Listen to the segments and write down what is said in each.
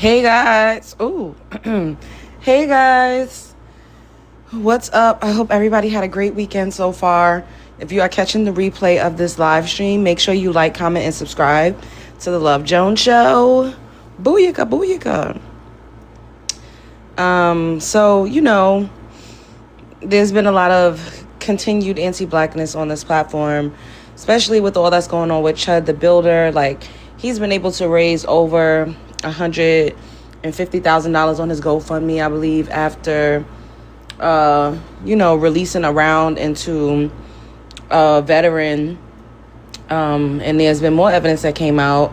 Hey guys. Ooh. Hey guys. What's up? I hope everybody had a great weekend so far. If you are catching the replay of this live stream, make sure you like, comment, and subscribe to the Love Jones Show. Booyaka, booyaka. There's been a lot of continued anti-blackness on this platform, especially with all that's going on with Chud the Builder. Like, he's been able to raise over $150,000 on his GoFundMe, I believe, after, releasing a round into a veteran. And there's been more evidence that came out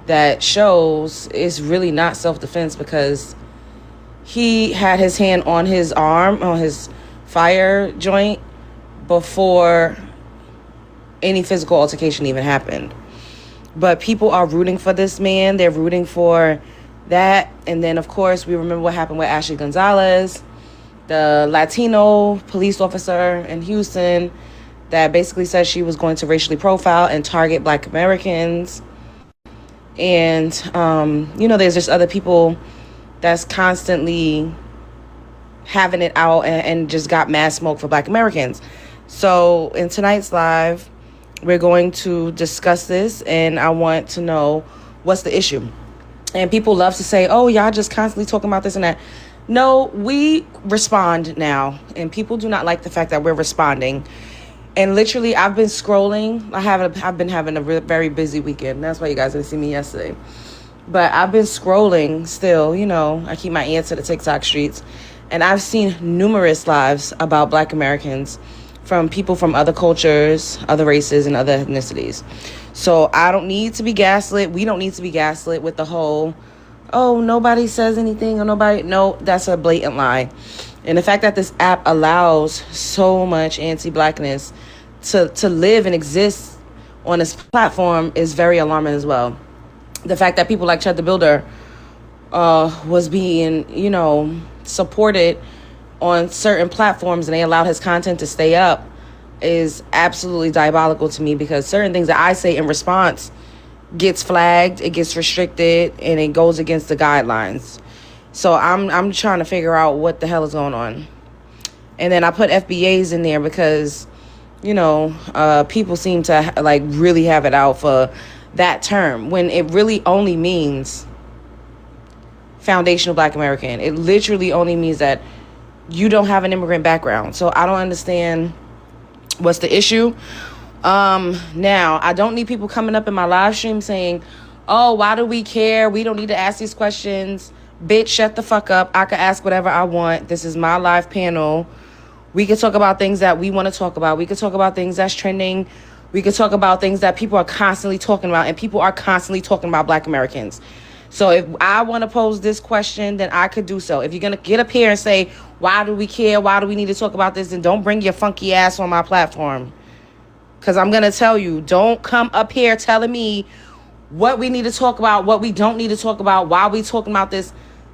that shows it's really not self-defense, because he had his hand on his arm, on his fire joint, before any physical altercation even happened. But people are rooting for this man. They're rooting for that. And then, of course, we remember what happened with Ashley Gonzalez, the Latino police officer in Houston that basically said she was going to racially profile and target Black Americans. And, there's just other people that's constantly having it out and just got mad smoke for Black Americans. So in tonight's live, we're going to discuss this, and I want to know what's the issue. And people love to say, oh, y'all just constantly talking about this and that. No, we respond now, and people do not like the fact that we're responding. And literally, I've been scrolling. I've been having a very busy weekend. That's why you guys didn't see me yesterday. But I've been scrolling still, I keep my ear to the TikTok streets. And I've seen numerous lives about Black Americans from people from other cultures, other races, and other ethnicities. So I don't need to be gaslit. We don't need to be gaslit with the whole, oh, nobody says anything or nobody. No, that's a blatant lie. And the fact that this app allows so much anti-Blackness to live and exist on this platform is very alarming as well. The fact that people like Chud the Builder was being, supported on certain platforms and they allowed his content to stay up is absolutely diabolical to me, because certain things that I say in response gets flagged, it gets restricted, and it goes against the guidelines. So I'm trying to figure out what the hell is going on. And then I put FBAs in there because, people seem to really have it out for that term when it really only means foundational Black American. It literally only means that you don't have an immigrant background. So I don't understand what's the issue. Now, I don't need people coming up in my live stream saying, oh, why do we care? We don't need to ask these questions. Bitch, shut the fuck up. I can ask whatever I want. This is my live panel. We can talk about things that we want to talk about. We can talk about things that's trending. We can talk about things that people are constantly talking about, and people are constantly talking about Black Americans. So if I want to pose this question, then I could do so. If you're going to get up here and say, why do we care? Why do we need to talk about this? Then don't bring your funky ass on my platform. Because I'm going to tell you, don't come up here telling me what we need to talk about, what we don't need to talk about, why we talking about this.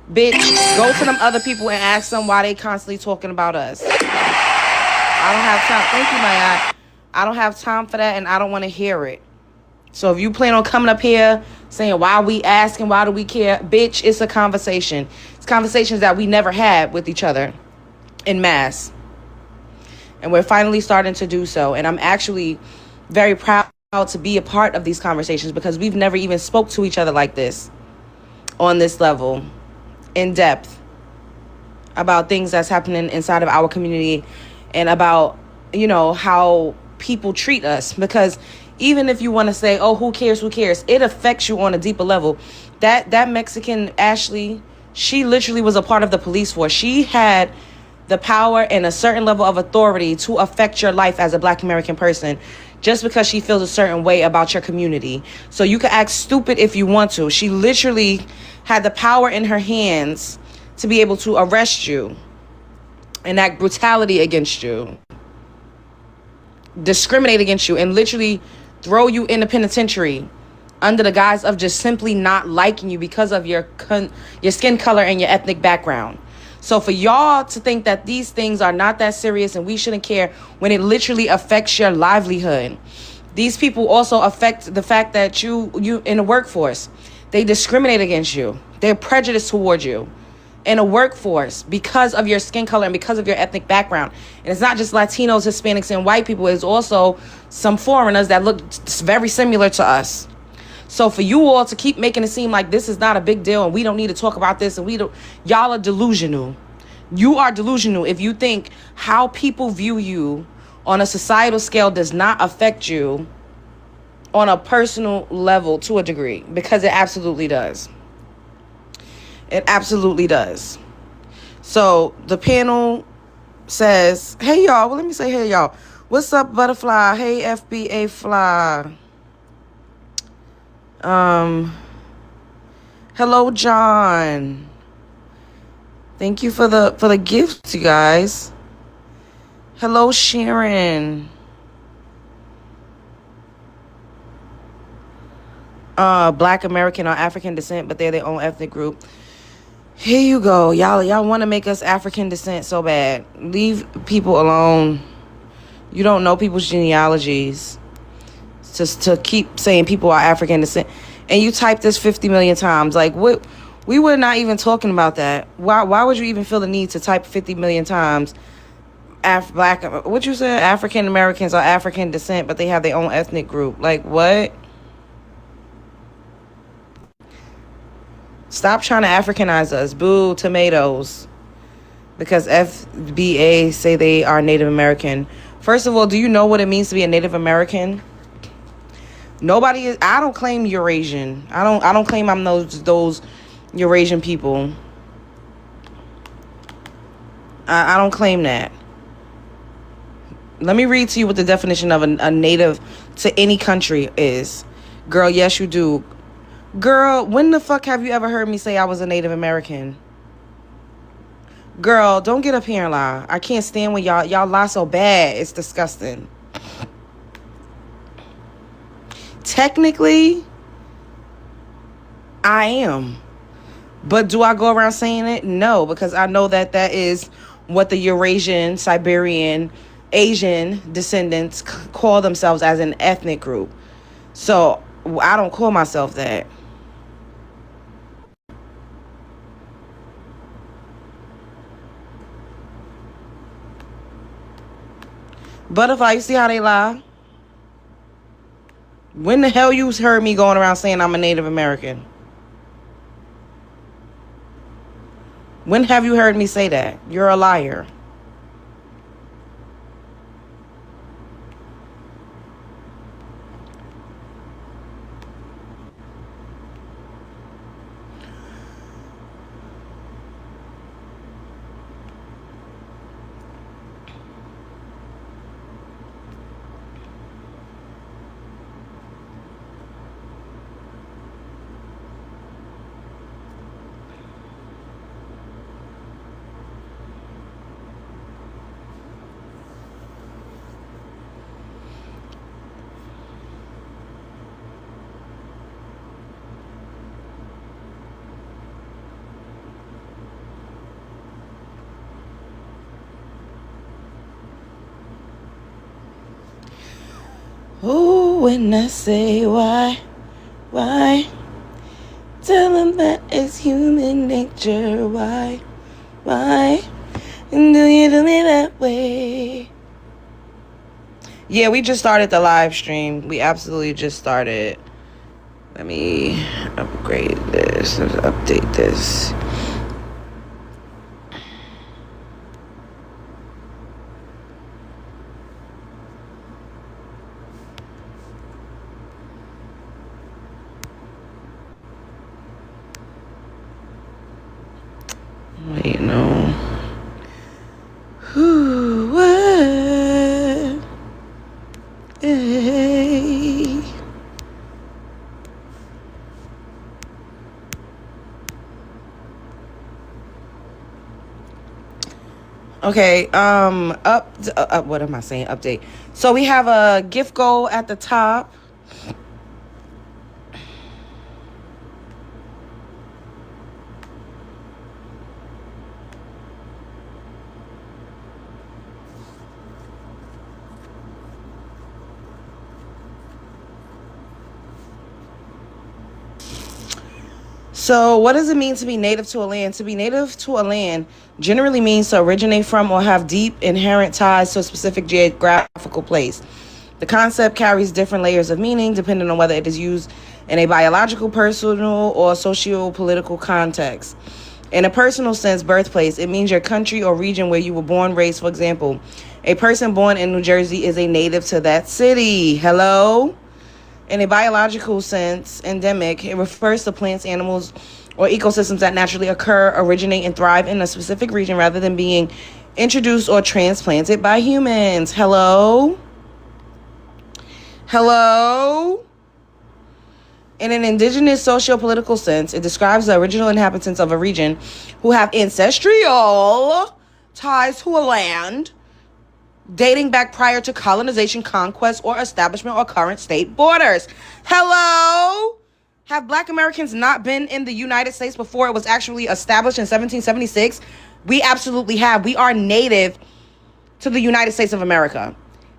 Bitch, go to them other people and ask them why they constantly talking about us. I don't have time. Thank you, Maya. I don't have time for that, and I don't want to hear it. So if you plan on coming up here saying, why we asking, why do we care? Bitch, it's a conversation. It's conversations that we never had with each other en masse. And we're finally starting to do so. And I'm actually very proud to be a part of these conversations, because we've never even spoke to each other like this on this level, in depth, about things that's happening inside of our community and about, how people treat us. Because even if you want to say, oh, who cares, it affects you on a deeper level. That Mexican Ashley, she literally was a part of the police force. She had the power and a certain level of authority to affect your life as a Black American person, just because she feels a certain way about your community. So you can act stupid if you want to. She literally had the power in her hands to be able to arrest you and act brutality against you, discriminate against you, and literally throw you in the penitentiary under the guise of just simply not liking you because of your skin color and your ethnic background. So for y'all to think that these things are not that serious and we shouldn't care, when it literally affects your livelihood. These people also affect the fact that you in the workforce. They discriminate against you. They're prejudiced towards you in a workforce because of your skin color and because of your ethnic background. And it's not just Latinos, Hispanics, and white people. It's also some foreigners that look very similar to us. So for you all to keep making it seem like this is not a big deal and we don't need to talk about this, and y'all are delusional. You are delusional if you think how people view you on a societal scale does not affect you on a personal level to a degree, because it absolutely does. It absolutely does. So the panel says, hey y'all, well let me say hey y'all. What's up, Butterfly? Hey FBA Fly. Hello John. Thank you for the gifts, you guys. Hello Sharon. Black American or African descent, but they're their own ethnic group. Here you go. Y'all want to make us African descent so bad. Leave people alone. You don't know people's genealogies. Just to keep saying people are African descent. And you typed this 50 million times. Like, what? We were not even talking about that. Why would you even feel the need to type 50 million times black, what you said, African Americans are African descent, but they have their own ethnic group? Like, what? Stop trying to Africanize us. Boo, tomatoes. Because FBA say they are Native American. First of all, do you know what it means to be a Native American? Nobody is. I don't claim Eurasian. I don't claim I'm those Eurasian people. I don't claim that. Let me read to you what the definition of a native to any country is. Girl, yes you do. Girl, when the fuck have you ever heard me say I was a Native American? Girl, don't get up here and lie. I can't stand when y'all lie so bad. It's disgusting. Technically, I am. But do I go around saying it? No, because I know that is what the Eurasian, Siberian, Asian descendants call themselves as an ethnic group. So I don't call myself that. Butterfly, you see how they lie? When the hell you heard me going around saying I'm a Native American? When have you heard me say that? You're a liar. Oh, when I say why, tell them that it's human nature. Why, and do you do me that way? Yeah, we just started the live stream. We absolutely just started. Let me upgrade this, let's update this. Wait, no. What? Hey. Okay, what am I saying? Update. So we have a gift goal at the top. So, what does it mean to be native to a land? To be native to a land generally means to originate from or have deep inherent ties to a specific geographical place. The concept carries different layers of meaning depending on whether it is used in a biological, personal, or socio-political context. In a personal sense, birthplace, it means your country or region where you were born, raised. For example, a person born in New Jersey is a native to that city. Hello? In a biological sense, endemic, it refers to plants, animals, or ecosystems that naturally occur, originate, and thrive in a specific region rather than being introduced or transplanted by humans. Hello? Hello? In an indigenous socio-political sense, it describes the original inhabitants of a region who have ancestral ties to a land dating back prior to colonization, conquest, or establishment or current state borders. Hello? Have Black Americans not been in the United States before it was actually established in 1776? We absolutely have. We are native to the United States of America.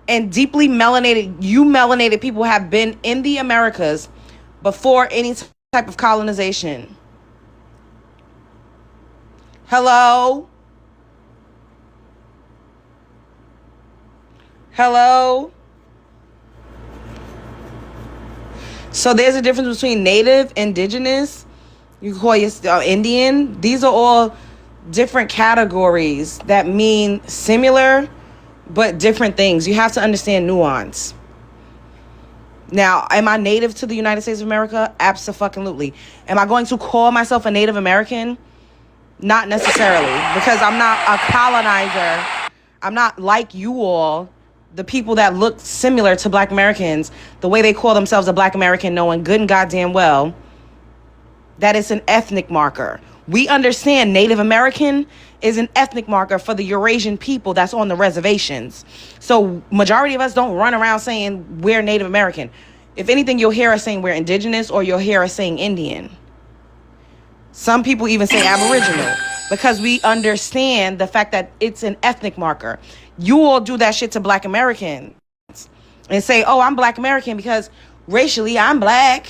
And deeply melanated people have been in the Americas before any type of colonization. Hello? Hello? So there's a difference between native, indigenous, you call yourself Indian. These are all different categories that mean similar but different things. You have to understand nuance. Now, am I native to the United States of America? Absolutely. Am I going to call myself a Native American? Not necessarily, because I'm not a colonizer. I'm not like you all, the people that look similar to Black Americans, the way they call themselves a Black American, knowing good and goddamn well that it's an ethnic marker. We understand Native American is an ethnic marker for the Eurasian people that's on the reservations. So majority of us don't run around saying we're Native American. If anything, you'll hear us saying we're indigenous, or you'll hear us saying Indian. Some people even say Aboriginal, because we understand the fact that it's an ethnic marker. You all do that shit to Black Americans and say, oh, I'm Black American because racially I'm Black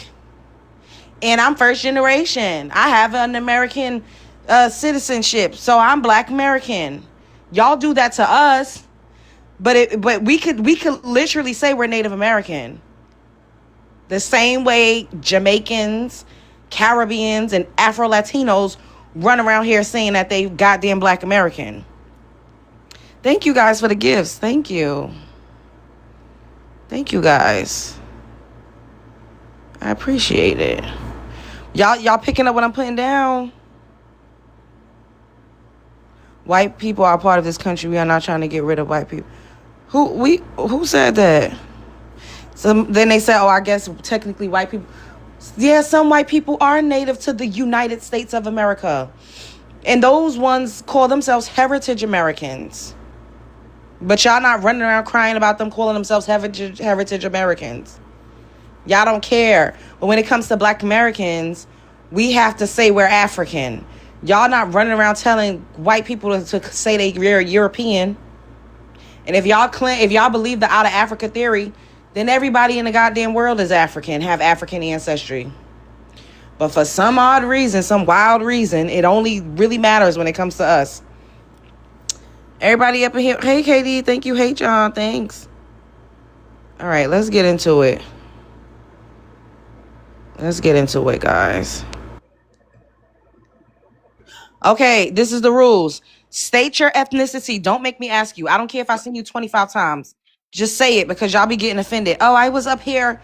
and I'm first generation. I have an American citizenship, so I'm Black American. Y'all do that to us, but we could literally say we're Native American. The same way Jamaicans, Caribbeans, and Afro-Latinos run around here saying that they goddamn Black American. Thank you guys for the gifts. Thank you. Thank you guys. I appreciate it. Y'all picking up what I'm putting down? White people are part of this country. We are not trying to get rid of white people. Who said that? So then they said, oh, I guess technically white people. Yeah, some white people are native to the United States of America. And those ones call themselves heritage Americans. But y'all not running around crying about them calling themselves heritage Americans. Y'all don't care. But when it comes to Black Americans, we have to say we're African. Y'all not running around telling white people to say they're European. And if y'all believe the out of Africa theory, then everybody in the goddamn world is African, have African ancestry. But for some odd reason, some wild reason, it only really matters when it comes to us. Everybody up in here. Hey, KD. Thank you. Hey, John. Thanks. All right, let's get into it. Let's get into it, guys. Okay, this is the rules. State your ethnicity. Don't make me ask you. I don't care if I seen you 25 times. Just say it, because y'all be getting offended. Oh, I was up here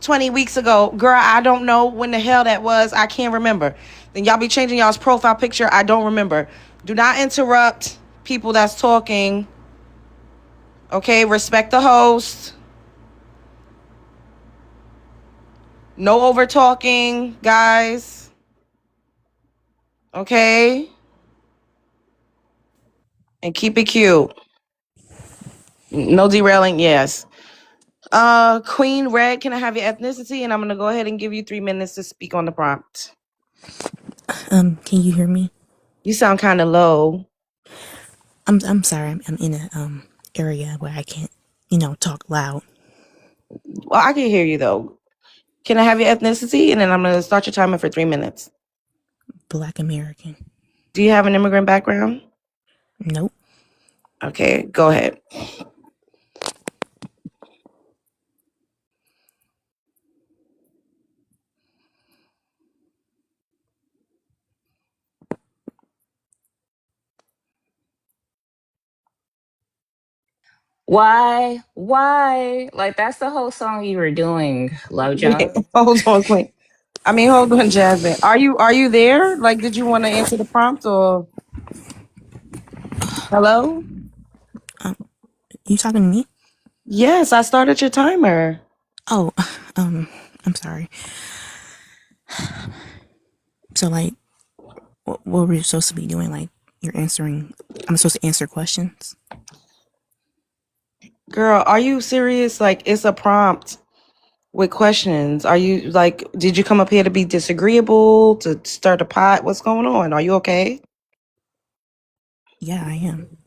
20 weeks ago. Girl, I don't know when the hell that was. I can't remember. Then y'all be changing y'all's profile picture. I don't remember. Do not interrupt people that's talking. Okay, respect the host. No over talking, guys. Okay? And keep it cute. No derailing, yes. Queen Red, can I have your ethnicity? And I'm gonna go ahead and give you 3 minutes to speak on the prompt. Can you hear me? You sound kind of low. I'm sorry. I'm in a area where I can't, talk loud. Well, I can hear you though. Can I have your ethnicity? And then I'm gonna start your timer for 3 minutes. Black American. Do you have an immigrant background? Nope. Okay, go ahead. Why? Like that's the whole song you were doing, Love Wait, Jones. hold on, wait. I mean, hold on, Jasmine. Are you there? Like, did you want to answer the prompt or hello? You talking to me? Yes, I started your timer. Oh, I'm sorry. So like, what were you supposed to be doing? Like, you're answering. I'm supposed to answer questions. Girl, are you serious? Like, it's a prompt with questions. Are you like, did you come up here to be disagreeable, to stir the pot? What's going on? Are you okay? Yeah, I am.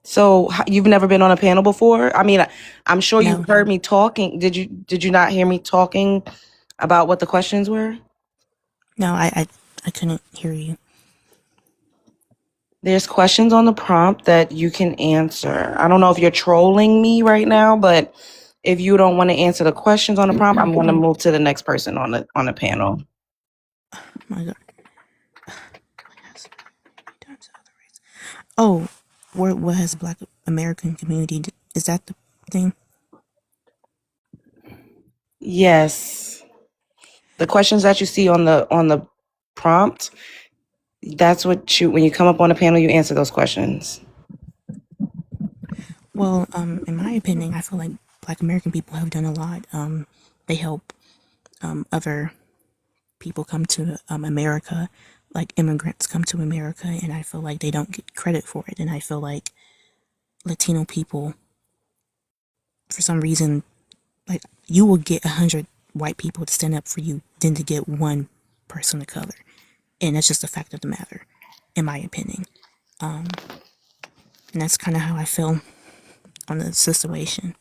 So you've never been on a panel before? I mean, I'm sure you No, heard me talking. Did you not hear me talking about what the questions were? no, I couldn't hear you. There's questions on the prompt that you can answer. I don't know if you're trolling me right now, but if you don't want to answer the questions on the prompt, I'm going to move to the next person on the panel. My God. Oh, what has Black American community? Is that the thing? Yes. The questions that you see on the prompt, that's what you when you come up on the panel, you answer those questions. Well, in my opinion, I feel like Black American people have done a lot. They help other people come to America, like immigrants come to America, and I feel like they don't get credit for it. And I feel like Latino people, for some reason, like you will get 100 white people to stand up for you than to get one person of color, and that's just a fact of the matter, in my opinion. And that's kind of how I feel on the situation.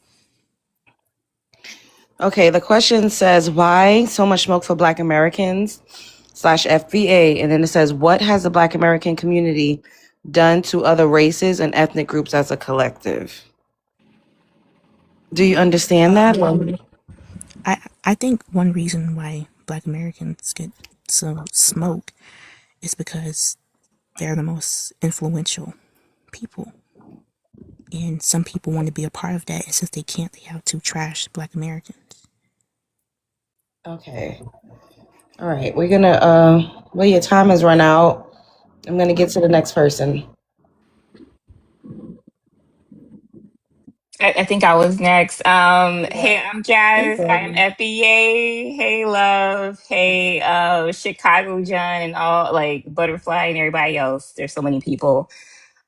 Okay, the question says, why so much smoke for Black Americans slash FBA? And then it says, what has the Black American community done to other races and ethnic groups as a collective? Do you understand that? I think one reason why Black Americans get so smoke is because they're the most influential people. And some people want to be a part of that, and since they can't, they have to trash Black Americans. Okay. All right. We're going to, well, your time has run out. I'm going to get to the next person. I think I was next. Yeah. Hey, I'm Jazz. I'm FBA. Hey, Love. Hey, Chicago John and all like Butterfly and everybody else. There's so many people.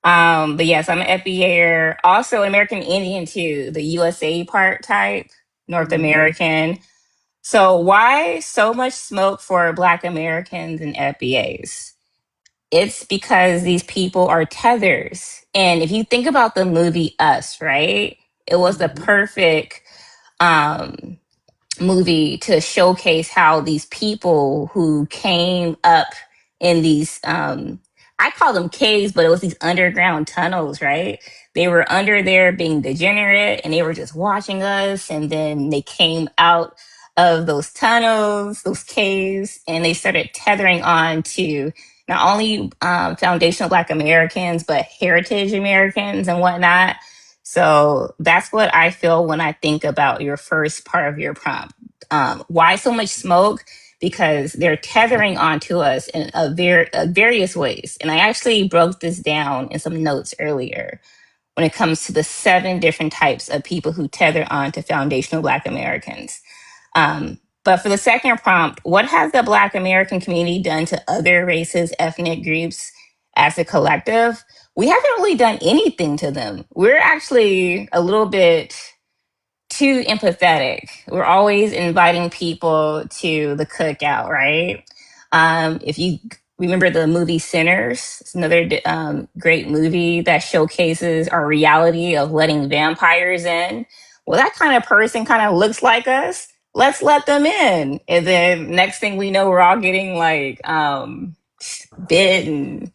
But yes, I'm an FBA. Also, an American Indian too, the USA part type, North American. So why so much smoke for Black Americans and FBAs? It's because these people are tethers. And if you think about the movie Us, right? It was the perfect um movie to showcase how these people who came up in these I call them caves, but it was these underground tunnels, right? They were under there being degenerate and they were just watching us, and then they came out of those tunnels, those caves, and they started tethering on to not only foundational Black Americans but heritage Americans and whatnot. So that's what I feel when I think about your first part of your prompt. Why so much smoke? Because they're tethering onto us in various ways. And I actually broke this down in some notes earlier when it comes to the 7 different types of people who tether on to foundational Black Americans. But for the second prompt, what has the Black American community done to other races, ethnic groups as a collective? We haven't really done anything to them. We're actually a little bit too empathetic. We're always inviting people to the cookout, right? If you remember the movie Sinners, it's another great movie that showcases our reality of letting vampires in. Well, that kind of person kind of looks like us. Let's let them in. And then next thing we know, we're all getting like bit and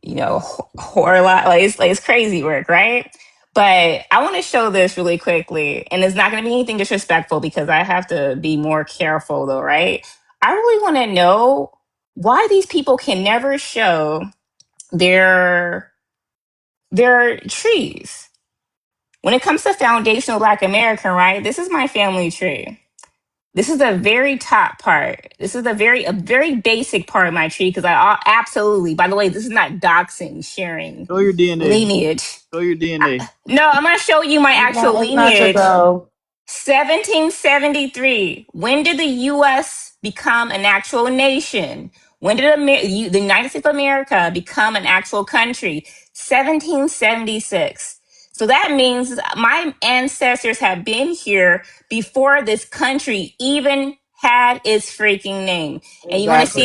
whore lot. It's crazy work, right? But I want to show this really quickly, and it's not going to be anything disrespectful because I have to be more careful, though, right? I really want to know why these people can never show their trees. When it comes to foundational Black American, right? This is my family tree. This is the very top part. This is a very basic part of my tree because I absolutely. By the way, this is not doxing, sharing Show your DNA. lineage. Show your DNA. No, I'm gonna show you my actual It's not your lineage. go. 1773. When did the U.S. become an actual nation? When did the United States of America become an actual country? 1776. So that means my ancestors have been here before this country even had its freaking name. And you want to Exactly.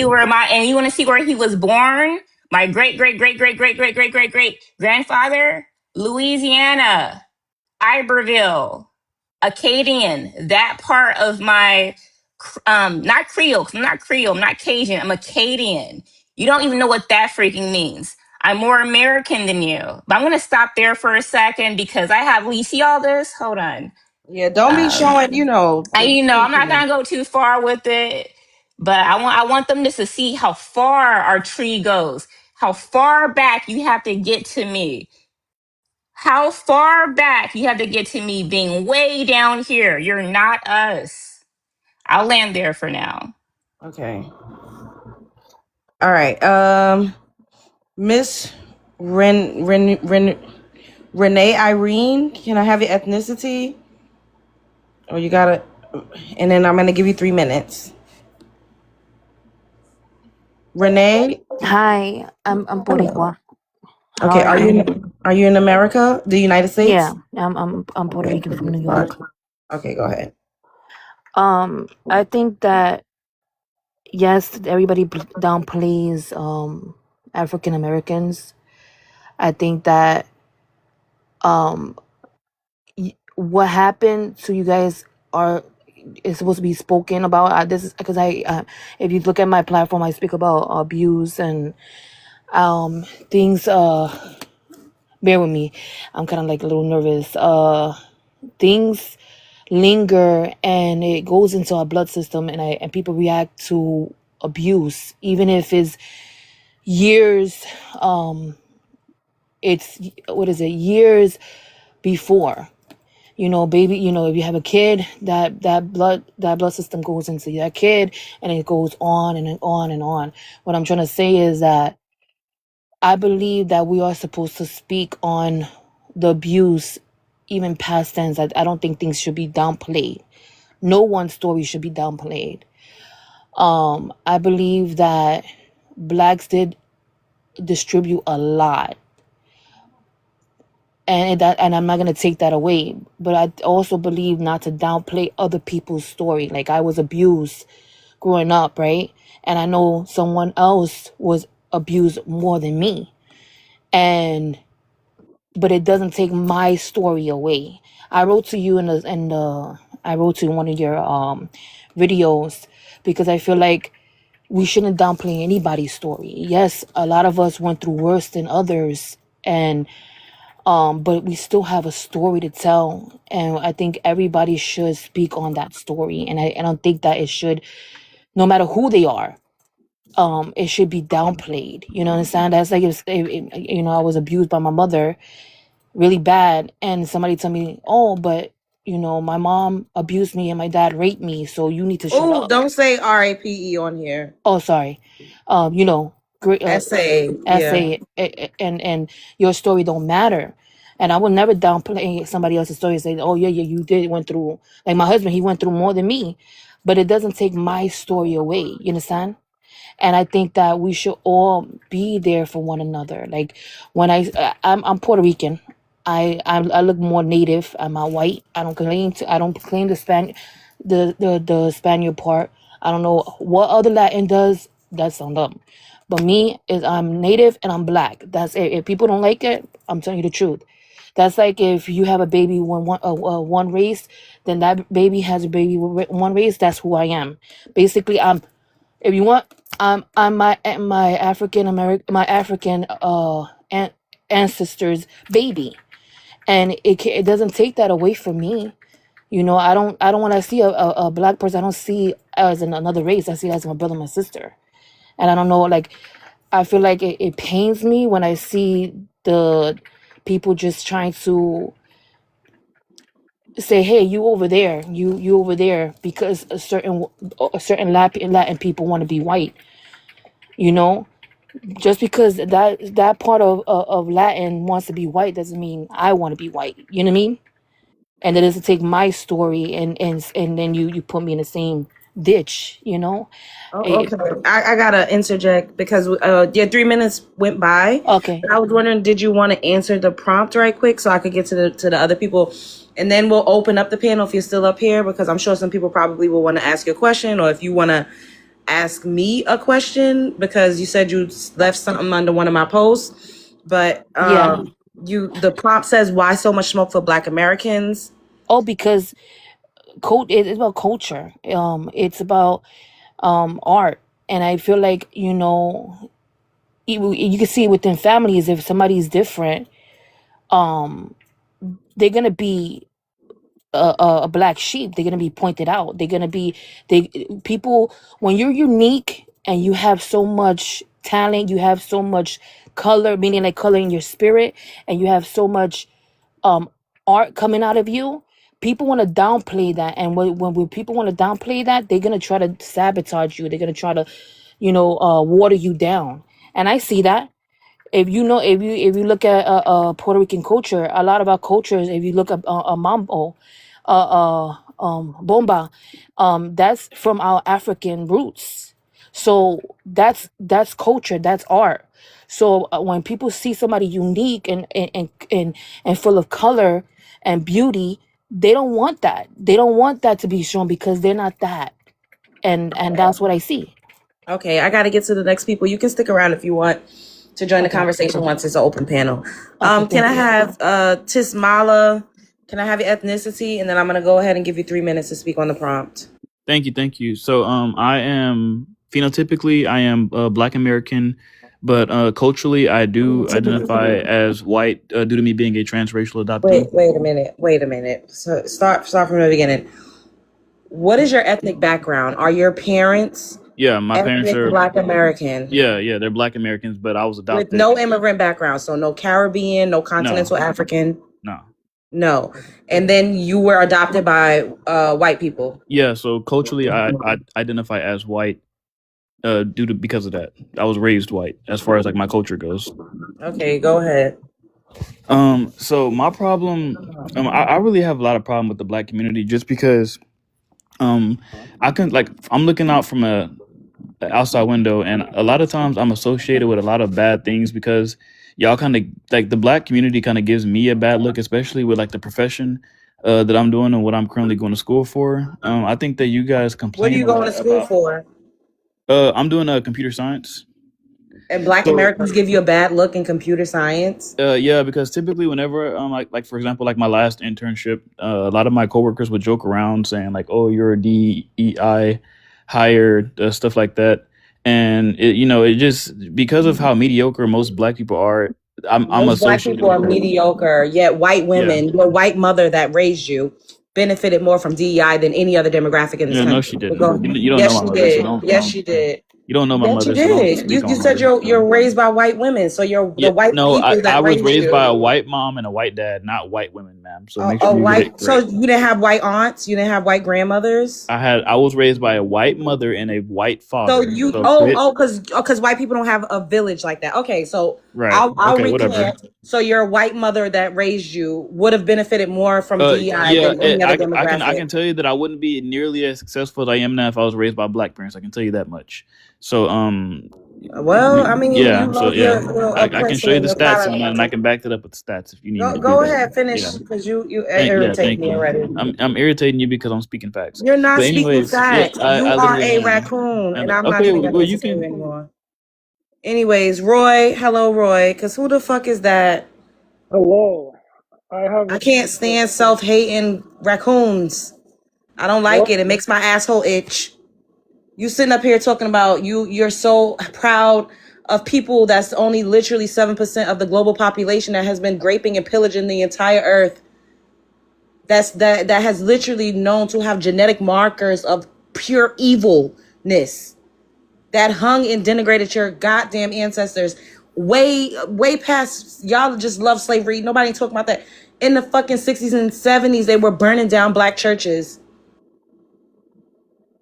see where he was born? My great great great great great great great great great grandfather, Louisiana, Iberville, Acadian, that part of my, not Creole, 'cause I'm not Creole, I'm not Cajun, I'm Acadian. You don't even know what that freaking means. I'm more American than you. But I'm going to stop there for a second because you see all this? Hold on. Yeah, don't be showing, I'm not going to go too far with it, but I want them just to see how far our tree goes, how far back you have to get to me. How far back you have to get to me being way down here. You're not us. I'll land there for now. Okay. All right. Miss Renee Irene, can I have your ethnicity? Or you gotta, and then I'm gonna give you 3 minutes. Renee. Hi, I'm Boricua. How Okay. are you? Are you in America, the United States? Yeah, I'm Puerto Okay. Rican from New York. Okay, go ahead. I think that yes, everybody downplays African Americans. I think that what happened to you guys is supposed to be spoken about. This is because if you look at my platform, I speak about abuse and things. Bear with me, I'm kind of like a little nervous. Things linger and it goes into our blood system, and people react to abuse even if it's years. It's what is it, years before, baby, if you have a kid, that blood system goes into that kid, and it goes on and on and on. What I'm trying to say is that I believe that we are supposed to speak on the abuse, even past tense. I don't think things should be downplayed. No one's story should be downplayed. I believe that Blacks did distribute a lot, and I'm not gonna take that away. But I also believe not to downplay other people's story. Like, I was abused growing up, right? And I know someone else was abused more than me, but it doesn't take my story away. I wrote to you I wrote to one of your videos because I feel like we shouldn't downplay anybody's story. Yes, a lot of us went through worse than others, and but we still have a story to tell, and I think everybody should speak on that story. And I don't think that it should, no matter who they are, it should be downplayed. You know, understand? That's like I was abused by my mother really bad, and somebody tell me, oh, but my mom abused me and my dad raped me, so you need to shut up. Don't say RAPE on here. Oh, sorry. Great Essay. essay, and your story don't matter. And I will never downplay somebody else's story and say, oh yeah, you did went through, like my husband, he went through more than me, but it doesn't take my story away. You understand? And I think that we should all be there for one another. Like, when I'm Puerto Rican, I look more native. I'm not white. I don't claim the Spaniard part. I don't know what other Latin does. That's on them. But me, is I'm native and I'm Black. That's it. If people don't like it, I'm telling you the truth. That's like if you have a baby one race, then that baby has a baby with one race. That's who I am. Basically, if you want, I'm my African American, my African ancestors' baby, and it doesn't take that away from me. You know, I don't when I see a black person, I don't see as another race. I see as my brother, my sister, and I don't know, like, I feel like it pains me when I see the people just trying to say, "Hey, you over there, you over there," because a certain Latin people want to be white. You know, just because that part of Latin wants to be white doesn't mean I want to be white. You know what I mean? And it doesn't take my story and then you put me in the same ditch. You know? Oh, Eh, okay. I gotta interject because 3 minutes went by. okay. I was wondering, did you want to answer the prompt right quick so I could get to the other people, and then we'll open up the panel if you're still up here, because I'm sure some people probably will want to ask you a question, or if you want to ask me a question because you said you left something under one of my posts. But Yeah. the prompt says, "Why so much smoke for Black Americans?" Oh, because it's about culture. It's about art, and I feel like, you can see it within families. If somebody's different, they're gonna be a black sheep. They're gonna be pointed out. They're gonna be they people when you're unique and you have so much talent, you have so much color, meaning like color in your spirit, and you have so much um art coming out of you. People want to downplay that, and when people want to downplay that, they're gonna try to sabotage you. They're gonna try to, water you down. And I see that. If you look at Puerto Rican culture, a lot of our cultures, if you look at mambo, bomba, that's from our African roots. So that's culture, that's art. So when people see somebody unique and full of color and beauty, they don't want that. They don't want that to be shown because they're not that. And that's what I see. Okay, I got to get to the next people. You can stick around if you want to join the Okay. conversation once it's an open panel. Okay. Can Thank I you. have Tismala? Can I have your ethnicity? And then I'm going to go ahead and give you 3 minutes to speak on the prompt. Thank you. So, I am phenotypically I am Black American, but culturally I do identify as white due to me being a transracial adoptee. Wait a minute. So start from the beginning. What is your ethnic background? Are your parents Yeah, my parents ethnic are Black American yeah they're Black Americans, but I was with adopted. no immigrant background? So no Caribbean, no No, continental African, no. no. And then you were adopted by white people. Yeah, so culturally I identify as white because of that. I was raised white as far as like my culture goes. Okay, go ahead. So my problem, I really have a lot of problem with the Black community just because um I can like I'm looking out from a outside window, and a lot of times I'm associated with a lot of bad things because y'all kind of like the Black community kind of gives me a bad look, especially with like the profession that I'm doing and what I'm currently going to school for. I think that you guys What are complain you a going to lot school about. for? I'm doing computer science. And Black So Americans give you a bad look in computer science? yeah, because typically whenever like for example like my last internship, a lot of my coworkers would joke around saying like, "Oh, you're a DEI hired," stuff like that, and it just because of how mediocre most Black people are, I'm Most Black associated people are with that. mediocre, yet white Yeah, women, your white mother that raised you, benefited more from DEI than any other demographic in this yeah, no, country. she didn't. Go. You don't know Yes, my she mother, so did. Yes, don't she did. you don't know my Yes, you mother, so don't did. speak You on said her. you're raised by white women, so you're Yeah, the white no, people I that was raised raised by a you. white mom and a white dad, not white women, ma'am. So make A sure you get it white. So correct. you didn't have white aunts. You didn't have white grandmothers. I was raised by a white mother and a white So father. you So quit. because white people don't have a village like that. Okay, so Right. I'll Okay, whatever. recant. So your white mother that raised you would have benefited more from DEI Yeah, than any other I demographic. can tell you that I wouldn't be nearly as successful as I am now if I was raised by Black parents. I can tell you that much. So Well, I mean, you yeah, so love yeah, your I can oppressor show you and the your stats on that, and I colonizer. can back it up with the stats if you need me to do Go that. ahead, finish Yeah. because you irritate Thank me you. already. I'm irritating you because I'm speaking facts. You're not But speaking anyways, yeah, facts. I You are literally a am. raccoon, and I'm not Okay, even gonna well you listen to you can. anymore. Anyways, Roy, hello, Roy. Because who the fuck is that? Hello. I have I a can't quick stand question. self-hating raccoons. I don't like What? it. It makes my asshole itch. You sitting up here talking about you're so proud of people that's only literally 7% of the global population that has been raping and pillaging the entire earth. That has literally known to have genetic markers of pure evilness that hung and denigrated your goddamn ancestors way past. Y'all just love slavery. Nobody ain't talking about that. In the fucking 60s and 70s, they were burning down black churches.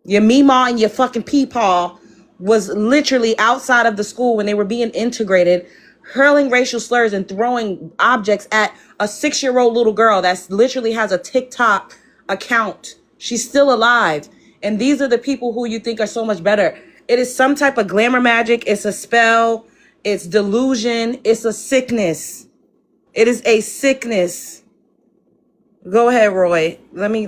Your Meemaw and your fucking Peepaw was literally outside of the school when they were being integrated, hurling racial slurs and throwing objects at a 6-year-old little girl that literally has a TikTok account. She's still alive. And these are the people who you think are so much better. It is some type of glamour magic. It's a spell. It's delusion. It's a sickness. It is a sickness. Go ahead, Roy. Let me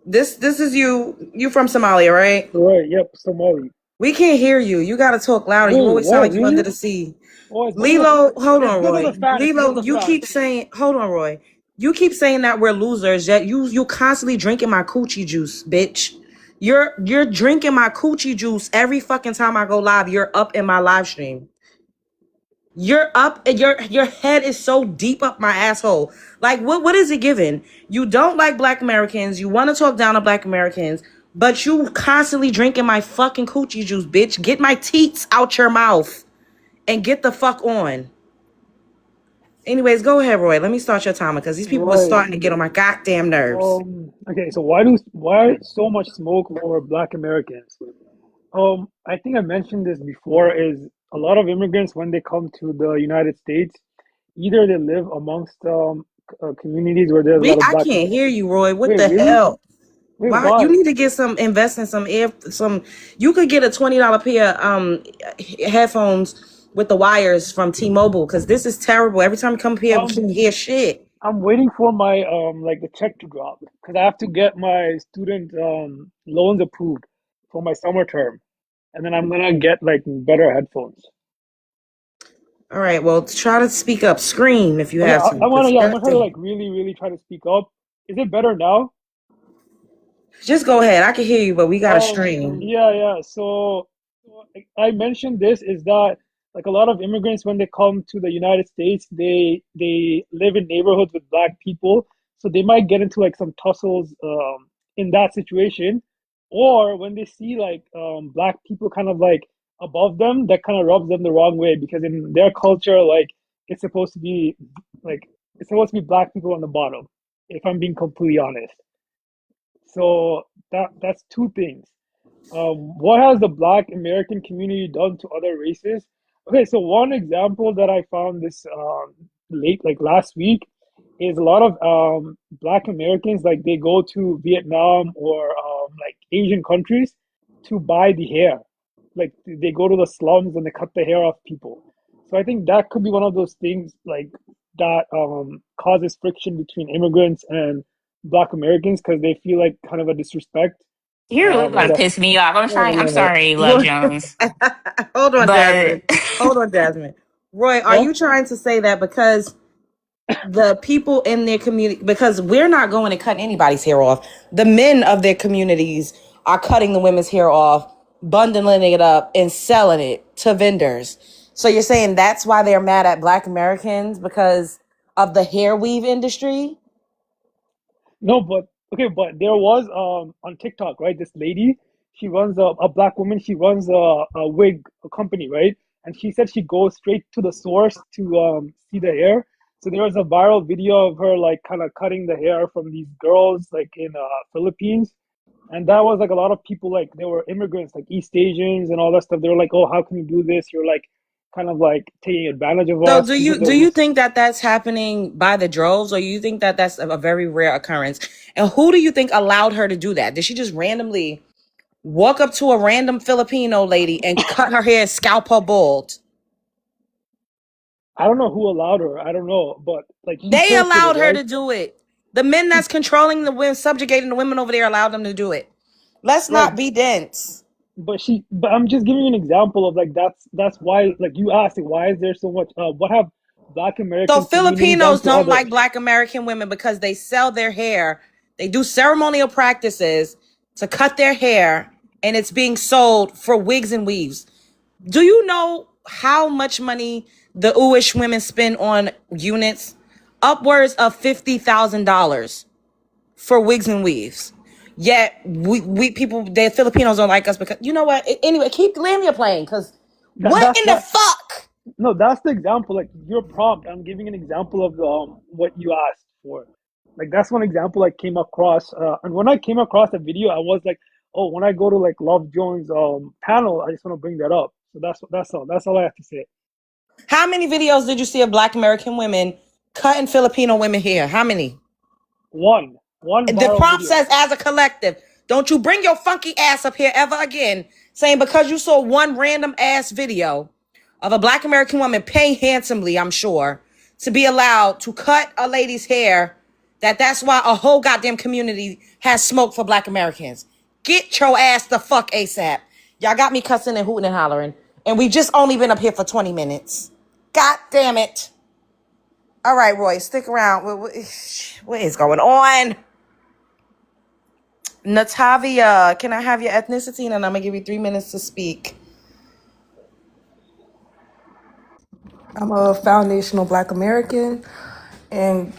this is you from Somalia, right? Right, yep, Somali. We can't hear you. You gotta talk louder. You Wait, always sound what, like you under really? the sea. Oh, it's because of the, Lilo, hold it's on, because of Roy. the fan, it's because of Lilo, the you fan. keep saying, hold on, Roy. You keep saying that we're losers. Yet you constantly drinking my coochie juice, bitch. You're drinking my coochie juice every fucking time I go live. You're up in my live stream. You're up and your head is so deep up my asshole. Like what is it giving? You don't like black Americans, you want to talk down to black Americans, but you constantly drinking my fucking coochie juice, bitch. Get my teats out your mouth and get the fuck on. Anyways, go ahead, Roy. Let me start your timer because these people are Right. starting to get on my goddamn nerves. Okay, so why so much smoke for Black Americans? I think I mentioned this before, is a lot of immigrants when they come to the United States, either they live amongst communities where there's a lot of I black can't people. hear you, Roy. What Wait, the really? hell? Wait, Why you why? need to get invest in some you could get a $20 pair headphones with the wires from T-Mobile because this is terrible. Every time you come up here, we Um, can't hear shit. I'm waiting for my like the check to drop because I have to get my student loans approved for my summer term, and then I'm gonna get like better headphones. All right, well try to speak up, scream if you Okay, have to. I wanna, Because yeah, I'm gonna try to goddamn. like really try to speak up. Is it better now? Just go ahead. I can hear you, but we got to stream. Yeah. So I mentioned this is that like a lot of immigrants when they come to the United States, they live in neighborhoods with black people, so they might get into like some tussles in that situation, or when they see like black people kind of like above them, that kind of rubs them the wrong way because in their culture, like it's supposed to be like it's supposed to be black people on the bottom, if I'm being completely honest. So that's two things. What has the Black American community done to other races? Okay, so one example that I found this like last week, is a lot of Black Americans like they go to Vietnam or like Asian countries to buy the hair. Like they go to the slums and they cut the hair off people. So I think that could be one of those things like that causes friction between immigrants and Black Americans because they feel like kind of a disrespect. You're really about to That piss me off. I'm sorry, Love Roy, Jones. hold on, But Jasmine. Hold on, Jasmine. Roy, are huh? you trying to say that because the people in their community, because we're not going and cutting anybody's hair off, the men of their communities are cutting the women's hair off, bundling it up, and selling it to vendors. So you're saying that's why they're mad at Black Americans because of the hair weave industry? No, but okay, but there was on TikTok, right? This lady, she runs a black woman. She runs a wig a company, right? And she said she goes straight to the source to see the hair. So there was a viral video of her like kind of cutting the hair from these girls like in Philippines, and that was like a lot of people like they were immigrants like East Asians and all that stuff. They were like, "Oh, how can you do this? You're like kind of like taking advantage of So us," do even you though do we you think that that's happening by the droves, or you think that that's a very rare occurrence? And who do you think allowed her to do that? Did she just randomly walk up to a random Filipino lady and cut her hair, scalp her bald? I don't know who allowed her. I don't know, but like she They posted it, allowed her right? to do it. The men that's controlling the women, subjugating the women over there, allowed them to do it. Let's Right, not be dense. but I'm just giving you an example of like that's why like you asked like, why is there so much what have Black So American community done Filipinos to don't like others? Black American women because they sell their hair. They do ceremonial practices to cut their hair and it's being sold for wigs and weaves. Do you know how much money the Uish women spend on units? Upwards of $50,000 for wigs and weaves. Yet we people, the Filipinos don't like us because you know what? Anyway, keep land your plane because That what that's in the that fuck? no, that's the example. Like your prompt, I'm giving an example of what you asked for. Like that's one example I came across. And when I came across the video, I was like, oh, when I go to like Love Jones panel, I just want to bring that up. So that's all I have to say. How many videos did you see of Black American women cutting Filipino women hair? How many? One The viral prompt video. says, as a collective, don't you bring your funky ass up here ever again, saying because you saw one random ass video of a Black American woman paying handsomely, I'm sure, to be allowed to cut a lady's hair, that's why a whole goddamn community has smoke for Black Americans. Get your ass the fuck ASAP. Y'all got me cussing and hooting and hollering, and we just only been up here for 20 minutes. God damn it. All right, Roy, stick around. What is going on? Natavia, can I have your ethnicity? And I'm going to give you 3 minutes to speak. I'm a foundational Black American, and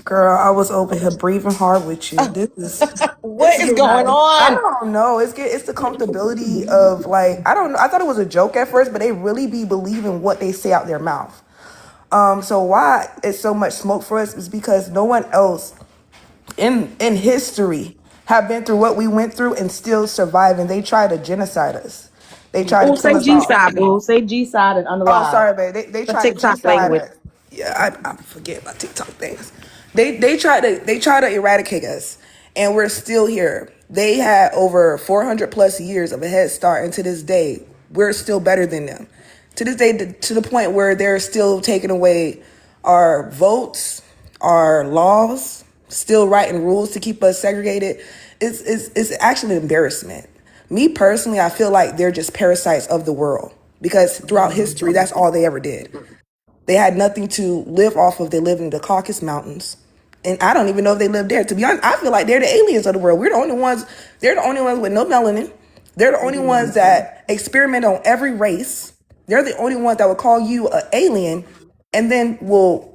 girl, I was over here breathing hard with you. This What is is getting going out of. I on? don't know. It's the comfortability of like I don't know. I thought it was a joke at first, but they really be believing what they say out their mouth. So why it's so much smoke for us is because no one else in history have been through what we went through and still survive, and they try to genocide us. They try to Oh, kill say us G all. side, boo. Say G side and Oh, underline. sorry, babe. They The try to TikTok genocide language. us. Yeah, I forget about TikTok things. They try to eradicate us, and we're still here. They had over 400 plus years of a head start, and to this day, we're still better than them. To this day, to the point where they're still taking away our votes, our laws, still writing rules to keep us segregated. It's actually an embarrassment. Me personally, I feel like they're just parasites of the world because throughout history, that's all they ever did. They had nothing to live off of. They lived in the Caucasus Mountains. And I don't even know if they live there. To be honest, I feel like they're the aliens of the world. We're the only ones, they're the only ones with no melanin. They're the only ones that experiment on every race. They're the only ones that will call you an alien and then will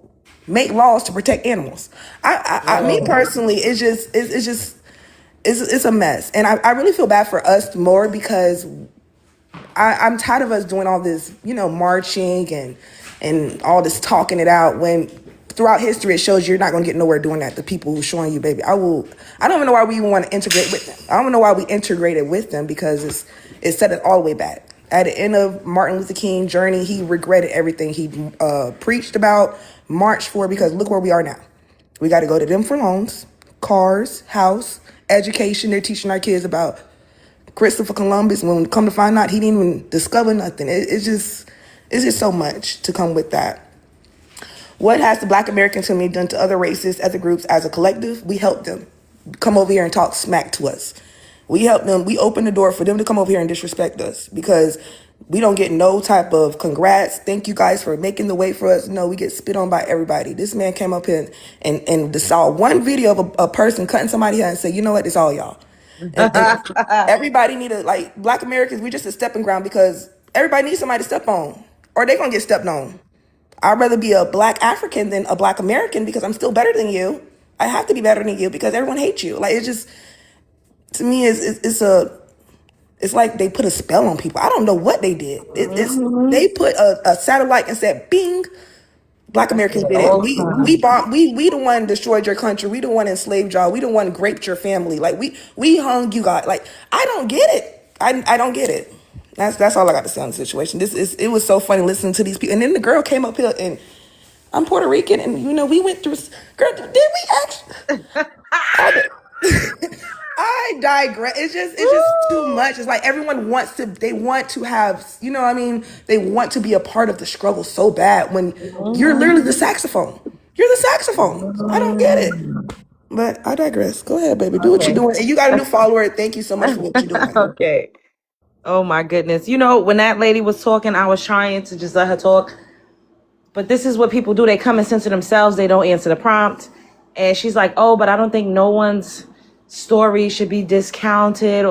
make laws to protect animals. Me personally, it's a mess. And I really feel bad for us more because I'm tired of us doing all this, marching and all this talking it out when throughout history it shows you're not going to get nowhere doing that. The people who showing you, baby, I don't even know why we even want to integrate with them. I don't even know why we integrated with them because it set it all the way back. At the end of Martin Luther King journey, he regretted everything he preached about, marched for, because look where we are now. We got to go to them for loans, cars, house, education. They're teaching our kids about Christopher Columbus, when come to find out he didn't even discover nothing. It's just so much to come with that. What has the Black American community done to other races, other groups as a collective? We help them come over here and talk smack to us. We help them. We open the door for them to come over here and disrespect us because we don't get no type of congrats. Thank you guys for making the way for us. No, we get spit on by everybody. This man came up here and saw one video of a person cutting somebody hair and said, you know what, it's all y'all. And everybody need to, like, Black Americans, we just a stepping ground because everybody needs somebody to step on or they gonna get stepped on. I'd rather be a Black African than a Black American because I'm still better than you. I have to be better than you because everyone hates you. Like, it's just, to me, it's like they put a spell on people. I don't know what they did. They put a satellite and said, bing, Black Americans did it. We bombed, we the one destroyed your country. We the one enslaved y'all. We the one raped your family. Like we hung you guys. Like, I don't get it. I don't get it. That's all I got to say on the situation. It was so funny listening to these people. And then the girl came up here and I'm Puerto Rican and we went through, girl, did we actually I digress. It's just too much. It's like everyone they want to have, what I mean? They want to be a part of the struggle so bad when you're literally the saxophone. You're the saxophone. So I don't get it. But I digress. Go ahead, baby. Do what you're doing. And you got a new follower. Thank you so much for what you're doing. Okay. Oh my goodness. When that lady was talking, I was trying to just let her talk. But this is what people do. They come and censor themselves. They don't answer the prompt. And she's like, oh, but I don't think no one's story should be discounted.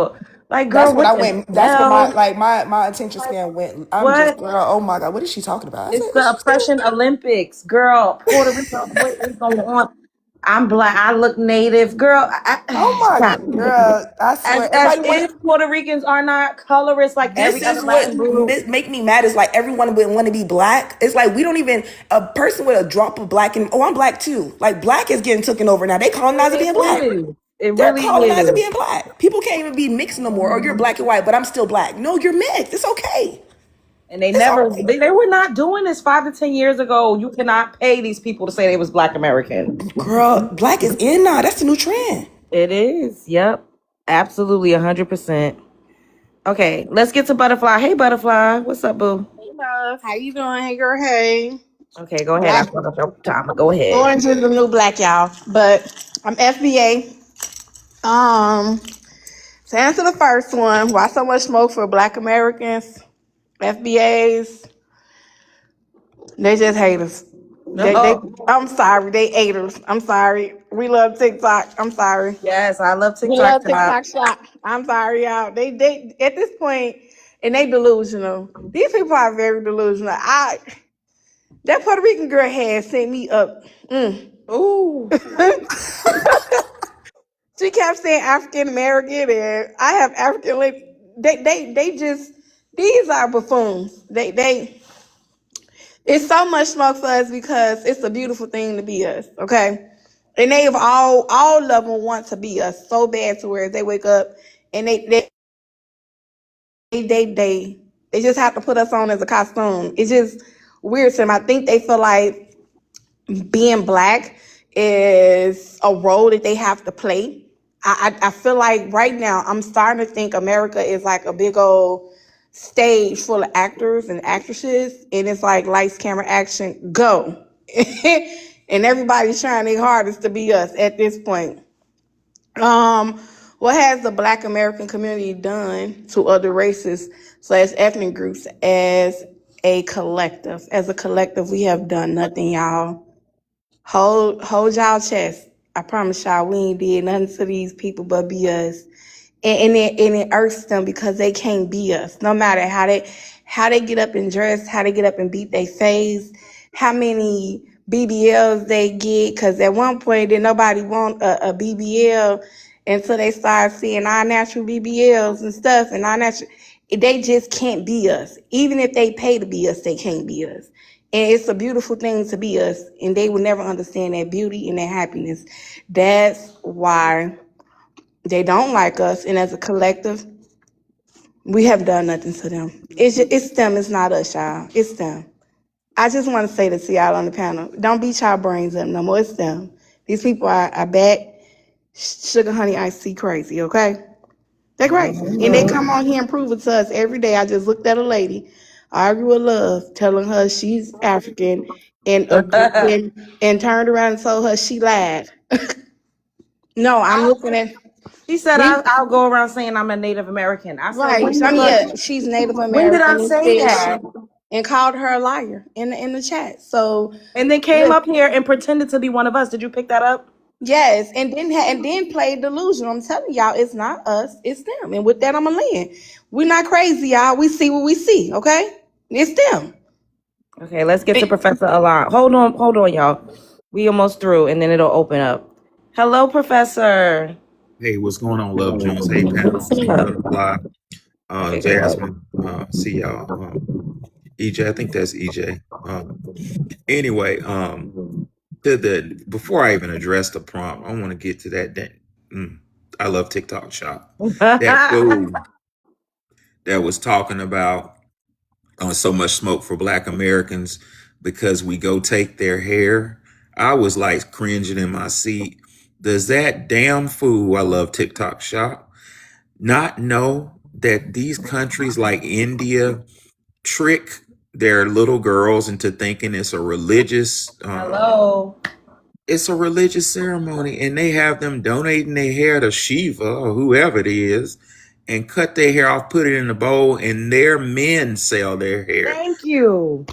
Like, girl, That's what what I the went. That's what hell? my attention span went. I'm just, What? girl. Oh my god, what is she talking about? I said, It's is the she serious? oppression Olympics, girl. Puerto Rico, what is going on? I'm black. I look native, girl. Oh my Stop. girl, I swear. As Like what? if Puerto Ricans are not colorists like This every is other Latin what group. make me mad is like everyone would want to be black. It's like we don't even a person with a drop of black and oh I'm black too. Like black is getting taken over now. They colonizer It being black. is. It They're really colonizer is. being black. People can't even be mixed no more. Or you're black and white, but I'm still black. No, you're mixed. It's okay. And they It's all never, right. they were not doing this 5 to 10 years ago. You cannot pay these people to say they was Black American. Girl, black is in now. That's the new trend. It is. Yep. Absolutely 100%. Okay, let's get to Butterfly. Hey, Butterfly. What's up, boo? Hey love, how you doing? Hey girl, hey. Okay, go ahead. I Black filled up your time. Go ahead. Orange is the new black, y'all. But I'm FBA. To answer the first one, why so much smoke for Black Americans? FBAs, they just haters. They No. I'm sorry, they haters. I'm sorry. We love TikTok. I'm sorry. Yes, I love We TikTok love Shop. TikTok shop. I'm sorry, y'all. They at this point, and they delusional. These people are very delusional. That Puerto Rican girl had sent me up. Ooh. She kept saying African American, and I have African. They just these are buffoons. They. It's so much smoke for us because it's a beautiful thing to be us. Okay, and they've all of them want to be us so bad to where they wake up and they just have to put us on as a costume. It's just weird to them. I think they feel like being black is a role that they have to play. I feel like right now I'm starting to think America is like a big old stage full of actors and actresses, and it's like lights, camera, action, go. And everybody's trying their hardest to be us at this point. Um, what has the Black American community done to other races slash ethnic groups as a collective? As a collective, we have done nothing, y'all. Hold y'all chest. I promise y'all, we ain't did nothing to these people but be us. And it irks them because they can't be us. No matter how they get up and dress, how they get up and beat their face, how many BBLs they get. Because at one point, did nobody want a BBL until they start seeing our natural BBLs and stuff. And our natural, they just can't be us. Even if they pay to be us, they can't be us. And it's a beautiful thing to be us. And they will never understand that beauty and that happiness. That's why they don't like us, and as a collective, we have done nothing to them. It's them, it's not us, y'all. It's them. I just want to say this to y'all on the panel. Don't beat y'all brains up no more. It's them. These people are bad, sugar honey iced tea crazy, okay? They're crazy. And they come on here and prove it to us every day. I just looked at a lady, argue with love, telling her she's African, and and turned around and told her she lied. No, I'm looking at She said, these. I'll go around saying I'm a Native American. I said, Right. I mean, yeah, she's Native when did I American and say said that? and called her a liar in the chat. So And then came up here and pretended to be one of us. Did you pick that up? yes, and then played delusional. I'm telling y'all, it's not us, it's them. And with that, I'm gonna land. We're not crazy, y'all. We see what we see. Okay, it's them. Okay, let's get to Professor Alan. Hold on, y'all. We almost through, and then it'll open up. Hello, Professor. Hey, what's going on, Love Jones? Hey, panel. What's See up? Butterfly, Okay, good. Jasmine. See y'all. EJ, I think that's EJ. Anyway, the before I even address the prompt, I want to get to that. I love TikTok Shop. That fool that was talking about so much smoke for Black Americans because we go take their hair. I was like cringing in my seat. Does that damn fool, I love TikTok Shop, not know that these countries like India trick their little girls into thinking Hello. it's a religious ceremony, and they have them donating their hair to Shiva or whoever it is and cut their hair off, put it in a bowl, and their men sell their hair. Thank you.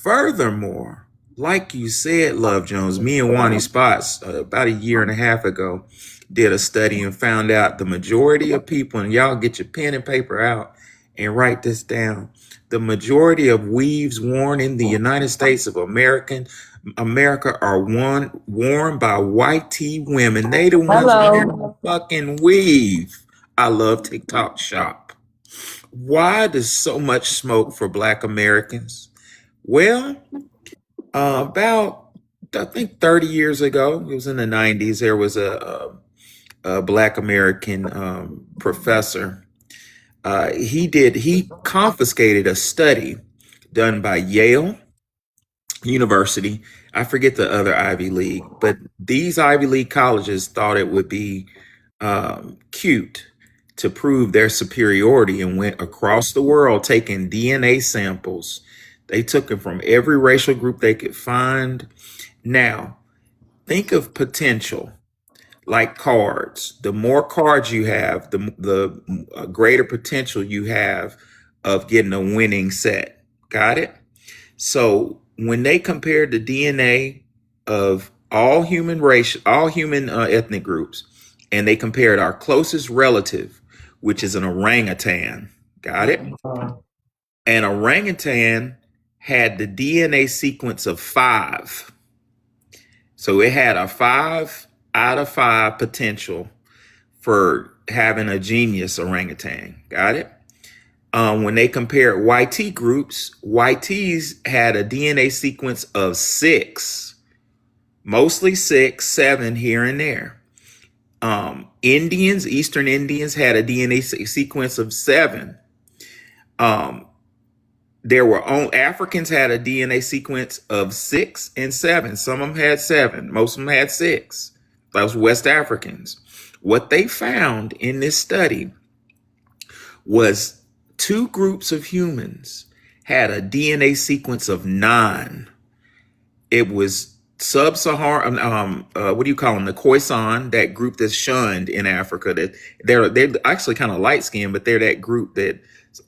Furthermore, like you said, Love Jones, me and Wani Spots about a year and a half ago did a study and found out the majority of people, and y'all get your pen and paper out and write this down. The majority of weaves worn in the United States of America are worn by white tea women. They the ones wearing the fucking weave. I love TikTok Shop. Why does so much smoke for Black Americans? Well, about I think 30 years ago, it was in the 90s. There was a Black American professor. He confiscated a study done by Yale University. I forget the other Ivy League, but these Ivy League colleges thought it would be cute to prove their superiority and went across the world taking DNA samples. They took them from every racial group they could find. Now, think of potential like cards. The more cards you have, the greater potential you have of getting a winning set. Got it? So when they compared the DNA of all human ethnic groups, and they compared our closest relative, which is an orangutan, got it? An orangutan had the DNA sequence of 5. So it had a 5 out of 5 potential for having a genius orangutan. Got it? When they compared YT groups, YTs had a DNA sequence of 6, mostly 6, 7 here and there. Eastern Indians had a DNA sequence of 7. Africans had a DNA sequence of 6 and 7. Some of them had 7. Most of them had 6. Those West Africans. What they found in this study was 2 groups of humans had a DNA sequence of 9. It was sub-Saharan, what do you call them? The Khoisan, that group that's shunned in Africa. That they're actually kind of light skinned, but they're that group that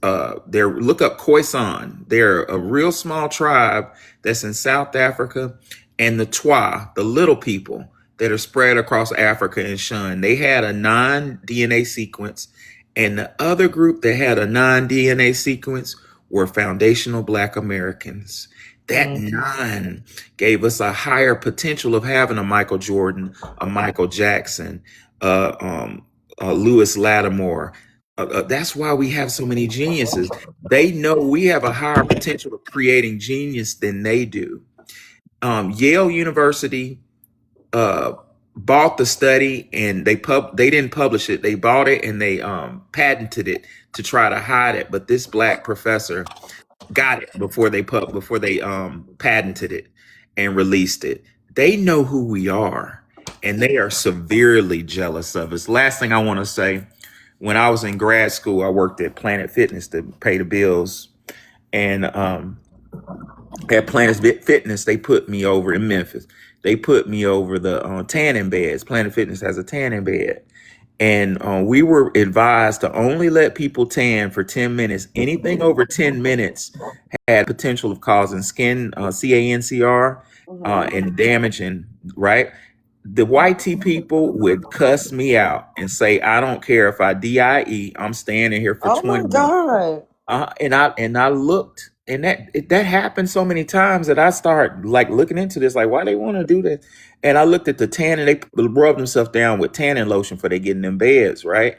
look up Khoisan. They're a real small tribe that's in South Africa, and the Twa, the little people that are spread across Africa and shunned. They had a 9 DNA sequence, and the other group that had a 9 DNA sequence were foundational Black Americans. That 9 gave us a higher potential of having a Michael Jordan, a Michael Jackson, Lewis Lattimore. That's why we have so many geniuses. They know we have a higher potential of creating genius than they do. Yale University bought the study, and they didn't publish it. They bought it and they patented it to try to hide it. But this Black professor got it before they patented it and released it. They know who we are, and they are severely jealous of us. Last thing I want to say, when I was in grad school, I worked at Planet Fitness to pay the bills, and at Planet Fitness, they put me over in Memphis. They put me over the tanning beds. Planet Fitness has a tanning bed. And we were advised to only let people tan for 10 minutes. Anything over 10 minutes had potential of causing skin cancer and damaging, right? The YT people would cuss me out and say, I don't care if I DIE, I'm standing here for 20 minutes. God. And I looked, and that happened so many times that I start like looking into this, like why they want to do that. And I looked at the tan, and they rubbed themselves down with tanning lotion for they get in them beds, right?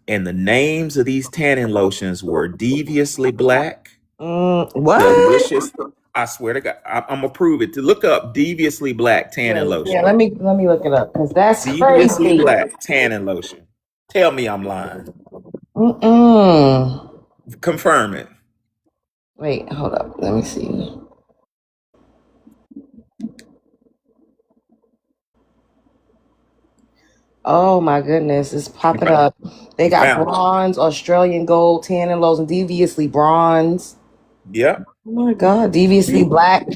And the names of these tanning lotions were Deviously Black, What? Delicious. I swear to God, I'm gonna prove it. To look up Deviously Black tanning lotion. Yeah, let me look it up, because that's Deviously crazy. Black tanning lotion. Tell me I'm lying. Confirm it. Wait, hold up. Let me see. Oh my goodness, it's popping up. They got bronze, Australian gold, tan and lows, and deviously bronze. Yep. Oh my God, deviously black,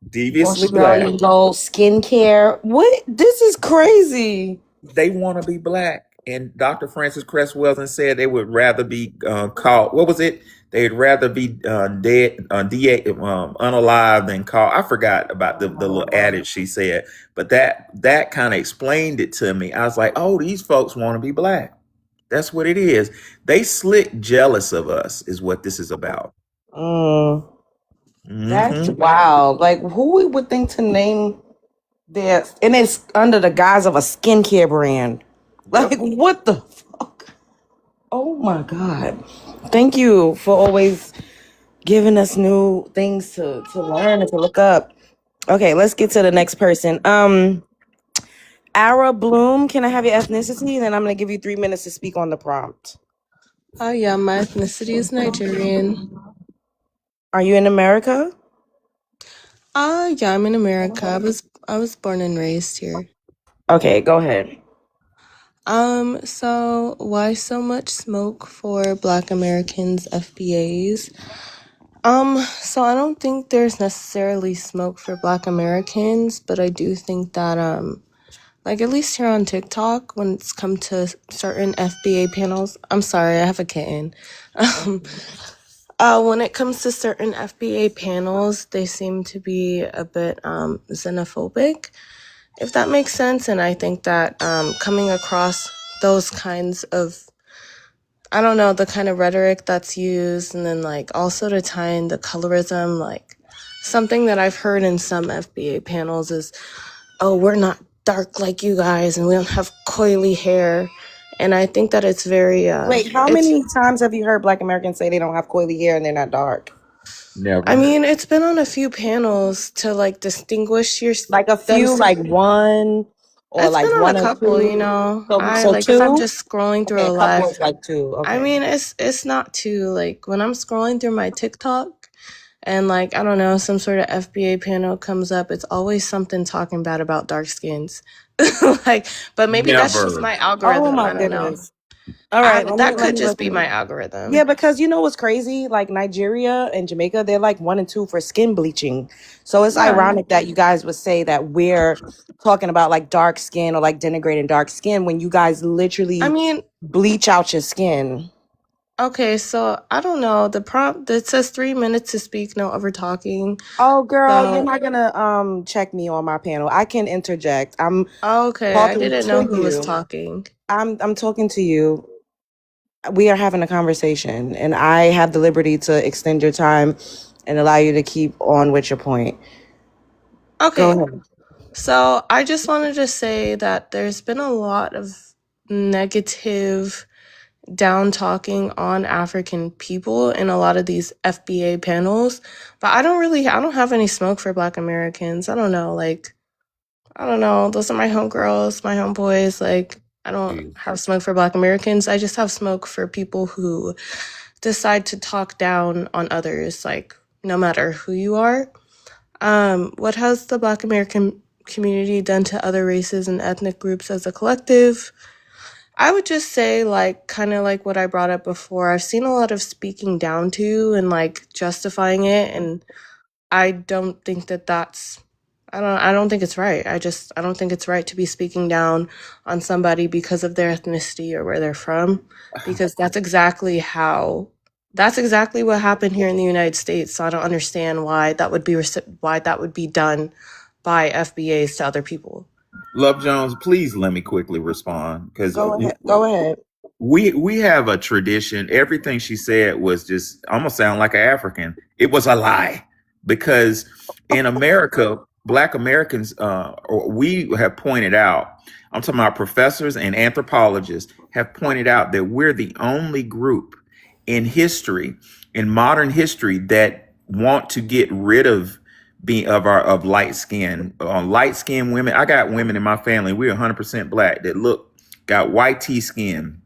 Deviously Australian Black. gold, skincare. What? This is crazy. They want to be Black, and Dr. Francis Cresswell said they would rather be called, what was it? They'd rather be dead, unalive than called. I forgot about the little adage she said, but that kind of explained it to me. I was like, oh, these folks want to be black. That's what it is. They slick jealous of us, is what this is about. Mm, that's Hmm. wild. Like, who we would think to name their, and it's under the guise of a skincare brand. Like, Yep. what the fuck? Oh my God. Thank you for always giving us new things to learn and to look up. Okay, let's get to the next person. Ara Bloom, can I have your ethnicity? And then I'm gonna give you 3 minutes to speak on the prompt. Oh yeah, my ethnicity is Nigerian. Are you in America? Yeah, I'm in America. I was born and raised here. Okay, go ahead. So why so much smoke for Black Americans, FBAs? So I don't think there's necessarily smoke for Black Americans, but I do think that like at least here on TikTok, when it's come to certain FBA panels, I'm sorry, I have a kitten. When it comes to certain FBA panels, they seem to be a bit xenophobic, if that makes sense. And I think that coming across those kinds of, I don't know, the kind of rhetoric that's used, and then like also to tie in the colorism, like something that I've heard in some FBA panels is, oh, we're not dark like you guys and we don't have coily hair. And I think that it's very Wait, how it's many times have you heard Black Americans say they don't have coily hair and they're not dark? I Never. mean, it's been on a few panels to like distinguish your Like a few, like one, or It's been like on a one or couple, you two. know. So, I so like if I'm two. just scrolling through Okay, a a couple live. is like two. I Okay. mean, it's not too like when I'm scrolling through my TikTok and like I don't know, some sort of FBA panel comes up, it's always something talking bad about dark skins. Like, but maybe that's just Never. my Oh algorithm. my I don't know. goodness. All right, That let could me just look be at my it. algorithm. Yeah, because you know what's crazy? Like Nigeria and Jamaica, they're like 1 and 2 for skin bleaching. So it's Yeah. ironic that you guys would say that we're talking about like dark skin or like denigrating dark skin when you guys I literally mean, bleach out your skin. okay, so I don't know. The prompt that says 3 minutes to speak, no over talking. Oh girl, you're So not gonna check me on my panel. I can interject. I'm okay, I talking didn't to know who was you. talking. I'm talking to you. We are having a conversation and I have the liberty to extend your time and allow you to keep on with your point. Go Okay. ahead. So I just wanted to say that there's been a lot of negative down talking on African people in a lot of these FBA panels, but I don't have any smoke for Black Americans. I don't know, like, I don't know. Those are my homegirls, my homeboys. Like, I don't Yeah. have smoke for Black Americans. I just have smoke for people who decide to talk down on others, like, no matter who you are. What has the Black American community done to other races and ethnic groups as a collective? I would just say, like, kind of like what I brought up before. I've seen a lot of speaking down to and like justifying it, and I don't think that that's. I don't think it's right. I don't think it's right to be speaking down on somebody because of their ethnicity or where they're from, because that's exactly what happened here in the United States. So I don't understand why that would be why that would be done by FBAs to other people. Love Jones, please let me quickly respond because Go ahead. Go ahead. we have a tradition. Everything she said was just almost sound like an African. It was a lie because in America, Black Americans, we have pointed out. I'm talking about professors and anthropologists have pointed out that we're the only group in history, in modern history, that want to get rid of being of light skin. Light skinned women. I got women in my family. We're 100% black that got white tea skin,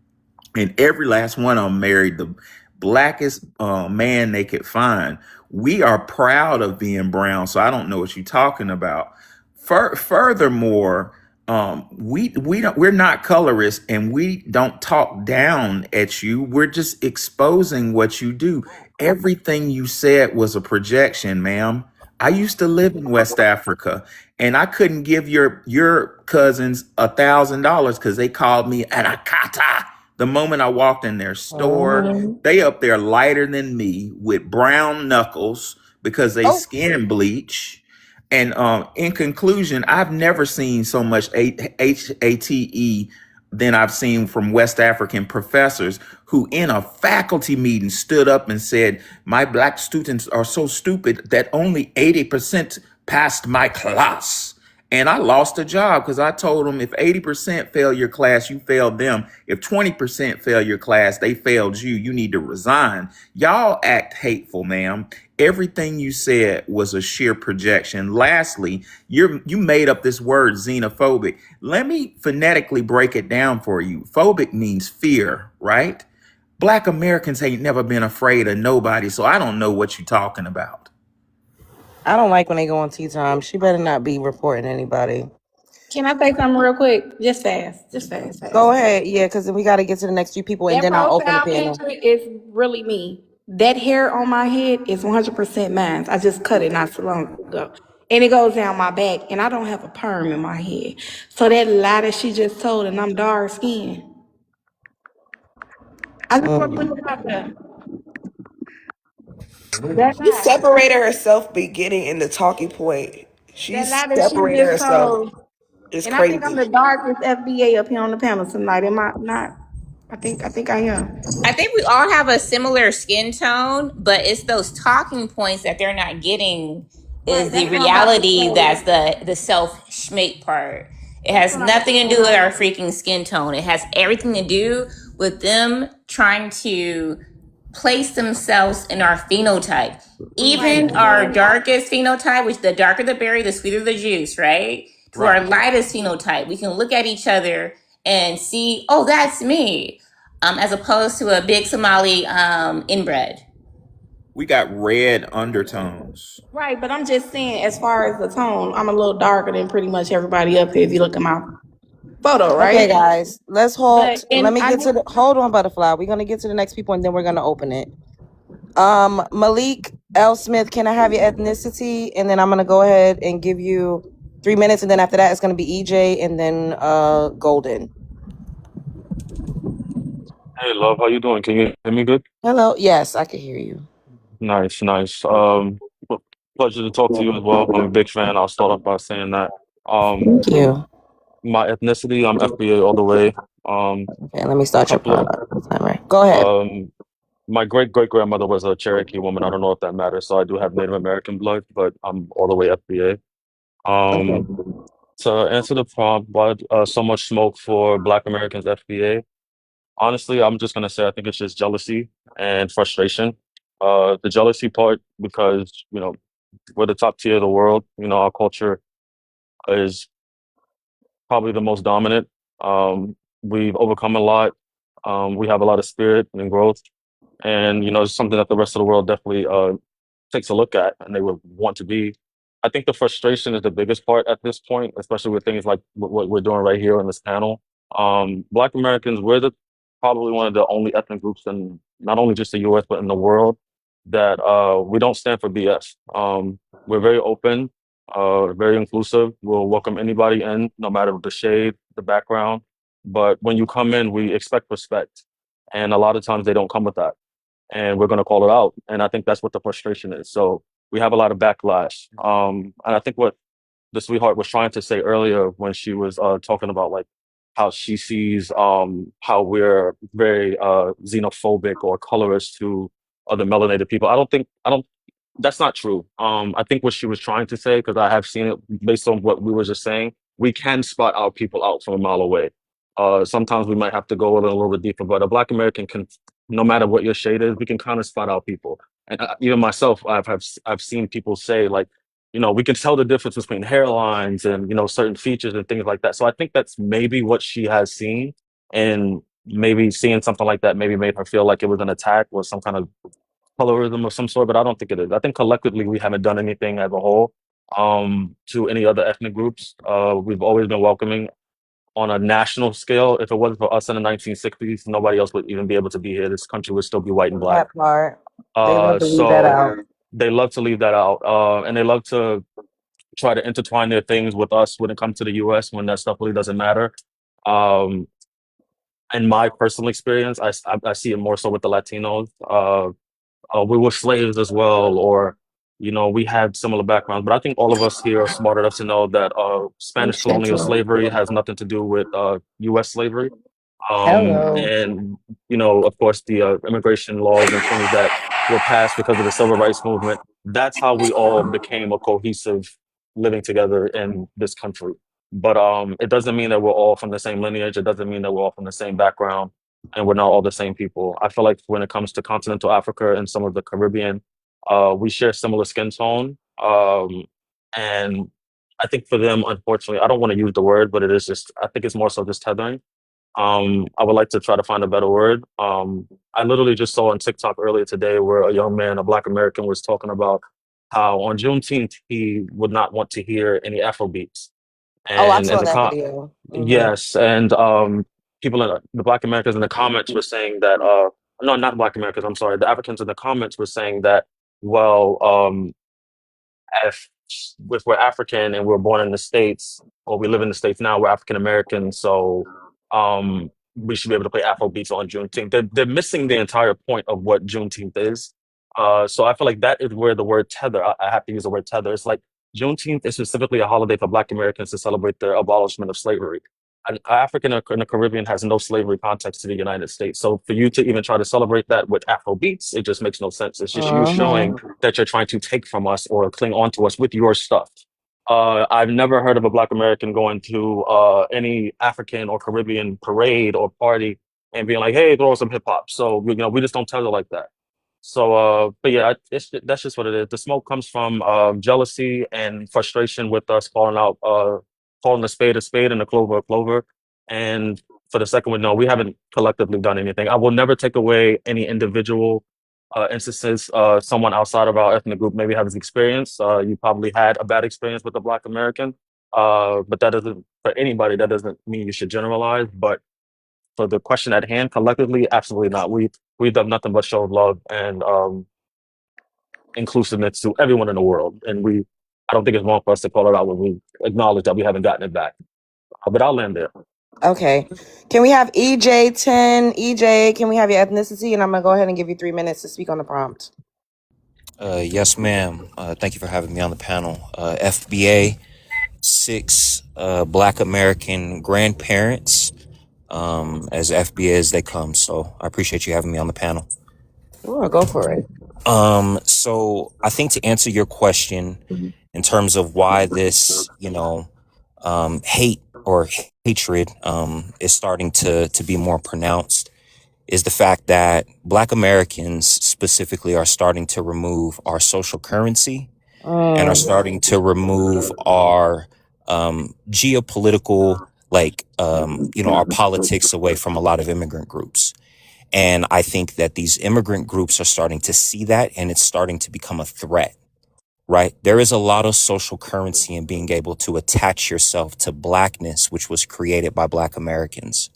and every last one of them married the blackest man they could find. We are proud of being brown, so I don't know what you're talking about. Furthermore, we're not colorists, and we don't talk down at you. We're just exposing what you do. Everything you said was a projection, ma'am. I used to live in West Africa, and I couldn't give your cousins $1,000 because they called me an akata the moment I walked in their store. Mhm. They up there lighter than me with brown knuckles because they Oh, skin bleach. And in conclusion, I've never seen so much HATE than I've seen from West African professors who, in a faculty meeting, stood up and said, "My black students are so stupid that only 80% passed my class." And I lost a job because I told them if 80% fail your class, you failed them. If 20% fail your class, they failed you. You need to resign. Y'all act hateful, ma'am. Everything you said was a sheer projection. Lastly, you made up this word xenophobic. Let me phonetically break it down for you. Phobic means fear, right? Black Americans ain't never been afraid of nobody, so I don't know what you're talking about. I don't like when they go on tea time. She better not be reporting anybody. Can I say something real quick? Just fast. Just fast, fast, Go fast. ahead, yeah, because then we got to get to the next few people, and That then I'll open the profile panel. picture is really me. That hair on my head is 100% mine. I just cut it not so long ago. And it goes down my back, and I don't have a perm in my head. So that lie that she just told, and I'm dark skinned. I just want to put it out there. That She lie. separated herself beginning in the talking point. She That lie that she separated just herself. told. It's And I think I'm crazy. the darkest FBA up here on the panel tonight. Am I not? I think I am. I think we all have a similar skin tone, but it's those talking points that they're not getting is Right, the that's what I'm about to reality say. that's the self schmate part. It That's has what I'm about nothing to to do with our say. freaking skin tone. It has everything to do with them trying to place themselves in our phenotype. Right. Even our darkest phenotype, which the darker the berry, the sweeter the juice, right? To our Right. lightest phenotype, we can look at each other and see, oh, that's me, as opposed to a big Somali inbred. We got red undertones. Right, but I'm just saying, as far as the tone, I'm a little darker than pretty much everybody up here if you look at my photo, Okay, right? guys, let's But halt. Let and me I get to the. Hold on, butterfly. We're gonna get to the next people, and then we're gonna open it. Malik L. Smith, can I have your ethnicity? And then I'm gonna go ahead and give you 3 minutes, and then after that, it's gonna be EJ, and then Golden. Hey, love, how you doing? Can you hear me good? Hello. Yes, I can hear you. Nice, nice. Pleasure to talk to you as well. I'm a big fan. I'll start off by saying that. Um, Thank you. my ethnicity, I'm FBA all the way. Okay, let me start your Couple of, timer. Go ahead. um, my great grandmother was a Cherokee woman. I don't know if that matters. So I do have Native American blood, but I'm all the way FBA. Okay. Um, to answer the prompt, why so much smoke for Black Americans FBA? Honestly, I'm just gonna say I think it's just jealousy and frustration. The jealousy part because we're the top tier of the world. Our culture is probably the most dominant. We've overcome a lot. We have a lot of spirit and growth, and it's something that the rest of the world definitely takes a look at, and they would want to be. I think the frustration is the biggest part at this point, especially with things like what we're doing right here on this panel. Black Americans, we're probably one of the only ethnic groups in not only just the U.S. but in the world that we don't stand for BS. We're very open, very inclusive. We'll welcome anybody in, no matter the shade, the background. But when you come in, we expect respect, and a lot of times they don't come with that, and we're going to call it out. And I think that's what the frustration is. So we have a lot of backlash. And I think what the sweetheart was trying to say earlier when she was talking about like how she sees how we're very xenophobic or colorist to other melanated people. I don't that's not true. I think what she was trying to say, because I have seen it based on what we were just saying, we can spot our people out from a mile away. Sometimes we might have to go a little bit deeper, but a Black American can, no matter what your shade is, we can kind of spot out people. And even myself, I've seen people say like, we can tell the difference between hairlines and certain features and things like that. So I think that's maybe what she has seen, and maybe seeing something like that maybe made her feel like it was an attack or some kind of colorism of some sort, but I don't think it is. I think collectively we haven't done anything as a whole to any other ethnic groups. We've always been welcoming on a national scale. If it wasn't for us in the 1960s, nobody else would even be able to be here. This country would still be white and black. That part. They love to leave that So out. they love to leave that out, and they love to try to intertwine their things with us when it comes to the U.S. when that stuff really doesn't matter. Um, in my personal experience, I see it more so with the Latinos. We were slaves as well, or we had similar backgrounds. But I think all of us here are smart enough to know that Hey, Spanish colonial Chantal. slavery has nothing to do with U.S. slavery. Hello. And of course, the immigration laws and things that were passed because of the civil rights movement. That's how we all became a cohesive living together in this country. But it doesn't mean that we're all from the same lineage. It doesn't mean that we're all from the same background and we're not all the same people. I feel like when it comes to continental Africa and some of the Caribbean, we share similar skin tone. And I think for them, unfortunately, I don't want to use the word, but I think it's more so just tethering. I would like to try to find a better word. I literally just saw on TikTok earlier today where a young man, a Black American, was talking about how on Juneteenth he would not want to hear any Afro beats. Oh, I And in saw the that video. yes, and people in the Black Americans in the comments were saying that no, not Black Americans, I'm sorry, the Africans in the comments were saying that, well, if we're African and we're born in the States, or we live in the States now, we're African American, so we should be able to play Afro beats on Juneteenth. They're missing the entire point of what Juneteenth is. So I feel like that is where the word tether, I have to use the word tether. It's like Juneteenth is specifically a holiday for Black Americans to celebrate the abolishment of slavery. An African in the Caribbean has no slavery context to the United States. So for you to even try to celebrate that with Afro beats, it just makes no sense. It's just you showing that you're trying to take from us or cling on to us with your stuff. I've never heard of a Black American going to any African or Caribbean parade or party and being like, "Hey, throw some hip hop." So we just don't tell it like that. So, but yeah, that's just what it is. The smoke comes from jealousy and frustration with us calling a spade and a clover a clover. And for the second one, no, we haven't collectively done anything. I will never take away any individual instances. Someone outside of our ethnic group maybe has experience. You probably had a bad experience with a Black American, but that doesn't, for anybody, that doesn't mean you should generalize. But for the question at hand, collectively, absolutely not. We've done nothing but show love and inclusiveness to everyone in the world, and I don't think it's wrong for us to call it out when we acknowledge that we haven't gotten it back. But I'll land there. Okay. Can we have EJ10? EJ, can we have your ethnicity? And I'm going to go ahead and give you 3 minutes to speak on the prompt. Yes, ma'am. Thank you for having me on the panel. FBA, 6 Black American grandparents, as FBA as they come. So I appreciate you having me on the panel. Sure, go for it. So I think to answer your question in terms of why this, hate or hatred is starting to be more pronounced is the fact that Black Americans specifically are starting to remove our social currency and are starting to remove our geopolitical, our politics away from a lot of immigrant groups. And I think that these immigrant groups are starting to see that, and it's starting to become a threat, right? There is a lot of social currency in being able to attach yourself to Blackness, which was created by Black Americans.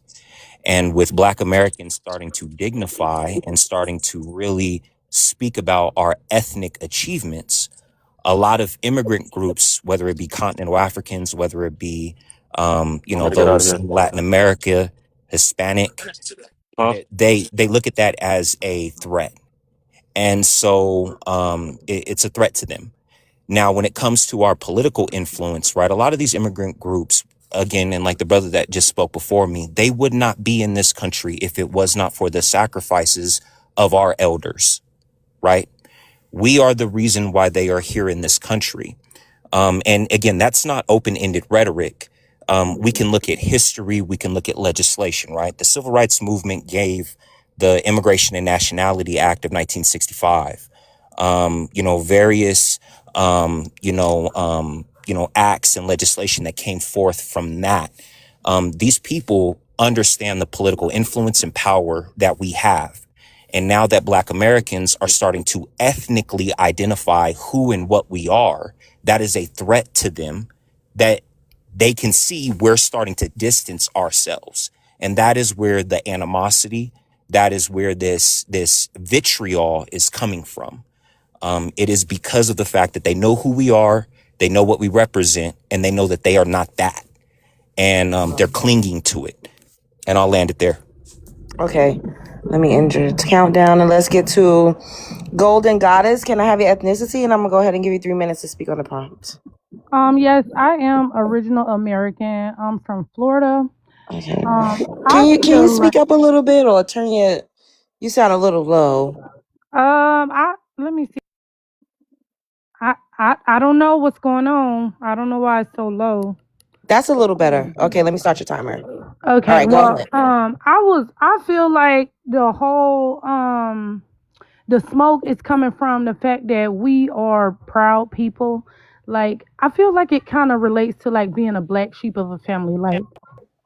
And with Black Americans starting to dignify and starting to really speak about our ethnic achievements, a lot of immigrant groups, whether it be continental Africans, whether it be, I'm gonna get out of those here. in Latin America, Hispanic, Huh? they look at that as a threat. And so it's a threat to them. Now, when it comes to our political influence, right, a lot of these immigrant groups, again, and like the brother that just spoke before me, they would not be in this country if it was not for the sacrifices of our elders, right? We are the reason why they are here in this country. And again, that's not open-ended rhetoric. We can look at history, we can look at legislation, right? The Civil Rights Movement gave the Immigration and Nationality Act of 1965. Various acts and legislation that came forth from that. These people understand the political influence and power that we have. And now that Black Americans are starting to ethnically identify who and what we are, that is a threat to them, that they can see we're starting to distance ourselves. And that is where the animosity, that is where this vitriol is coming from. It is because of the fact that they know who we are, they know what we represent, and they know that they are not that. And they're clinging to it. And I'll land it there. Okay, let me enter the countdown and let's get to Golden Goddess. Can I have your ethnicity? And I'm gonna go ahead and give you 3 minutes to speak on the prompt. Yes, I am original American. I'm from Florida. Okay. I Can you feel like speak up a little bit or turn your? You sound a little low. I let me see. I don't know what's going on. I don't know why it's so low. That's a little better. Okay, let me start your timer. All Okay, right, go well, ahead. I feel like the whole the smoke is coming from the fact that we are proud people. Like, I feel like it kind of relates to like being a black sheep of a family. Like,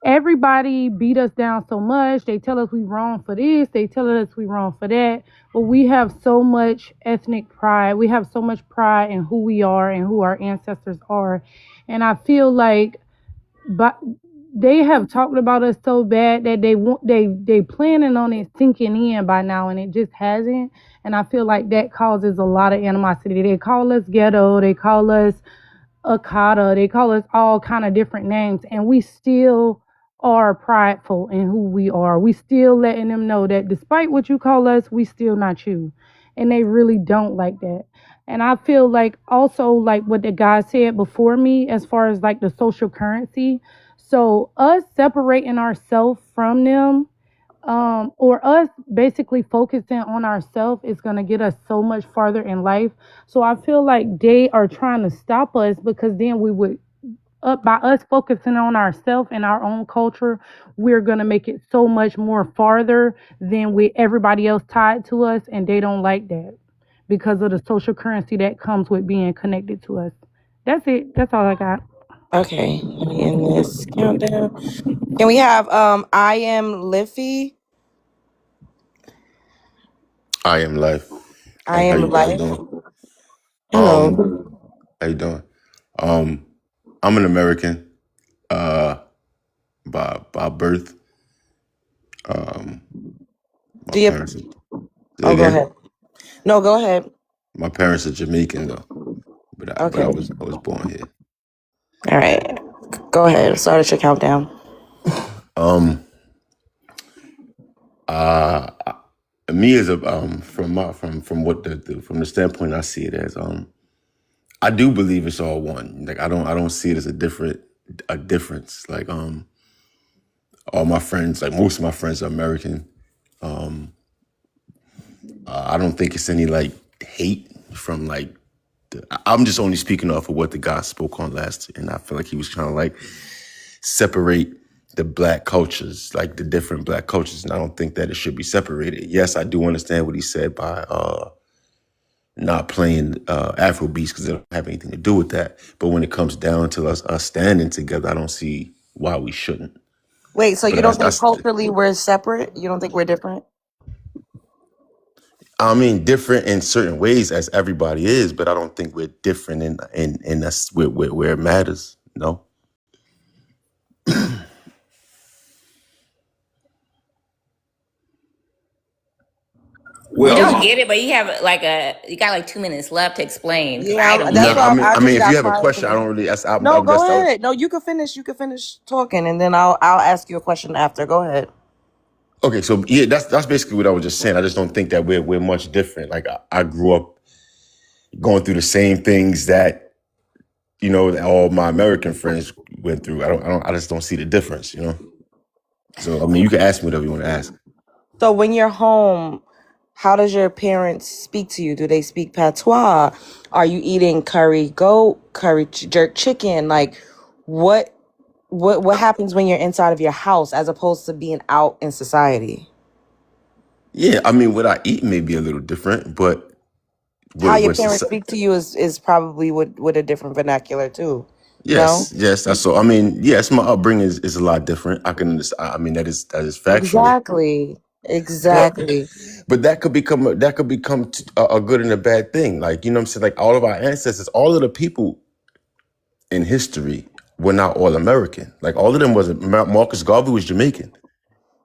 everybody beat us down so much. They tell us we wrong for this. They tell us we wrong for that. But we have so much ethnic pride. We have so much pride in who we are and who our ancestors are. And I feel like, but they have talked about us so bad that they planning on it sinking in by now, and it just hasn't. And I feel like that causes a lot of animosity. They call us ghetto. They call us Akata. They call us all kind of different names, and we still are prideful in who we are. We still letting them know that despite what you call us, we still not you. And they really don't like that. And I feel like also like what the guy said before me as far as like the social currency. So us separating ourselves from them, or us basically focusing on ourselves is going to get us so much farther in life. So I feel like they are trying to stop us because then we would, up by us focusing on ourselves and our own culture, we're going to make it so much more farther than with everybody else tied to us, and they don't like that because of the social currency that comes with being connected to us. That's it. That's all I got. Okay, let me end this countdown. Can we have I am Liffy? I am life. I How am you guys Life. doing? Hello. How you doing? I'm an American, by birth. My Do you? parents. Say Oh, go again. ahead. No, go ahead. My parents are Jamaican though, but Okay. I was born here. All right. Go ahead. Start your countdown. Um, Me as a from what from the standpoint I see it as, I do believe it's all one. Like I don't see it as a difference. Like all my friends, like most of my friends are American. I don't think it's any like hate from like I'm just only speaking off of what the guy spoke on last, and I feel like he was trying to like separate the black cultures, like the different black cultures, and I don't think that it should be separated. Yes, I do understand what he said by not playing Afro beats because they don't have anything to do with that. But when it comes down to us standing together, I don't see why we shouldn't. Wait, so you But don't think that's culturally we're separate? You don't think we're different? I mean, different in certain ways as everybody is, but I don't think we're different in that's where it matters. No. You Well, don't get it, but you got like 2 minutes left to explain because I Yeah, don't No, that's get why it. I I just mean, if you got have a quiet question, I because. don't really. No, I'm go just. ahead. No, you can finish. You can finish talking, and then I'll ask you a question after. Go ahead. Okay, so yeah, that's basically what I was just saying. I just don't think that we're much different. Like I grew up going through the same things that that all my American friends went through. I just don't see the difference. So I mean, you can ask me whatever you want to ask. So when you're home, how does your parents speak to you? Do they speak patois? Are you eating curry goat, jerk chicken? Like, what what happens when you're inside of your house as opposed to being out in society? Yeah, I mean, what I eat may be a little different, but How your what parents speak to you is probably with a different vernacular too. No? yes, that's so. I mean, yes, my upbringing is a lot different. I can understand. I mean, that is factual. Exactly. But Exactly. that could become a good and a bad thing. Like I'm saying, like all of our ancestors, all of the people in history were not all American. Like all of them wasn't. Marcus Garvey was Jamaican.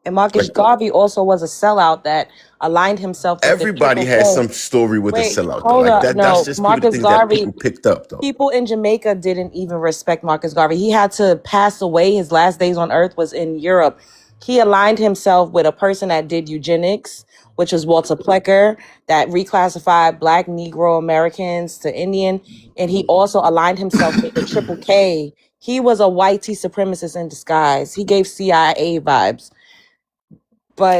And Marcus Like Garvey also was a sellout that aligned himself with the everybody Triple has K. some story with a Wait, sellout though. hold Like up. that's No, just people the Marcus things that Garvey, people picked up though. people in Jamaica didn't even respect Marcus Garvey. He had to pass away. His last days on earth was in Europe. He aligned himself with a person that did eugenics, which was Walter Plecker, that reclassified Black Negro Americans to Indian. And he also aligned himself with the Triple K. He was a white supremacist in disguise. He gave CIA vibes.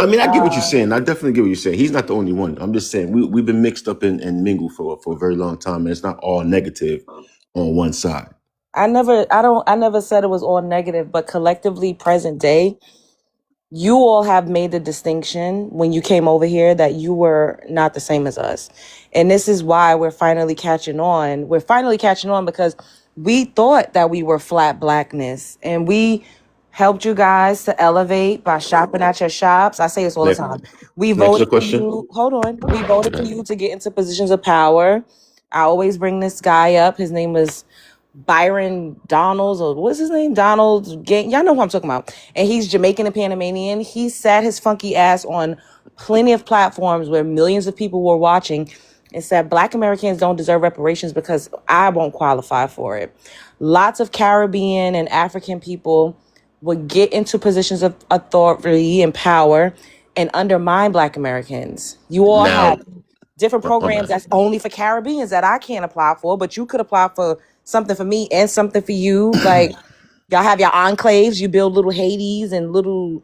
I But mean, I get what you're saying. I definitely get what you're saying. He's not the only one. I'm just saying we've been mixed up and mingled for a very long time, and it's not all negative on one side. I never said it was all negative, but collectively present day, you all have made the distinction when you came over here that you were not the same as us. And this is why we're finally catching on. We're finally catching on because we thought that we were flat blackness, and we helped you guys to elevate by shopping at your shops. I say this all the Next, time. We next voted for question. you. Hold on. We voted for Okay. you to get into positions of power. I always bring this guy up. His name was Byron Donalds, or what's his name? Donald. Y'all know who I'm talking about. And he's Jamaican and Panamanian. He sat his funky ass on plenty of platforms where millions of people were watching and said Black Americans don't deserve reparations because I won't qualify for it. Lots of Caribbean and African people would get into positions of authority and power and undermine Black Americans. You all Now, have different my programs bad. that's only for Caribbeans that I can't apply for, but you could apply for something for me and something for you. Like y'all have your enclaves, you build little Hades and little,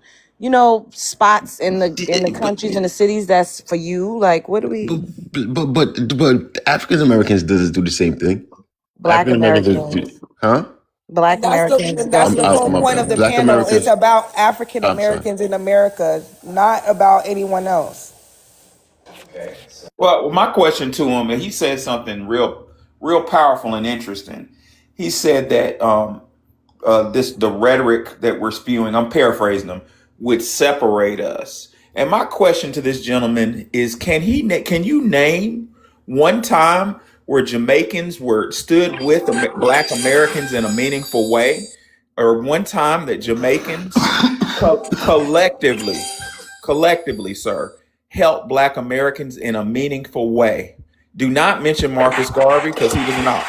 spots in the But countries and the cities that's for you. Like what do but we but African Americans does do the same thing. Black African Americans do, Americans. huh? Black And that's Americans that's the definitely whole My point of bad. the do. Black panel. It's Americans. about African I'm sorry. Americans in America, not about anyone else. Well, my question to him, and he said something real powerful and interesting. He said that the rhetoric that we're spewing, I'm paraphrasing them, would separate us. And my question to this gentleman is: can you name one time where Jamaicans were stood with Black Americans in a meaningful way, or one time that Jamaicans collectively, sir, help Black Americans in a meaningful way? Do not mention Marcus Garvey because he was not.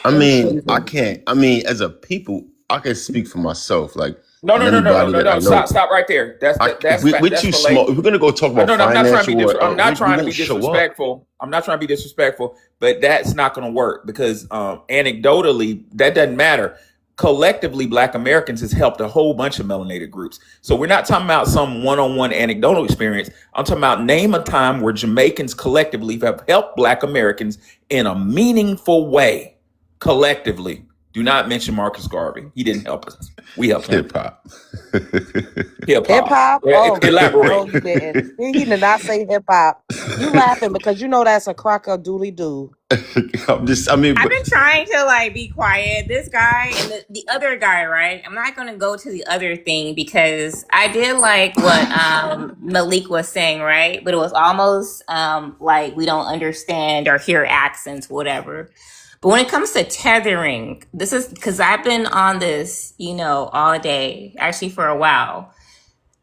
I Let me tell mean, you I something. can't. I mean, as a people, I can speak for myself. Like, No, and no, no, no, no, anybody no, that I no. Stop, know. stop right there. If we, with That's you for small, late. if we're gonna go talk about No, no, I'm not trying to be financial, I'm not we trying to be won't show up. disrespectful. I'm not trying to be disrespectful, but that's not going to work because anecdotally, that doesn't matter. Collectively, Black Americans has helped a whole bunch of melanated groups. So we're not talking about some one-on-one anecdotal experience. I'm talking about name a time where Jamaicans collectively have helped Black Americans in a meaningful way. Collectively, do not mention Marcus Garvey. He didn't help us. We helped him. Hip hop. Hip Hip hop. hop? Oh no, Elaborate. you didn't. He did not say hip hop. You laughing because you know that's a crocker doodly doo. I'm just. I mean, I've but been trying to like be quiet. This guy and the other guy, right? I'm not gonna go to the other thing because I did like what Malik was saying, right? But it was almost like we don't understand or hear accents, whatever. But when it comes to tethering, this is because I've been on this, all day, actually for a while.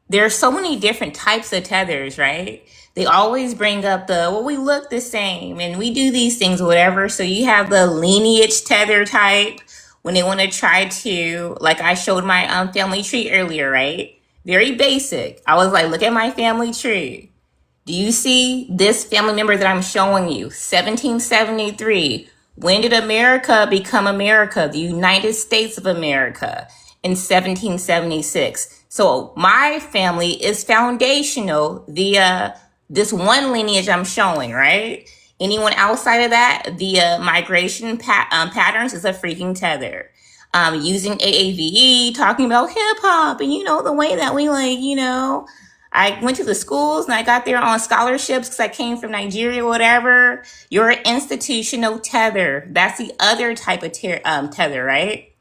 There are so many different types of tethers, right? They always bring up we look the same and we do these things, whatever. So you have the lineage tether type when they want to try to, like I showed my family tree earlier, right? Very basic. I was like, look at my family tree. Do you see this family member that I'm showing you? 1773. When did America become America? The United States of America in 1776. So my family is foundational via this one lineage I'm showing, right? Anyone outside of that, the migration patterns is a freaking tether. Using AAVE, talking about hip hop, and the way that we I went to the schools and I got there on scholarships because I came from Nigeria, whatever. Your institutional tether. That's the other type of tether, right?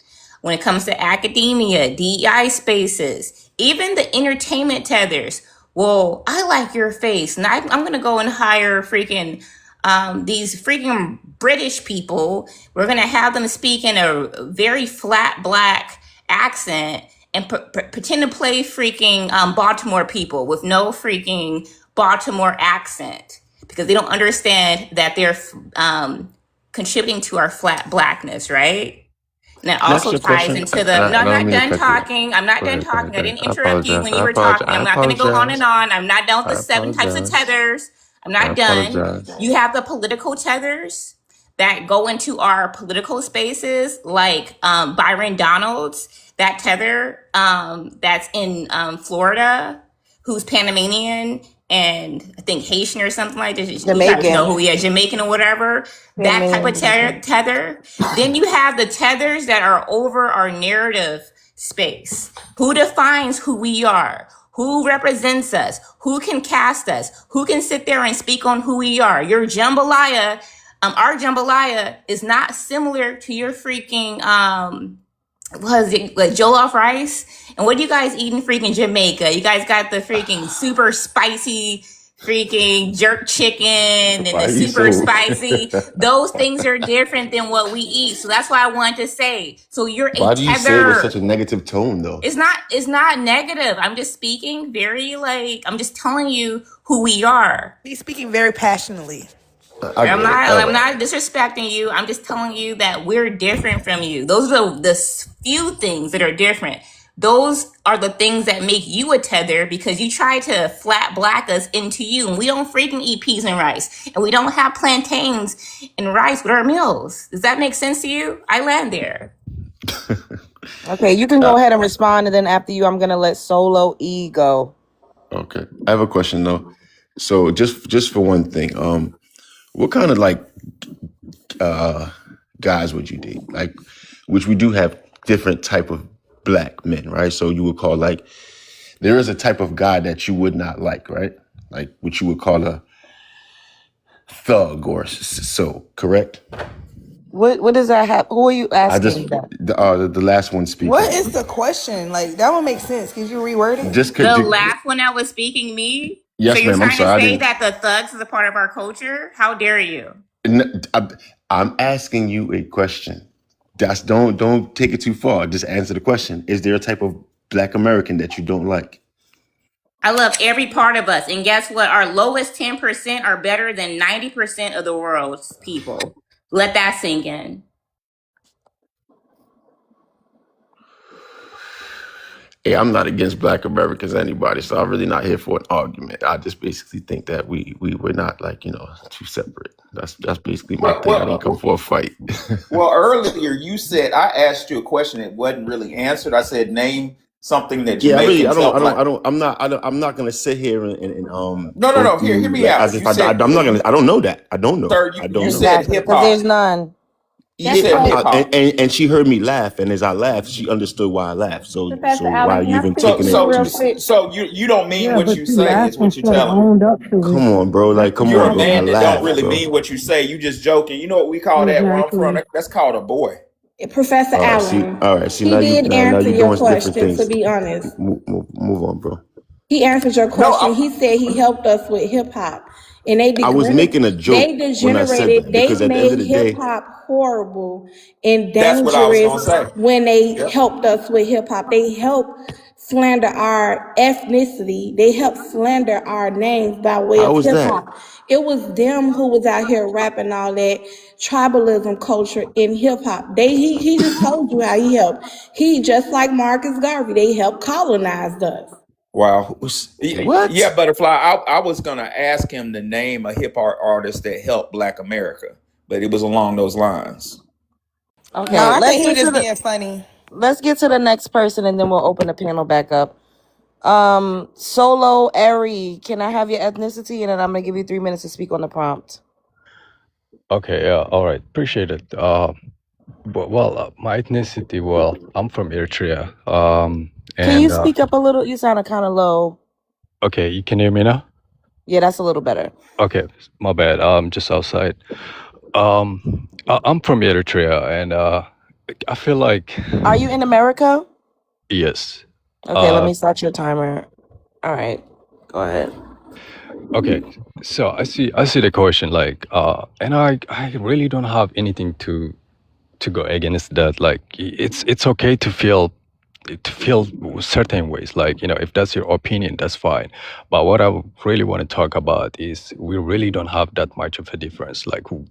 When it comes to academia, DEI spaces, even the entertainment tethers. Well, I like your face, and I'm going to go and hire these freaking British people. We're going to have them speak in a very flat black accent, and pretend to play freaking Baltimore people with no freaking Baltimore accent because they don't understand that they're contributing to our flat blackness, right? And that Next also your ties question. into the. No, I I'm don't not mean to done cut you off. talking. I'm not Go done ahead, go ahead, talking. go I ahead. didn't I interrupt you apologize. when you were talking. I I'm not going to go on and apologize. on. I'm not done I with the 7 types of apologize. tethers. I'm I not done. apologize. You have the political tethers that go into our political spaces, like Byron Donalds, that tether that's in Florida, who's Panamanian and I think Haitian or something like that. You guys know Jamaican. who he is, Jamaican or whatever. That type Panamanian of Jamaican. tether. Then you have the tethers that are over our narrative space. Who defines who we are? Who represents us? Who can cast us? Who can sit there and speak on who we are? Your jambalaya, our jambalaya is not similar to your freaking was it like jollof rice? And what do you guys eat in freaking Jamaica? You guys got the freaking super spicy freaking jerk chicken and Why the are you super so spicy. Those things are different than what we eat. So that's why I wanted to say. So you're a Why do you say it with such tether. a negative tone though? It's not negative. I'm just speaking I'm just telling you who we are. He's speaking very passionately. I I'm get it. not All I'm right. not disrespecting you. I'm just telling you that we're different from you. Those are the few things that are different. Those are the things that make you a tether because you try to flat black us into you. And we don't freaking eat peas and rice. And we don't have plantains and rice with our meals. Does that make sense to you? I land there. Okay, you can go ahead and respond, and then after you, I'm gonna let Solo E go. Okay. I have a question though. So just for one thing, what kind of like guys would you date? Like, which we do have different type of black men, right? So you would call like there is a type of guy that you would not like, right? Like what you would call a thug or so, correct? What does that have? Who are you I just asking that? the last one speaking. What is the question? Like that one makes sense. Could you reword it? Just could The you, last one that was speaking me. So yes, you're ma'am. I'm trying to sorry. I say didn't. that the thugs is a part of our culture? How dare you? I'm asking you a question. Don't take it too far. Just answer the question. Is there a type of Black American that you don't like? I love every part of us. And guess what? Our lowest 10% are better than 90% of the world's people. Let that sink in. Hey, I'm not against Black Americans anybody, so I'm really not here for an argument. I just basically think that we're not like too separate. That's basically my thing. I didn't come for a fight. Well, earlier you said I asked you a question that wasn't really answered. I said name something that Yeah, I Jamaicans help black. I'm not gonna sit here and go No. Hear through me like as out. if You said I'm not gonna. I don't know that. I don't know. sir. I You don't know. said Exactly, hip because there's hop. none. You That's said why, hip hop. And she heard me laugh, and as I laughed, she understood why I laughed. So Professor why Allen, are can you I even speak So taking to it? you so real quick? so you don't mean Yeah, what but you you say is laughed and what you're should have telling me. owned up to it. Come on, bro. Like, That's the come You're on, a bro. I man problem. that don't laughed, really bro. mean what you say. You just joking. You know what we call that where I'm from? Exactly. That's called a boy. Professor Allen, All right. See, he did now answer you're your doing different question, to things. be honest. Move on, bro. He answered your No, question. He said he helped us with hip hop. And they I was making a joke when I said degenerated, that they because at the end of made the hip day, hop horrible and that's what I was dangerous gonna say. when they Yep. helped us with hip hop. They helped slander our ethnicity. They helped slander our names by way how of was hip that? hop. It was them who was out here rapping all that tribalism culture in hip hop. He just told you how he helped. He, just like Marcus Garvey, they helped colonize us. Wow. What? Yeah, Butterfly. I was gonna ask him to name a hip hop artist that helped Black America, but it was along those lines. No, Okay, I think he was just being funny. let's get to the next person, and then we'll open the panel back up. Solo Ari, can I have your ethnicity, and then I'm gonna give you 3 minutes to speak on the prompt. Okay, yeah, all right, appreciate it. My ethnicity, I'm from Eritrea. Can you And speak up a little? You sounded kind of low. okay, you can hear me now? Yeah, that's a little better. Okay, my bad. I'm just outside. I'm from Eritrea, and I feel like Are you in America? yes. Okay, let me start your timer. All right, go ahead. Okay, so I see the question like, and I really don't have anything to go against that. Like, it's okay to feel to feel certain ways. Like, if that's your opinion, that's fine. But what I really want to talk about is we really don't have that much of a difference. Like, we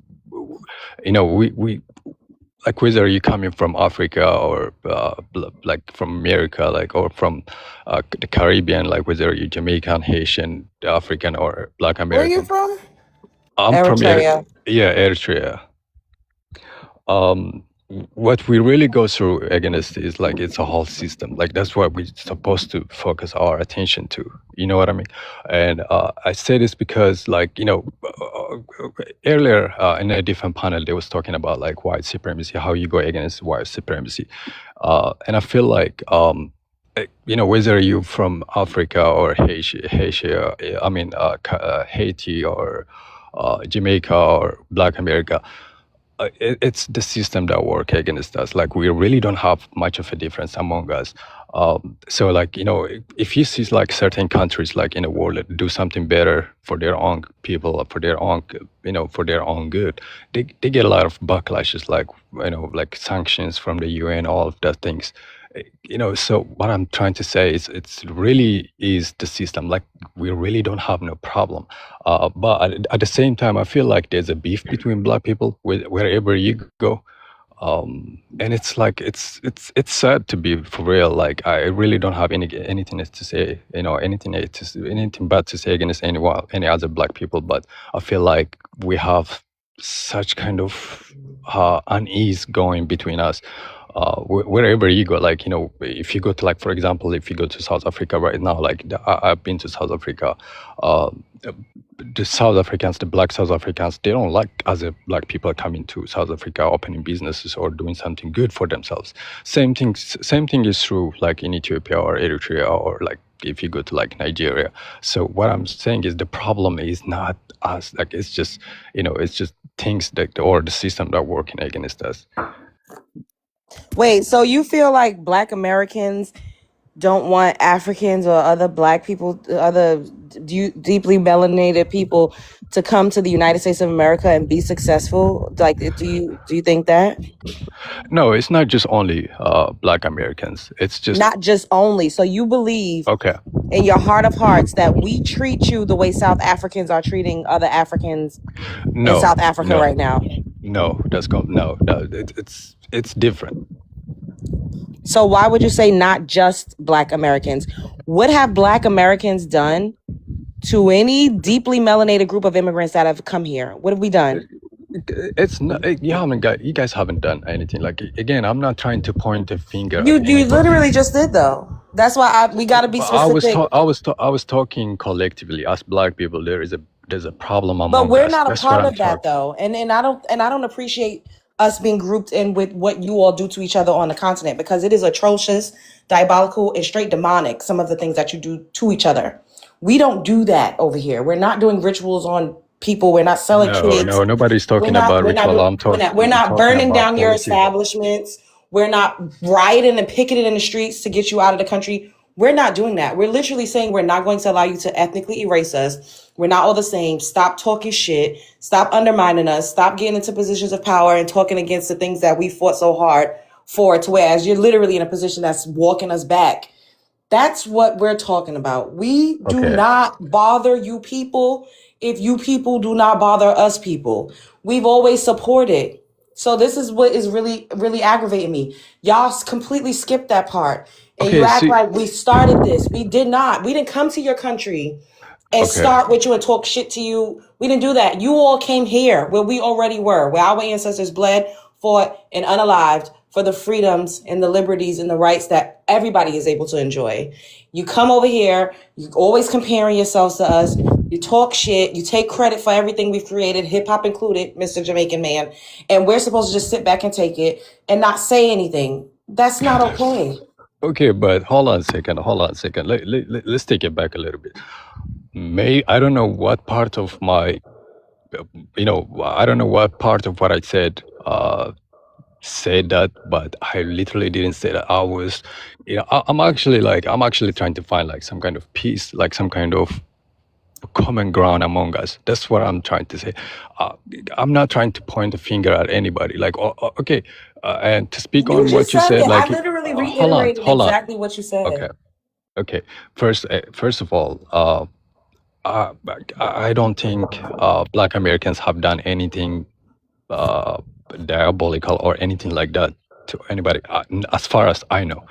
like, whether you're coming from Africa or like from America, like, or from the Caribbean, like whether you're Jamaican, Haitian, African, or Black Where are you American. from? I'm from Eritrea. Eritrea. What we really go through against is like it's a whole system. Like that's what we're supposed to focus our attention to. You know what I mean? And I say this because, like, earlier in a different panel, they was talking about like white supremacy, how you go against white supremacy, and I feel like whether you're from Africa or Haiti or Jamaica or Black America, it's the system that work against us. Like we really don't have much of a difference among us. So like, if you see like certain countries like in the world that do something better for their own people, for their own, for their own good, they get a lot of backlashes, like, like sanctions from the UN, all of that things. So what I'm trying to say is it's really is the system. Like we really don't have no problem. But at the same time, I feel like there's a beef between Black people wherever you go. And it's like it's sad to be for real. Like I really don't have anything to say, anything bad to say against any other Black people. But I feel like we have such kind of unease going between us. Wherever you go, like, if you go to, like, for example, if you go to South Africa right now, like I've been to South Africa, the South Africans, the Black South Africans, they don't like other Black people coming to South Africa, opening businesses or doing something good for themselves. Same thing is true like in Ethiopia or Eritrea, or like if you go to like Nigeria. So what I'm saying is the problem is not us. Like it's just, it's just things that, or the system that working against us. Wait, so you feel like Black Americans don't want Africans or other Black people, other deeply melanated people to come to the United States of America and be successful? Like, do you think that? No, it's not just only Black Americans. It's just not just only. So you believe, okay, in your heart of hearts, that we treat you the way South Africans are treating other Africans in South Africa right now? No, it's different. So why would you say not just Black Americans? What have Black Americans done to any deeply melanated group of immigrants that have come here? What have we done? It's not. You guys haven't done anything. Like, again, I'm not trying to point a finger. You literally just did, though. That's why we got to be specific. I was talking collectively as Black people. There's a problem among us. But we're not a part of that, though, and I don't appreciate us being grouped in with what you all do to each other on the continent, because it is atrocious, diabolical, and straight demonic, some of the things that you do to each other. We don't do that over here. We're not doing rituals on people. We're not selling kids. No, nobody's talking about ritual. We're not burning down your establishments. We're not rioting and picketing in the streets to get you out of the country. We're not doing that. We're literally saying we're not going to allow you to ethnically erase us. We're not all the same. Stop talking shit. Stop undermining us. Stop getting into positions of power and talking against the things that we fought so hard for, to whereas you're literally in a position that's walking us back. That's what we're talking about. We do not bother you people if you people do not bother us people. We've always supported. So this is what is really, really aggravating me. Y'all completely skipped that part. And you act like we started this. We did not. We didn't come to your country and start with you and talk shit to you. We didn't do that. You all came here where we already were, where our ancestors bled, fought, and unalived for the freedoms and the liberties and the rights that everybody is able to enjoy. You come over here, you always comparing yourselves to us. You talk shit. You take credit for everything we've created, hip hop included, Mr. Jamaican Man. And we're supposed to just sit back and take it and not say anything. That's not okay. Okay, but hold on a second. Let's take it back a little bit. I don't know what part of my, I don't know what part of what I said that, but I literally didn't say that. I was, I'm actually trying to find like some kind of peace, like some kind of common ground among us. That's what I'm trying to say. Uh, I'm not trying to point a finger at anybody. Like, okay, and to speak You on just what you said said, it. I like, literally hold reiterated on. exactly what you Okay, said. okay. First of all, I, I don't think Black Americans have done anything uh, diabolical or anything like that to anybody, as far as I know.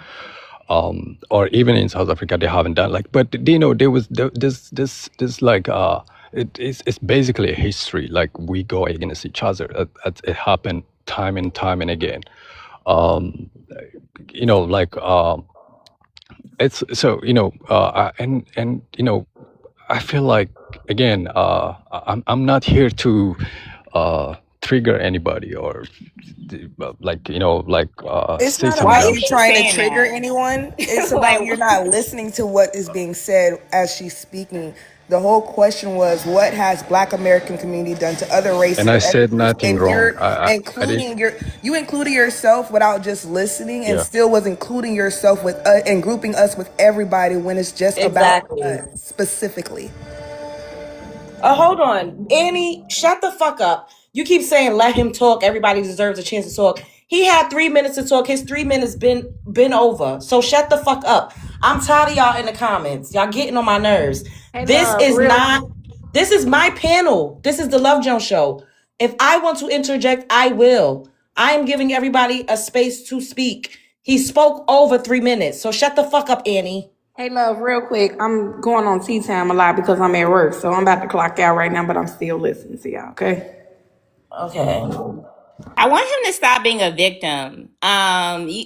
Or even in South Africa, they haven't done like. But you know, there was this like it's basically a history. Like we go against each other. It happened time and time and again. Um, you know, like it's so you know, and you know, I feel like again, I'm not here to trigger anybody or like you know like It's say not some Why about you dumb you keep shit. trying to saying trigger that? anyone. It's Like, about you're not listening to what is being said as she's speaking. The whole question was, what has Black American community done to other races And I or said ethnic groups? nothing And wrong. you're I did. including you included yourself without just listening, and Yeah. still was including yourself with and grouping us with everybody when it's just about Exactly. us specifically. Hold on. Annie, shut the fuck up. You keep saying let him talk. Everybody deserves a chance to talk. He had 3 minutes to talk. His 3 minutes been over. So shut the fuck up. I'm tired of y'all in the comments. Y'all getting on my nerves. Hey, This love, is real. not this is my panel. This is the Love Jones show. If I want to interject, I will. I am giving everybody a space to speak. He spoke over 3 minutes. So shut the fuck up, Annie. Hey, love, real quick. I'm going on tea time a lot because I'm at work, so I'm about to clock out right now, but I'm still listening to y'all. Okay. Okay. I want him to stop being a victim.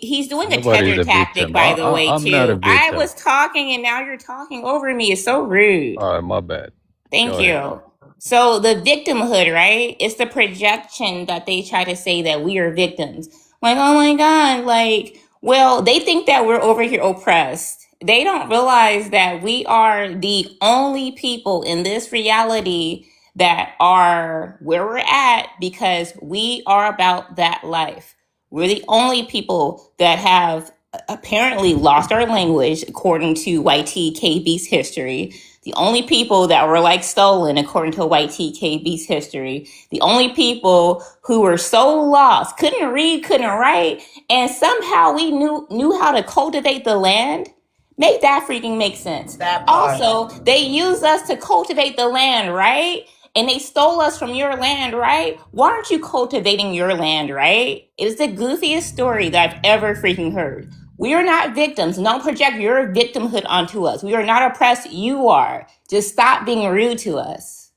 He's doing a Nobody is tether a tactic, victim. by the way, I'm not a too. I victim. was talking and now you're talking over me. It's so rude. All right, my bad. Thank Go ahead. you. So the victimhood, right? It's the projection that they try to say that we are victims. Like, oh my God, like, well, they think that we're over here oppressed. They don't realize that we are the only people in this reality that are where we're at because we are about that life. We're the only people that have apparently lost our language according to YTKB's history. The only people that were like stolen, according to YTKB's history, the only people who were so lost, couldn't read, couldn't write, and somehow we knew how to cultivate the land. Make that freaking make sense. That part. Also, they used us to cultivate the land, right? And they stole us from your land, right? Why aren't you cultivating your land, right? It is the goofiest story that I've ever freaking heard. We are not victims. Don't project your victimhood onto us. We are not oppressed. You are. Just stop being rude to us.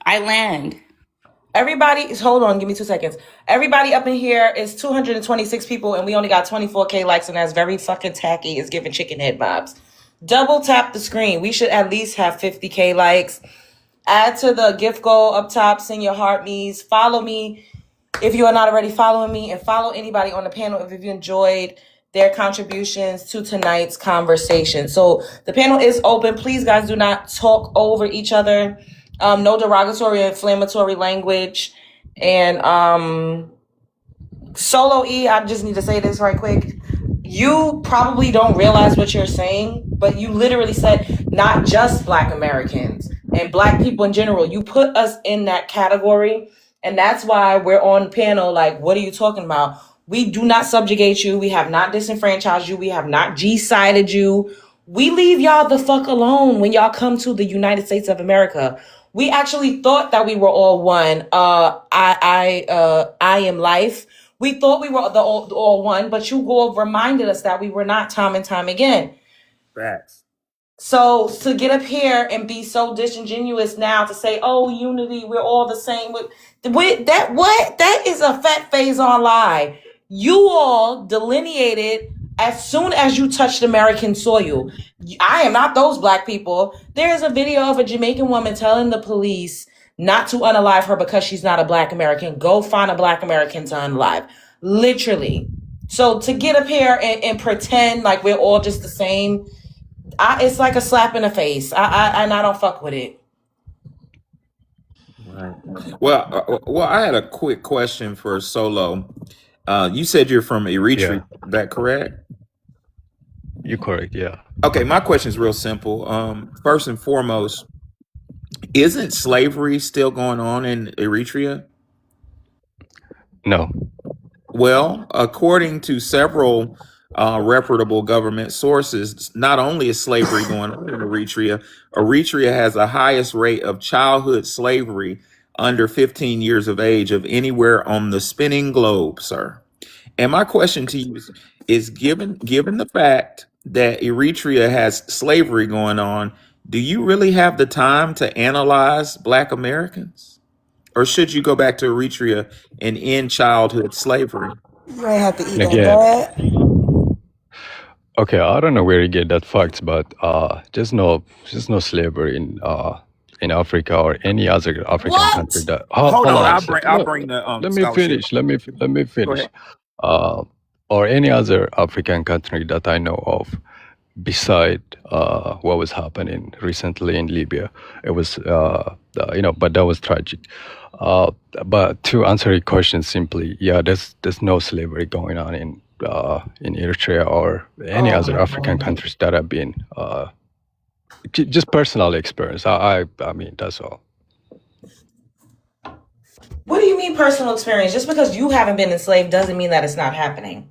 I land. Everybody, hold on, give me 2 seconds. Everybody up in here is 226 people, and we only got 24K likes, and that's very fucking tacky. It's giving chicken head vibes. Double tap the screen. We should at least have 50K likes. Add to the gift goal up top. Send your heart me's. Follow me if you are not already following me, and follow anybody on the panel if you enjoyed their contributions to tonight's conversation. So the panel is open. Please, guys, do not talk over each other. No derogatory or inflammatory language. And Solo E, I just need to say this right quick. You probably don't realize what you're saying, but you literally said not just Black Americans and Black people in general. You put us in that category, and that's why we're on panel. Like, what are you talking about? We do not subjugate you. We have not disenfranchised you. We have not G-sided you. We leave y'all the fuck alone when y'all come to the United States of America. We actually thought that we were all one. I am life. We thought we were the all one, but you all reminded us that we were not time and time again. Facts. So to get up here and be so disingenuous now to say, "Oh, unity, we're all the same," with that, what that is a fat phase on lie. You all delineated as soon as you touched American soil. I am not those Black people. There is a video of a Jamaican woman telling the police not to unalive her because she's not a Black American. Go find a Black American to unalive. Literally. So to get up here and pretend like we're all just the same, it's like a slap in the face. I don't fuck with it. Right. Well, I had a quick question for Solo. You said you're from Eritrea, Yeah, is that correct? you're correct. Yeah. Okay, my question is real simple. First and foremost, Isn't slavery still going on in Eritrea? No. Well, according to several reputable government sources, not only is slavery going on in Eritrea, Eritrea has the highest rate of childhood slavery under 15 years of age of anywhere on the spinning globe, sir. And my question to you is given the fact that Eritrea has slavery going on, do you really have the time to analyze Black Americans? Or should you go back to Eritrea and end childhood slavery? You ain't have to eat And that again, bad. okay, I don't know where you get that facts, but there's no slavery in Africa or any other African country. What? That Hold hold on, on a I'll second. bring the Let me scholarship. finish. Let me Go finish. ahead. Or any other African country that I know of, beside what was happening recently in Libya. It was but that was tragic. But to answer your question simply, yeah, there's no slavery going on in Eritrea or any Oh other my African god. countries that have been just personal experience. I mean that's all. What do you mean personal experience? Just because you haven't been enslaved doesn't mean that it's not happening.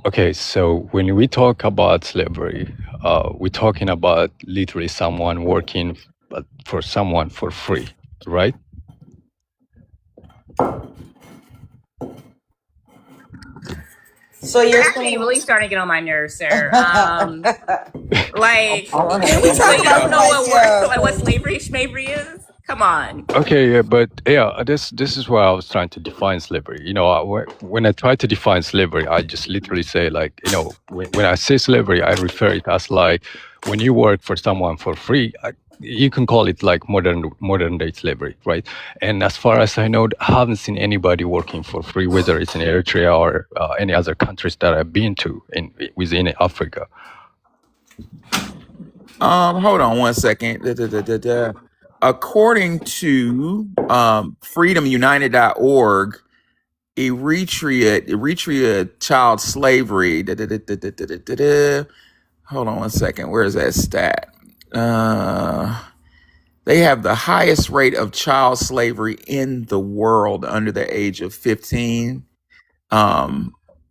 Okay, so when we talk about slavery, we're talking about literally someone working for someone for free, right? So you're Actually, saying really starting to get on my nerves, sir. I'm, Like, I'm, Can we I'm so talk bringing you it about don't out. know somebody? what Yeah, what cause slavery schmavery is? Come on. Okay, yeah, but yeah, this is why I was trying to define slavery. When I try to define slavery, I just literally say like, when I say slavery, I refer it as like when you work for someone for free. You can call it like modern day slavery, right? And as far as I know, I haven't seen anybody working for free, whether it's in Eritrea or any other countries that I've been to within Africa. Hold on one second. According to freedomunited.org, Eritrea child slavery. Hold on one second. Where is that stat? They have the highest rate of child slavery in the world under the age of 15.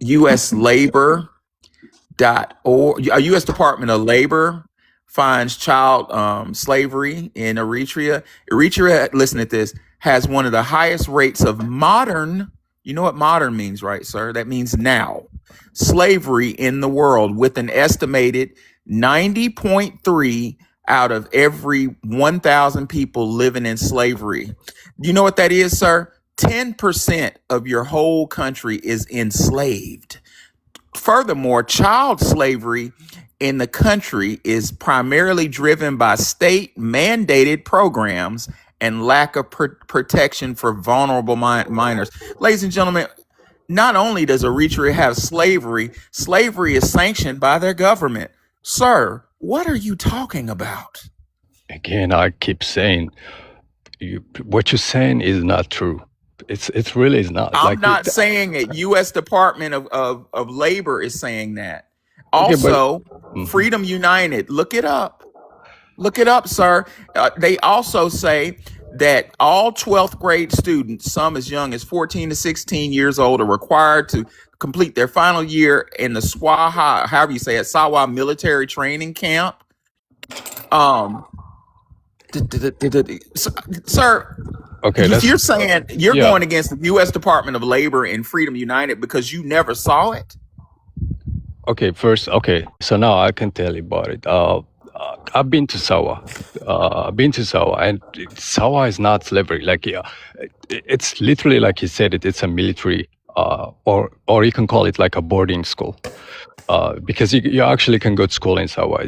U.S. Labor U.S. Department of Labor finds child slavery in Eritrea. Eritrea, listen to this, has one of the highest rates of modern. You know what modern means, right, sir? That means now. Slavery in the world, with an estimated 90.3 out of every 1,000 people living in slavery. You know what that is, sir? 10% of your whole country is enslaved. Furthermore, child slavery in the country is primarily driven by state mandated programs and lack of protection for vulnerable minors. Ladies and gentlemen, not only does Eritrea have slavery, slavery is sanctioned by their government. Sir, what are you talking about? Again, I keep saying what you're saying is not true. It's really is not I'm like not saying it. U.S. Department of Labor is saying that. okay, but Also, mhm. Freedom United, look it up. Look it up, sir. They also say that all 12th grade students, some as young as 14 to 16 years old, are required to complete their final year in the SWAHA, however you say it, Sawa military training camp. Um, sir, Okay, you're that's saying you're yeah. going against the U.S. Department of Labor and Freedom United because you never saw it? Okay, so now I can tell you about it. I've been to Sawa. And Sawa is not slavery. Like, yeah, it's literally like you said it. It's a military, or you can call it like a boarding school, because you actually can go to school in Sawa.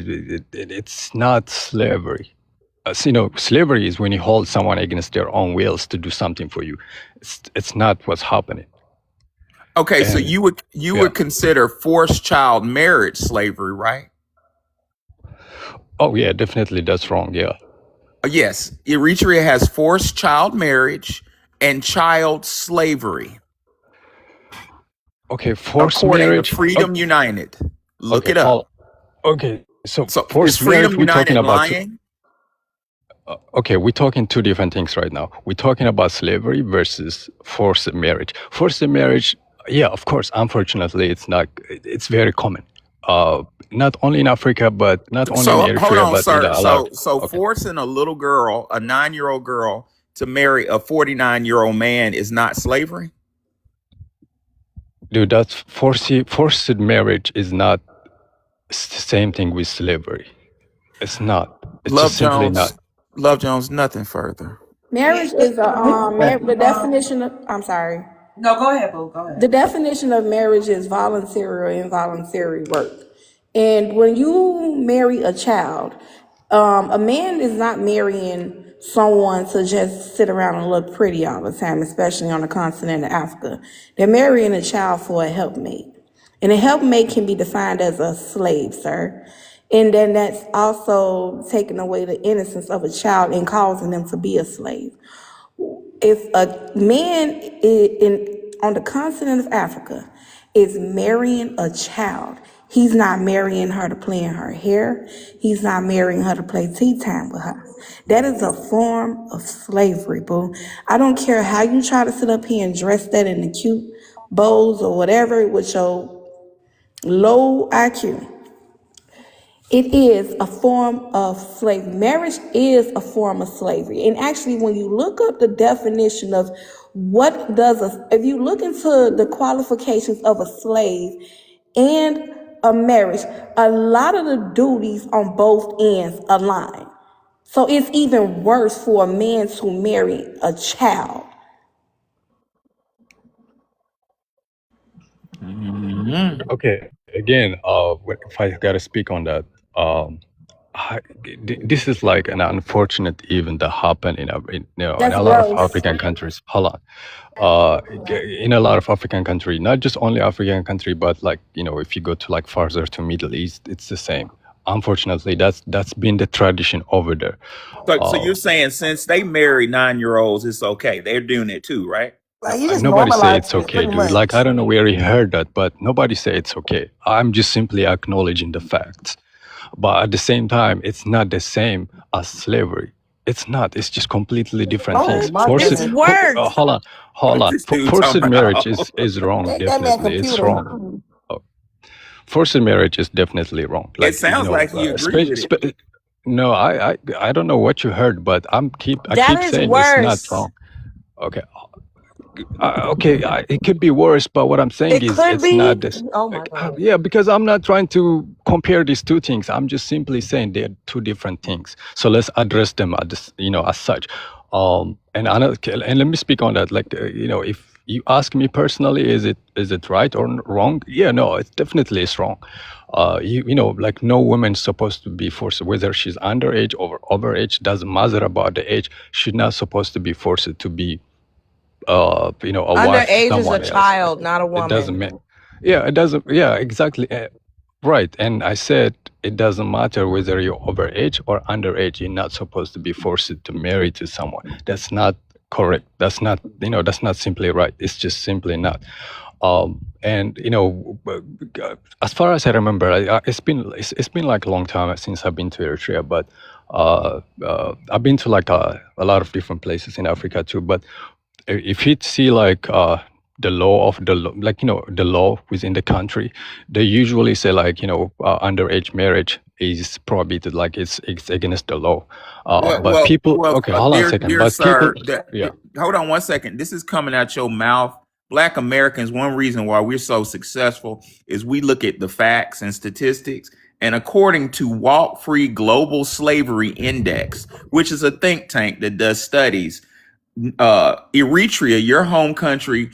It's not slavery. Slavery is when you hold someone against their own wills to do something for you. It's not what's happening. Okay, so And you yeah. would consider forced child marriage slavery, right? Oh yeah, definitely that's wrong. Yeah. Yes, Eritrea has forced child marriage and child slavery, Okay, forced according to marriage. Freedom United. Look Okay, it up. okay. So So is forced Freedom marriage, we're talking United about. lying? Okay, we're talking two different things right now. We're talking about slavery versus forced marriage. Forced marriage, yeah, of course. Unfortunately, it's very common. Not only in Africa, but not only in So hold Eritrea, on, but in sir. a lot of. So Okay, forcing a little girl, a 9-year-old girl, to marry a 49-year-old man is not slavery. dude, that's forced marriage is not the same thing with slavery. It's not. It's Love just simply not. Jones, Love Jones, nothing further. Marriage is the definition of. I'm sorry. No, go ahead, boo. Go The ahead. definition of marriage is voluntary or involuntary work. And when you marry a child, a man is not marrying someone to just sit around and look pretty all the time, especially on the continent of Africa. They're marrying a child for a helpmate. And a helpmate can be defined as a slave, sir. And then that's also taking away the innocence of a child and causing them to be a slave. If a man on the continent of Africa is marrying a child, he's not marrying her to play in her hair. He's not marrying her to play tea time with her. That is a form of slavery, boo. I don't care how you try to sit up here and dress that in the cute bows or whatever with your low IQ. It is a form of slavery. Marriage is a form of slavery. And actually, when you look up the definition of if you look into the qualifications of a slave and a marriage, a lot of the duties on both ends align. So it's even worse for a man to marry a child. Okay, again, if I gotta speak on that, um, this is like an unfortunate event that happened in That's a lot of gross. African countries. Hold on, in a lot of African country, not just only African country, but like if you go to like farther to Middle East, it's the same. Unfortunately, that's been the tradition over there. So you're saying since they marry 9-year-olds, it's okay. They're doing it too, right? Like you just Nobody say it's normalizing it okay, pretty dude. Like much. I don't know where you heard that, but nobody say it's okay. I'm just simply acknowledging the facts. But at the same time, it's not the same as slavery. It's not. It's just completely different Oh things. my It's goodness. worse. Hold on, hold What on. this dude Forced talking marriage about? is wrong. Ain't that man Definitely, it's computer? wrong. Oh, forced marriage is definitely wrong. It Like sounds like he agree with it. no, I don't know what you heard, but I That keep is saying it's not worse. wrong. Okay, okay, it could be worse, but what I'm saying It is could it's not be. this. Oh my god. Yeah, because I'm not trying to compare these two things. I'm just simply saying they're two different things. So let's address them as such. And let me speak on that. Like, if you ask me personally, is it right or wrong? Yeah, no, it definitely is wrong. Like no woman's supposed to be forced, whether she's underage or overage, doesn't matter about the age. She's not supposed to be forced to be a wife to Underage is a someone else. child, not a It doesn't woman. mean, yeah, it doesn't, yeah, exactly. Right. And I said it doesn't matter whether you're overage or underage. You're not supposed to be forced to marry to someone. That's not correct. That's not simply right. It's just simply not. And as far as I remember, it's been like a long time since I've been to Eritrea, but I've been to like a lot of different places in Africa too. But if you see like the law of the law within the country, they usually say like underage marriage is prohibited, like it's against the law. But people, okay, hold on a second. Dear But people, sir, yeah, hold on one second. This is coming out your mouth. Black Americans, one reason why we're so successful is we look at the facts and statistics. And according to Walk Free Global Slavery Index, which is a think tank that does studies, Eritrea, your home country,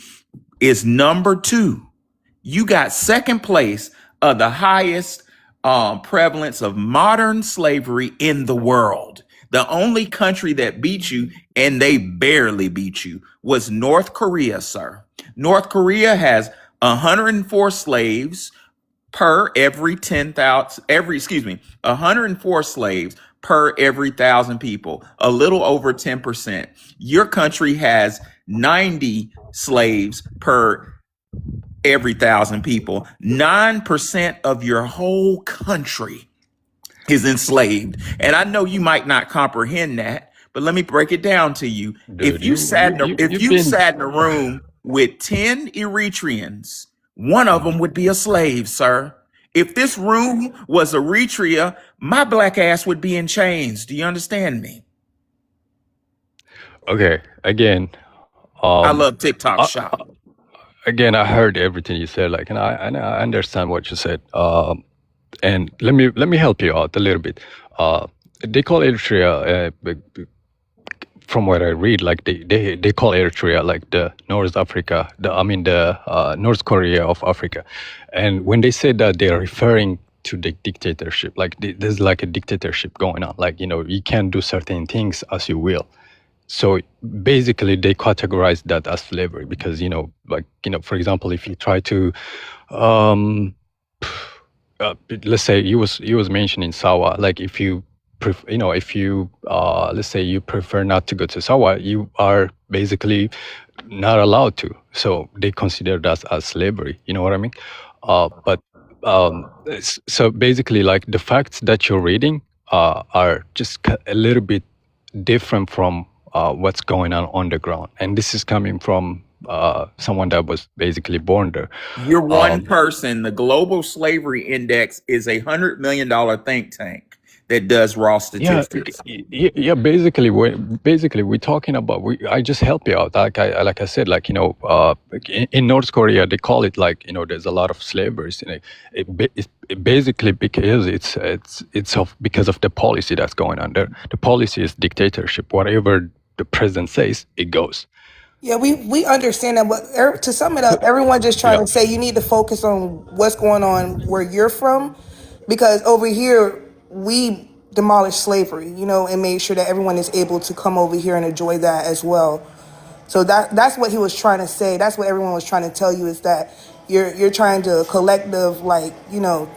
is number 2. You got second place of the highest prevalence of modern slavery in the world. The only country that beat you, and they barely beat you, was North Korea, sir. North Korea has 104 slaves per every 104 slaves per every 1,000 people, a little over 10%. Your country has 90 slaves per every 1,000 people. 9% of your whole country is enslaved. And I know you might not comprehend that, but let me break it down to you. Dude, If you've you been sat in a room with 10 Eritreans, one of them would be a slave, sir. If this room was Eritrea, my black ass would be in chains. Do you understand me? okay. Again, I um, love TikTok I, shop. again, I heard everything you said. Like, and I understand what you said. And let me help you out a little bit. They call Eritrea, from what I read, like they call Eritrea like the North Africa, the North Korea of Africa. And when they say that, they're referring to the dictatorship. Like there's like a dictatorship going on. Like, you can't do certain things as you will. So basically, they categorize that as slavery because, for example, if you try to, um, let's say you was mentioning Sawa, like if you, let's say you prefer not to go to Sawa, you are basically not allowed to. So they consider that as slavery. You know what I mean? But so basically, like the facts that you're reading are just a little bit different from what's going on the ground, and this is coming from someone that was basically born there. You're one person. The Global Slavery Index is $100 million think tank that does raw Yeah, statistics. yeah. Basically, we're talking about. I just help you out. Like I said, like in North Korea, they call it like there's a lot of slavery. It basically because because of the policy that's going on there. The policy is dictatorship. Whatever the president says, it goes. Yeah, we understand that, but to sum it up, everyone just trying Yeah. to say you need to focus on what's going on where you're from, because over here we demolished slavery, and made sure that everyone is able to come over here and enjoy that as well. So that's what he was trying to say. That's what everyone was trying to tell you, is that you're trying to collective, like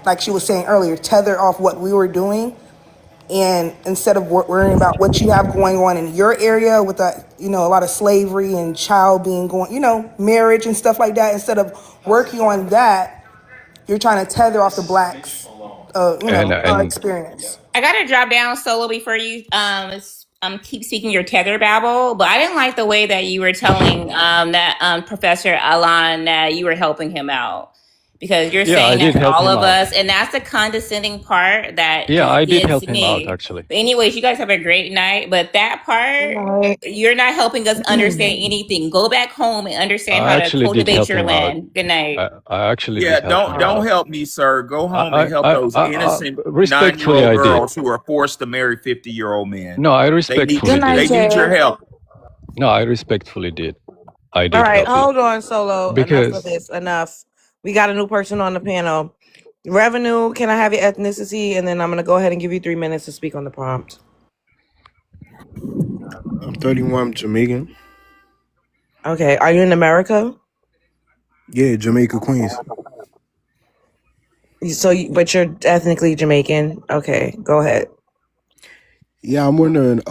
like she was saying earlier, tether off what we were doing, and instead of worrying about what you have going on in your area with a lot of slavery and child being marriage and stuff like that, instead of working on that, you're trying to tether off the blacks And experience. I gotta drop down solo before you keep speaking your tether babble, but I didn't like the way that you were telling that Professor Alan that you were helping him out, because you're yeah, I saying that did to help all him of out. us, and that's the condescending part that Yeah, just I did gets help him out me. actually. But anyways, you guys have a great night, but that part, Right. you're not helping us understand anything. Go back home and understand I how to actually did cultivate help your him out. land. Good night. I actually Yeah, did help don't him don't out. help me, sir. Go home and I, help I, those I, I innocent respectfully, 9-year-old I did. girls who are forced to marry 50-year-old men. No, I They need respectfully Good did. night, they need your Jay. help. No, I respectfully did. I All did right, help him hold on, Solo. Enough of because this. Enough. We got a new person on the panel. Revenue, can I have your ethnicity? And then I'm going to go ahead and give you 3 minutes to speak on the prompt. I'm 31, Jamaican. Okay, are you in America? Yeah, Jamaica, Queens. But you're ethnically Jamaican. Okay, go ahead. Yeah, I'm wondering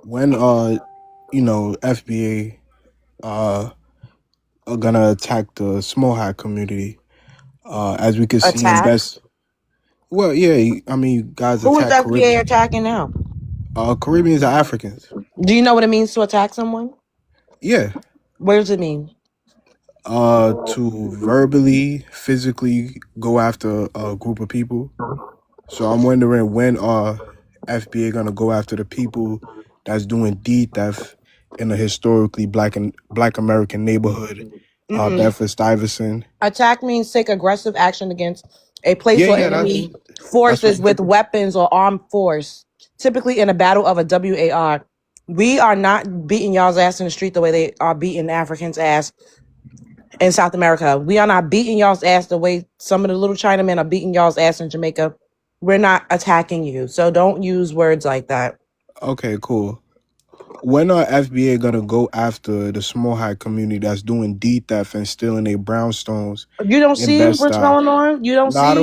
when FBA are gonna attack the small hat community. As we can see in Attack? best, well, yeah, I mean, you guys Who is attack the FBA attacking now? Caribbeans are Africans. Do you know what it means to attack someone? Yeah, What does it mean? to verbally, physically go after a group of people. So I'm wondering when FBA gonna go after the people that's doing deed theft in a historically black American neighborhood, Mm-mm. Bedford Stuyvesant. Attack means take aggressive action against a place Yeah, or yeah, enemy that's what. forces with weapons or armed force, typically in a battle of a WAR. We are not beating y'all's ass in the street the way they are beating Africans' ass in South America. We are not beating y'all's ass the way some of the little Chinamen are beating y'all's ass in Jamaica. We're not attacking you. So don't use words like that. Okay, cool. When are FBA gonna go after the small hat community that's doing deed theft and stealing their brownstones You don't in see Bed what's Stuy? going on? No, I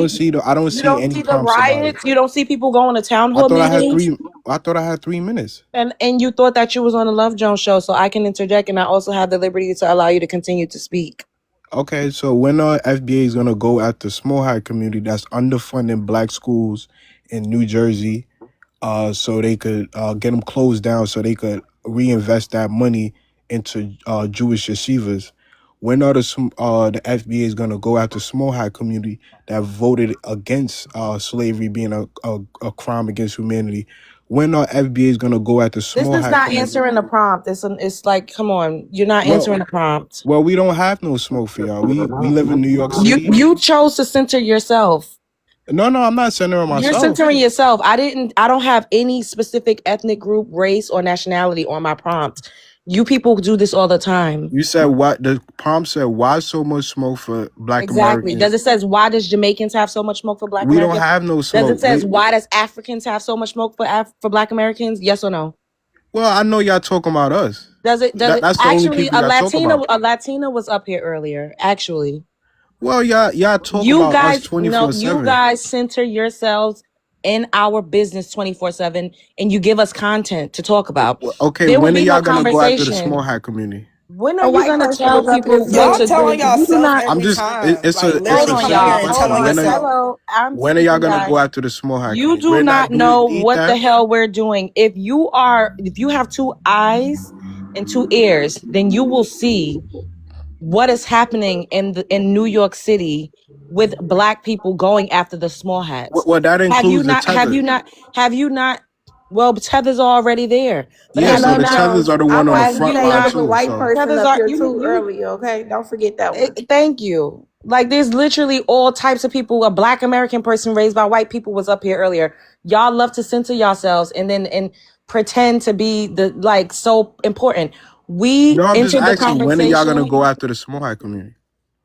don't You see don't any see the prompts about it. riots? You don't see people going to town I hall thought I had meetings? three. I thought I had 3 minutes. And you thought that you was on the Love Jones show, so I can interject, and I also have the liberty to allow you to continue to speak. Okay, so when FBA is gonna go at the small hat community that's underfunding black schools in New Jersey, so they could get them closed down, so they could reinvest that money into Jewish yeshivas. When are the FBA is going to go after small hat community that voted against slavery being a crime against humanity? When are FBA is going to go after This small is hat not community? answering the prompt. It's like, come on, you're not Well, answering the prompt. well, we don't have no smoke for y'all. We live in New York City. You chose to center yourself. No, I'm not centering You're myself. centering yourself. I don't have any specific ethnic group, race, or nationality on my prompt. You people do this all the time. You said what? The prompt said, why so much smoke for Black Exactly. Americans? Does it says why does Jamaicans have so much smoke for Black We don't Americans? have no Does smoke. it says why does Africans have so much smoke for Black Americans? Yes or no? Well, I know y'all talking about us. Does it That's the only actually people y'all talk about. A Latina was up here earlier, actually. Well, y'all talk You about us guys, no, you 24/7. guys center yourselves in our business 24/7, and you give us content to talk about. Okay, There will when are be no y'all gonna go after the small conversation. hat community? When A are you white gonna person tell was up here people what too. Y'all to telling do? You do yourself not. I'm every just time. it's Like a Hold it's a literally, on, keep simple y'all. hearing Hold question. telling on. yourself. Hello, I'm When are y'all speaking, gonna guys. go after the small hat You community? do We're not not. Do we know eat what the that? hell we're doing. If you have two eyes and two ears, then you will see what is happening in New York City with Black people going after the small hats. Well, that includes the tether. Have you not? Well, Tether's already there, but Yeah, And have so you Love the not? tethers Jones, are the I one on the wanted Have to front you say it line was not? a too. white So person Tether's up are here too you. earlier, okay? Don't forget that one. Thank you. Like there's literally all types of people. A Black American person raised by white people was up here earlier. Y'all love to center yourselves and pretend to be the like so important. no, We I'm just entered the asking when are y'all gonna conversation. go after the small hat community?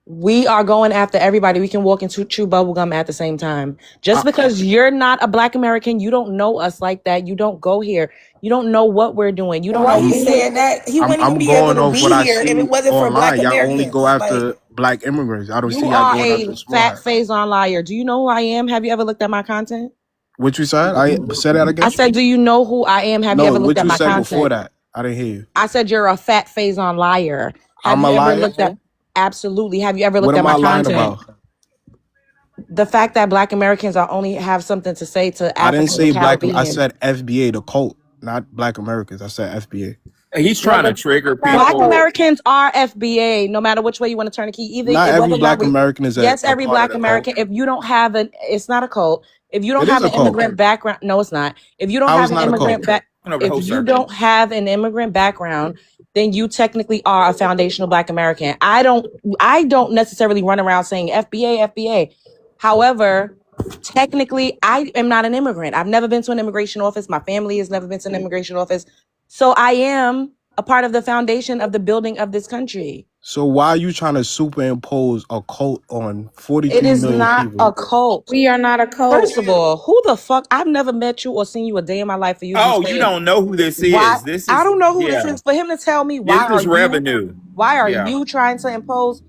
We are going after everybody. We can walk into chew bubblegum at the same time. Just I, because you're not a Black American, you don't know us like that. You don't go here. You don't know what we're doing. You And don't why know he who we. said that he wouldn't even I'm be able going to off what be I here if it see wasn't for Black online. Y'all only go Americans. Like after Black immigrants. I don't see You y'all are going after a the small fat hat. face on liar. Do you know who I am? Have you ever looked at my content? What you said? I said that I again. said, do you know who I am? Have you No, ever looked what at you my said before content? that? I didn't hear you. I said you're a fat face on liar. Have I'm you a ever liar. looked at? Absolutely. Have you ever What looked at am my I lying content? about? The fact that Black Americans are only have something to say to I didn't Africans and say black. I Caribbean. said FBA, the cult, not Black Americans. I said FBA. He's No, trying to but trigger not a Black people. cult. Americans are FBA, no matter which way you want to turn the key. Either Not every whether or not Black we, American is yes, a every part of Black the cult. American. If you don't have it's not a cult. If you don't It is have a an cult. immigrant background, no, it's not. If you don't How have is an not a cult? immigrant back, Over the if whole you circle. don't have an immigrant background, then you technically are a foundational Black American. I don't necessarily run around saying FBA, FBA. However, technically, I am not an immigrant. I've never been to an immigration office. My family has never been to an immigration office. So I am a part of the foundation of the building of this country. So why are you trying to superimpose a cult on It 43 is million not people? a cult. We are not a First cult. of all, who the fuck? I've never met you or seen you a day in my life for you to be Oh, you saying don't know who this why. is. This I is don't know who this yeah. is. For him to tell me This is revenue. why are Yeah. you trying to impose?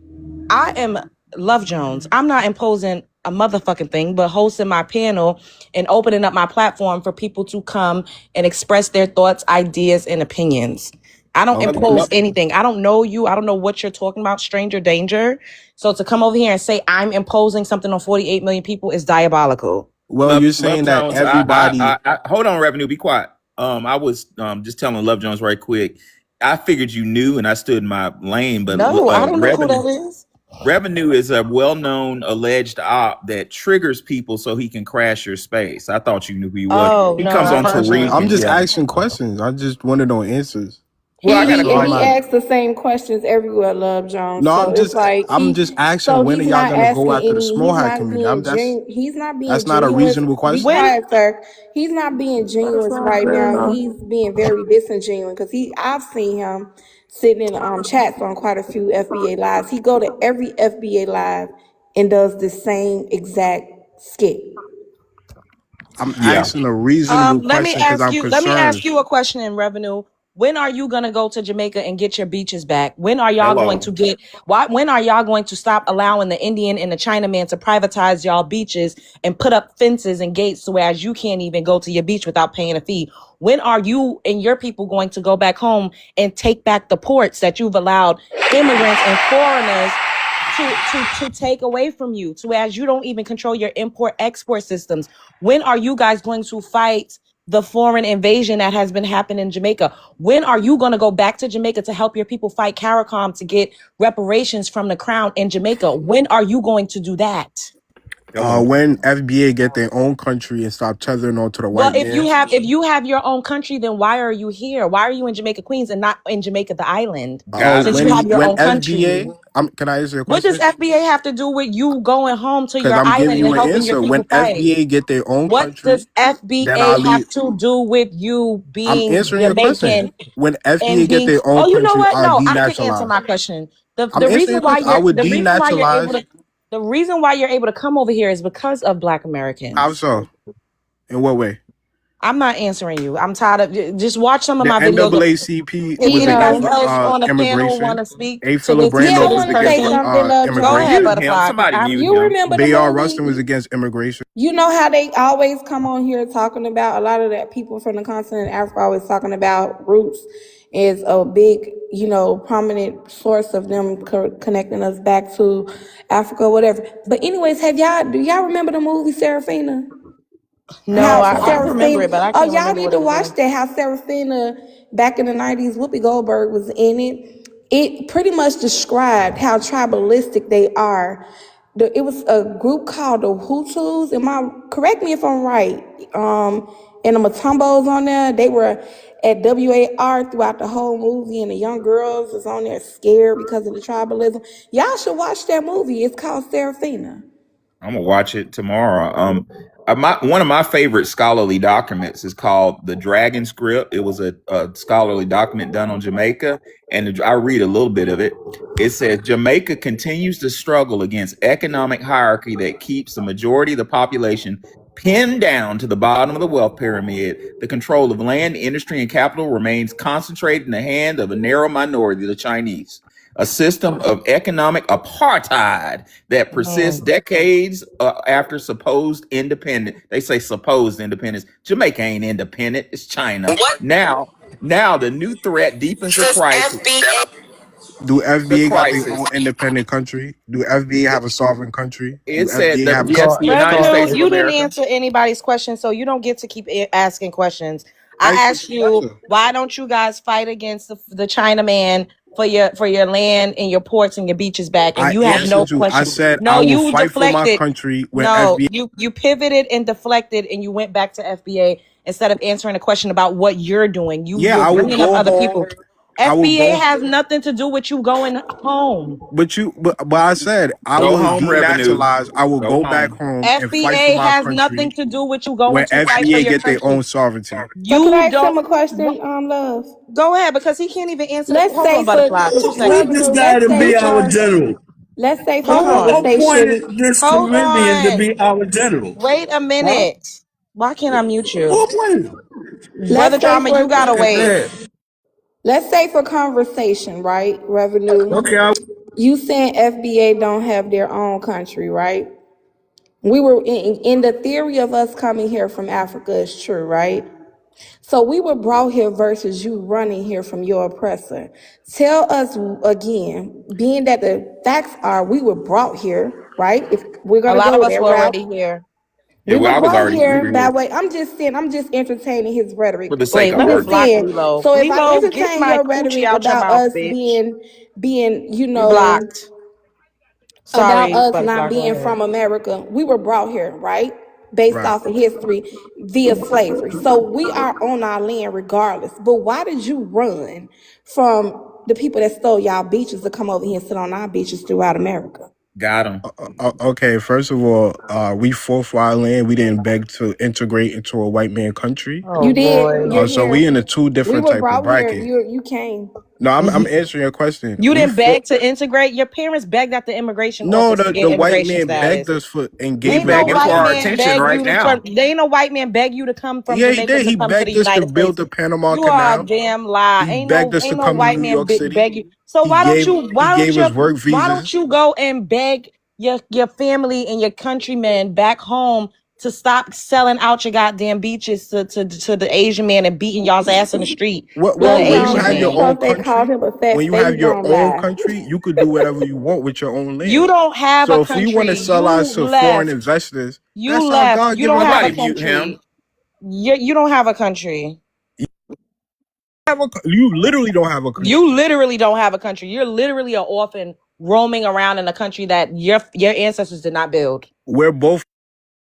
I am Love Jones. I'm not imposing a motherfucking thing, but hosting my panel and opening up my platform for people to come and express their thoughts, ideas, and opinions. I don't Okay. impose anything. I don't know you. I don't know what you're talking about, stranger danger. So to come over here and say I'm imposing something on 48 million people is diabolical. Well, Love you're Love saying that Jones. everybody. I hold on, revenue. Be quiet. I was just telling Love Jones right quick. I figured you knew, and I stood in my lane. But No, I don't know who revenue that is. revenue is a well-known alleged op that triggers people so he can crash your space. I thought you knew who he was. Oh He no, comes I on don't Tariq, know. I'm and just yeah. asking questions. I just wanted no answers. Well, I got a So I'm He not. asks the same questions everywhere, Love Jones. No, So it's like I'm just asking so when are he's y'all not gonna go asking after the any. small He's hat not community? being He's not being That's not a genuine. reasonable Be question. When quiet, sir. He's not being genuine right now. He's being very disingenuous because I've seen him sitting in chats on quite a few FBA lives. He go to every FBA live and does the same exact skit. I'm yeah. asking a reasonable question because I'm Let me ask concerned. you a question in revenue. When are you gonna go to Jamaica and get your beaches back? When are y'all going Hello. to get when are y'all going to stop allowing the Indian and the Chinaman to privatize y'all beaches and put up fences and gates so as you can't even go to your beach without paying a fee? When are you and your people going to go back home and take back the ports that you've allowed immigrants and foreigners to take away from you, to as you don't even control your import export systems. When are you guys going to fight the foreign invasion that has been happening in Jamaica? When are you going to go back to Jamaica to help your people fight CARICOM to get reparations from the crown in Jamaica? When are you going to do that? Hello. When FBA get their own country and stop tethering on to the Well, white man. if you have your own country, then why are you here? Why are you in Jamaica, Queens, and not in Jamaica, the island? Got Since him. you have your When own country. FBA, can I answer your What does question? FBA have to do with you going home to Because your I'm giving island you and an helping your answer. When people fight? FBA get their own What country, does then I'll FBA leave. have to do with you I'm being answering your question. Jamaican When and FBA get being? their own Oh, you know country, what? I'll No, I can answer denaturalize. my question. I'm answering your question. I would The reason why you're able denaturalize. to the reason why you're able to come over here is because of Black How Americans. so? In what way? I'm not answering you. I'm tired of just watch some of The my videos. NAACP If was anybody against Tito. else on the panel want immigration. to speak A. to Philip this Yeah, Brando I was want to against say person, something, Love go John. ahead, Mute immigration. him. Butterfly. Somebody mute You him. remember the Bayard Rustin was movie? against immigration. You know how they always come on here talking about a lot of that people from the continent of Africa always talking about roots is a big, prominent source of them connecting us back to Africa, whatever. But anyways, do y'all remember the movie Serafina? No, How I remember Serafina? it, but I Oh, can't y'all remember need what it to was watch in. that. How Serafina back in the '90s, Whoopi Goldberg was in it. It pretty much described how tribalistic they are. It was a group called the Hutus. Correct me if I'm right? And the Matumbos on there. They were at WAR throughout the whole movie, and the young girls was on there scared because of the tribalism. Y'all should watch that movie. It's called Serafina. I'm gonna watch it tomorrow. One of my favorite scholarly documents is called the Dragon Script. It was a scholarly document done on Jamaica, and I read a little bit of it. It says Jamaica continues to struggle against economic hierarchy that keeps the majority of the population pinned down to the bottom of the wealth pyramid. The control of land, industry, and capital remains concentrated in the hand of a narrow minority, the Chinese. A system of economic apartheid that persists Mm. decades after supposed independence. They say supposed independence. Jamaica ain't independent. It's China. What Now the new threat deepens the does crisis. FBA? Do The FBA got their crisis. own independent country? Do FBA have a sovereign country? Do It said FBA that have a yes, the United Revenue, States of you didn't America. answer anybody's question, so you don't get to keep asking questions. I I asked you, why don't you guys fight against the Chinaman for your land and your ports and your beaches back? And I you have no answered you. I question. said I No, will you fight for my deflected. country when No, FBA. you pivoted and deflected, and you went back to FBA instead of answering a question about what you're doing. Yeah, You're I will bringing up go other home. people. I will FBA go. has nothing to do with you going home. But I said I Go will home revenue. denaturalize. I will Go go back home. home and fight for FBA my has nothing country to do with you going when to fight for FBA your get their country. own sovereignty. So could You I ask him don't a question, Love? go ahead because he can't even answer the Let's hold say on, for Butterfly. 2 seconds. Want this revenue, guy to be our general. let's say for Hold Who on. conversation. appointed this Hold Caribbean to on. be our general? Wait a Huh? minute. Why can't I mute Who you? appointed him? Brother Let's say Drama, you for gotta Okay, go wait. ahead. let's say for conversation, right? Revenue. Okay, You saying FBA don't have their own country, right? We were in the theory of us coming here from Africa is true, right? So we were brought here versus you running here from your oppressor. Tell us again, being that the facts are we were brought here, right? If we're A gonna lot of go us that were route, already here. Yeah, we well, were I was brought already we here were that here way. I'm just saying, I'm just entertaining his for rhetoric. the sake Wait, of let I'm me just argument. block saying. Lilo. So if I'm Lilo, get entertaining my your coochie rhetoric out your about mouth, us bitch. being, You blocked. about Sorry, us not Butterfly, go being ahead. from America, we were brought here, right? Based Right. off of history via slavery. So we are on our land regardless. But why did you run from the people that stole y'all beaches to come over here and sit on our beaches throughout America? Got him. Okay. First of all, we fought for our land. We didn't beg to integrate into a white man country. Oh You did. boy. You're So we here. in a two We different were type of brought here. bracket. You came. No, I'm answering your question. You We didn't fought. beg to integrate. Your parents begged at the immigration No, office to the get white immigration man begged status. us for and He Ain't gave us no begging for white our everything. man attention beg right you to from. now. They ain't no white man beg you to come from Yeah, he Jamaica did. to He come to the begged us to United build States. the Panama You are a Canal. damn lie. He begged us to Ain't no come to white New man York City. beg you. So He gave us work why don't visas. you go and beg your family and your countrymen back home to stop selling out your goddamn beaches to the Asian man and beating y'all's ass in the street with the Well, when you Asian have your man. own Because they called country, him a when fat you have face your don't own lie. country, you could do whatever you want with your own You land. don't have a So if we want country. to sell You us to foreign left. investors, You that's our left. God You given don't have a Somebody right. mute him. country. You don't have a country. You literally don't have a country. You literally don't have a country. You're literally an orphan roaming around in a country that your ancestors did not build. We're both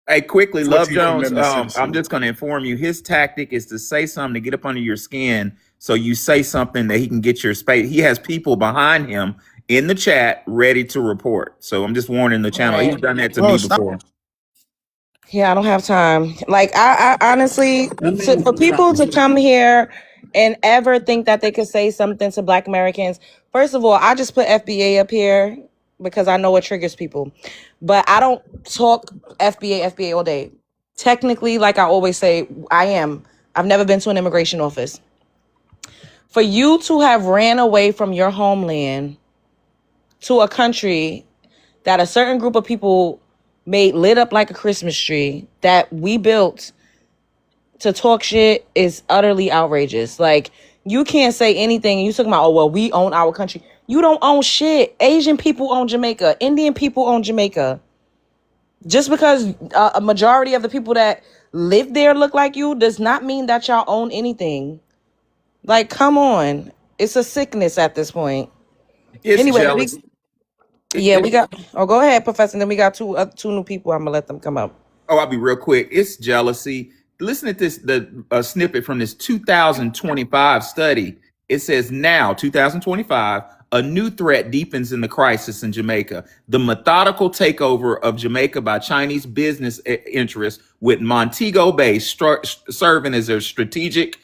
Hey, quickly, Love 14th Jones. Amendment I'm citizens. just going to inform you. His tactic is to say something to get up under your skin, so you say something that he can get your space. He has people behind him in the chat ready to report. So I'm just warning the All channel. He's right. done that to Bro, me stop. before. Yeah, I don't have time. Like I honestly, I for mean, people to come here and ever think that they could say something to Black Americans, first of all, I just put FBA up here because I know it triggers people. But I don't talk FBA all day. Technically, like I always say, I am. I've never been to an immigration office. For you to have ran away from your homeland to a country that a certain group of people made lit up like a Christmas tree that we built to talk shit is utterly outrageous. Like, you can't say anything. You talking about, oh, well, we own our country. You don't own shit. Asian people own Jamaica. Indian people own Jamaica. Just because a majority of the people that live there look like you does not mean that y'all own anything. Like, come on. It's a sickness at this point. It's Anyway, jealous. yeah, we It's got, oh, go ahead, Professor. And then we got two new people. I'm going to let them come up. Oh, I'll be real quick. It's jealousy. Listen to this, the snippet from this 2025 study. It says now, 2025, a new threat deepens in the crisis in Jamaica. The methodical takeover of Jamaica by Chinese business interests, with Montego Bay serving as their strategic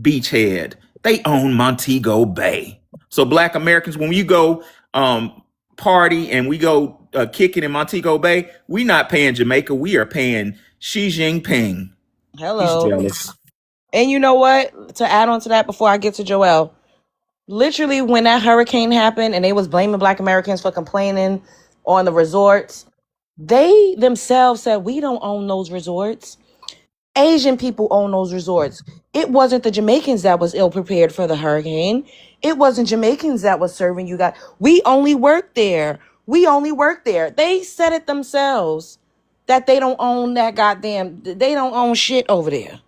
beachhead. They own Montego Bay. So Black Americans, when you go party and we go kicking in Montego Bay, we not paying Jamaica. We are paying Xi Jinping. He's Hello. jealous. And you know what? To add on to that, before I get to Joel, literally when that hurricane happened and they was blaming Black Americans for complaining on the resorts, they themselves said, we don't own those resorts. Asian people own those resorts. It wasn't the Jamaicans that was ill prepared for the hurricane. It wasn't Jamaicans that was serving you guys. We only work there. We only work there. They said it themselves that they don't own that goddamn, they don't own shit over there.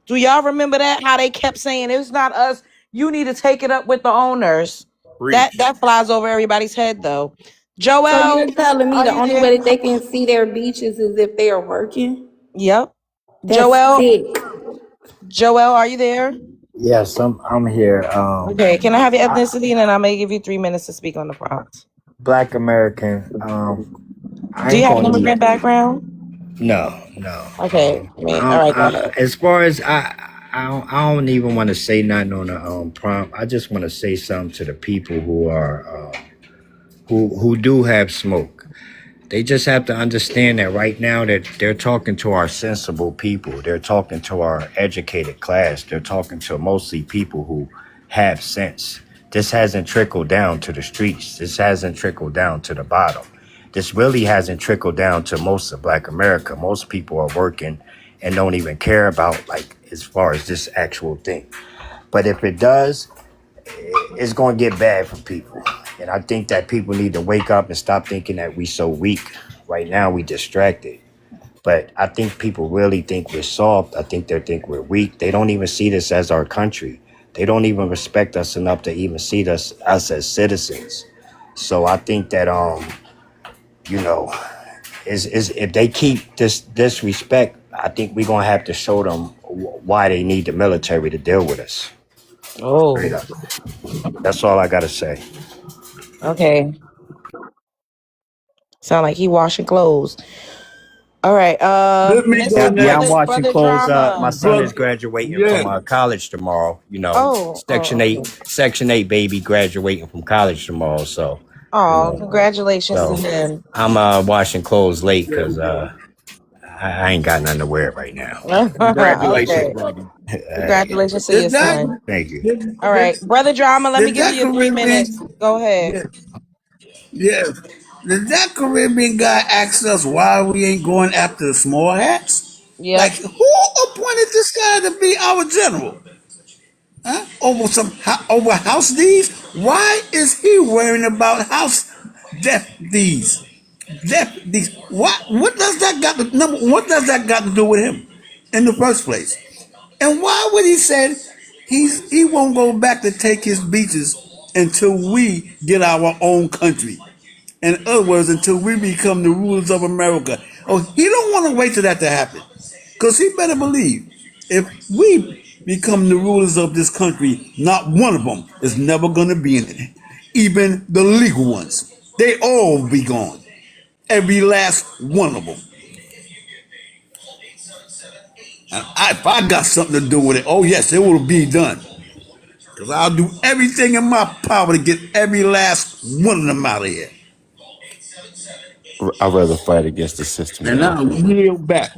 Do y'all remember that? How they kept saying it's not us. You need to take it up with the owners. Preach. That flies over everybody's head though. So Joel, you're telling me are the you only there? way that they can see their beaches is if they are working? Yep. That's Joel, sick. Joel, are you there? Yes, I'm here. Okay, can I have your ethnicity and then I may give you 3 minutes to speak on the prompt. Black American. I Do you ain't have an gonna immigrant need. background? No. Okay, all right, go ahead. As far as I don't even want to say nothing on the prompt. I just want to say something to the people who are who do have smoke. They just have to understand that right now that they're talking to our sensible people. They're talking to our educated class. They're talking to mostly people who have sense. This hasn't trickled down to the streets. This hasn't trickled down to the bottom. This really hasn't trickled down to most of Black America. Most people are working and don't even care about, like, as far as this actual thing. But if it does, it's going to get bad for people. And I think that people need to wake up and stop thinking that we so weak. Right now, we distracted. But I think people really think we're soft. I think they think we're weak. They don't even see this as our country. They don't even respect us enough to even see us as citizens. So I think that, you know, is if they keep this disrespect, I think we're going to have to show them why they need the military to deal with us. Straight Oh, up. That's all I got to say. okay. Sound like he washing clothes. All right, let me go Mr. Yeah, I'm next, washing Brother clothes. My Drama. son is brother. graduating from Yeah, college tomorrow. You know, Oh, okay. Section 8 baby graduating from college tomorrow. So, you Oh, know, congratulations to so him. I'm washing clothes late yeah, because yeah. I ain't got nothing to wear right now. Congratulations, Okay. brother. All right, Congratulations to The your that son. thank you. All right, Brother Drama, let me give that you your 3 minutes. Caribbean, Go ahead. yeah, yeah. The that Caribbean guy asked us why we ain't going after the small hats. Yep. Like, who appointed this guy to be our general? Huh? Over house deeds? Why is he worrying about house death deeds? Death deeds. What does that got to number? What does that got to do with him in the first place? And why would he say he won't go back to take his beaches until we get our own country? In other words, until we become the rulers of America. Oh, he don't want to wait for that to happen. Because he better believe, if we become the rulers of this country, not one of them is never going to be in it. Even the legal ones. They all be gone. Every last one of them. And if I got something to do with it, oh yes, it will be done. Because I'll do everything in my power to get every last one of them out of here. I'd rather fight against the system And than I'll oppose it. yield back.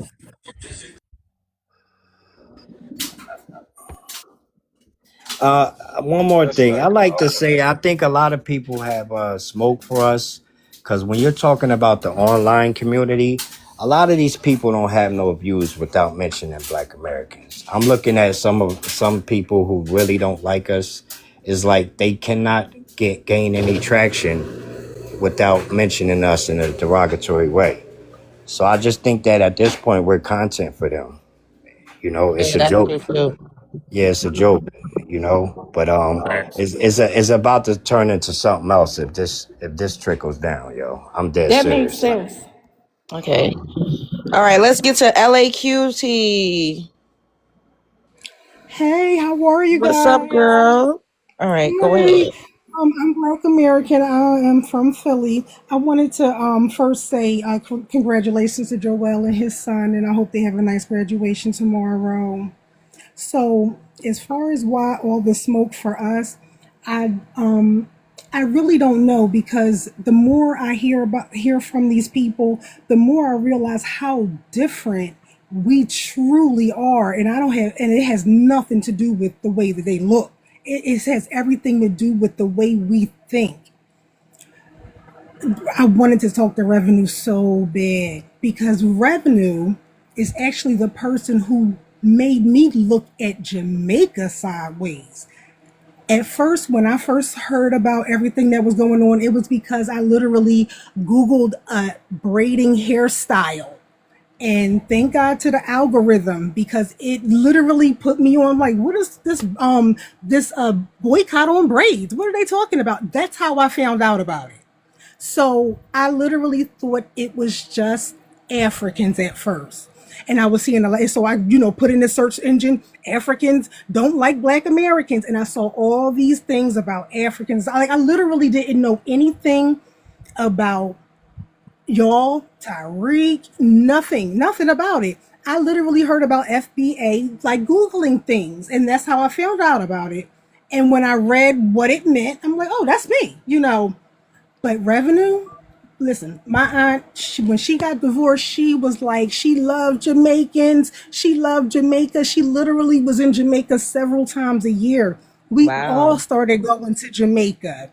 One more thing. I like to say I think a lot of people have smoke for us because when you're talking about the online community, a lot of these people don't have no views without mentioning Black Americans. I'm looking at some people who really don't like us. Is like they cannot gain any traction without mentioning us in a derogatory way. So I just think that at this point we're content for them. You know, Yeah, it's a that's joke. true too. Yeah, it's a joke, you know. But it's about to turn into something else if this trickles down, yo. I'm dead That makes serious. sense. Okay. All right, let's get to LAQT. Hey, how are you What's up, guys? girl? All right, go Hey, ahead. I'm Black American. I am from Philly. I wanted to first say congratulations to Joel and his son, and I hope they have a nice graduation tomorrow. So, as far as why all the smoke for us, I I really don't know because the more I hear from these people, the more I realize how different we truly are, and it has nothing to do with the way that they look. It has everything to do with the way we think. I wanted to talk to Revenue so bad because Revenue is actually the person who made me look at Jamaica sideways. At first, when I first heard about everything that was going on, it was because I literally Googled a braiding hairstyle. And thank God to the algorithm because it literally put me on like, what is this boycott on braids? What are they talking about? That's how I found out about it. So I literally thought it was just Africans at first. And I was seeing a lot. So I, put in the search engine, Africans don't like Black Americans. And I saw all these things about Africans. I literally didn't know anything about y'all, Tyreek, nothing about it. I literally heard about FBA, like Googling things. And that's how I found out about it. And when I read what it meant, I'm like, oh, that's me. But Revenue, listen, my aunt, when she got divorced, she was like, she loved Jamaicans. She loved Jamaica. She literally was in Jamaica several times a year. We all Wow. started going to Jamaica.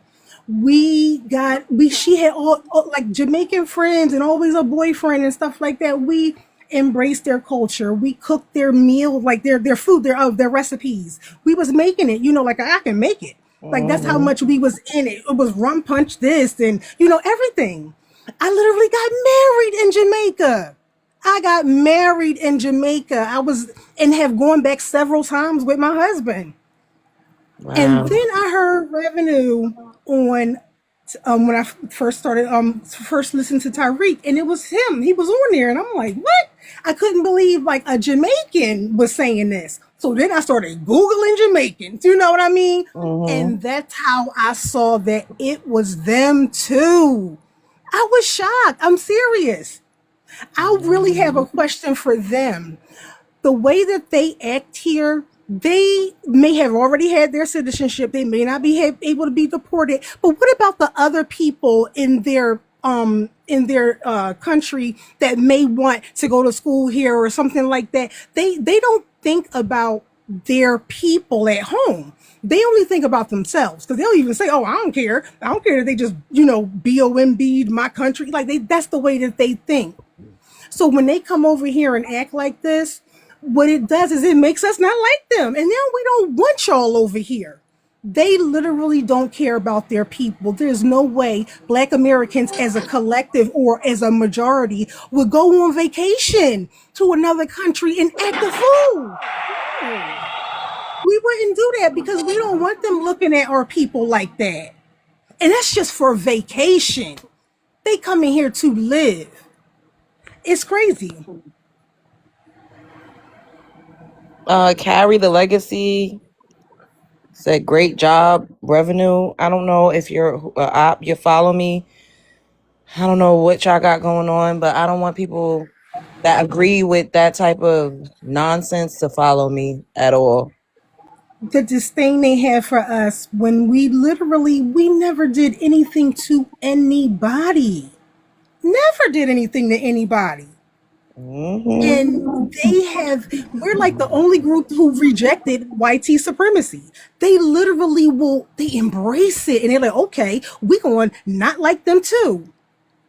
She had all like Jamaican friends and always a boyfriend and stuff like that. We embraced their culture. We cooked their meal, like their food, their recipes. We was making it, like I can make it. Like that's how Mm-hmm. much we was in it. It was rum punch this and everything. I literally got married in Jamaica. I got married in Jamaica. I was and have gone back several times with my husband. And Wow. then I heard Revenue on when I first listened to Tyreek, and it was him. He was on there, and I'm like, what? I couldn't believe like a Jamaican was saying this. So then I started Googling Jamaicans. You know what I mean? Mm-hmm. And that's how I saw that it was them too. I was shocked. I'm serious. I really have a question for them. The way that they act here, they may have already had their citizenship. They may not be able to be deported. But what about the other people in their country that may want to go to school here or something like that? They don't think about their people at home. They only think about themselves because they'll even say, "Oh, I don't care. I don't care that they just BOMB'd my country." Like that's the way that they think. So when they come over here and act like this, what it does is it makes us not like them. And now we don't want y'all over here. They literally don't care about their people. There's no way Black Americans as a collective or as a majority would go on vacation to another country and act a fool. No. We wouldn't do that because we don't want them looking at our people like that. And that's just for vacation. They come in here to live. It's crazy. Carry the legacy said great job revenue. I don't know if you're op, you follow me. I don't know what y'all got going on, but I don't want people that agree with that type of nonsense to follow me at all. The disdain they have for us when we never did anything to anybody. Never did anything to anybody. And we're like the only group who rejected YT supremacy. They literally they embrace it and they're like, okay, we're going not like them too.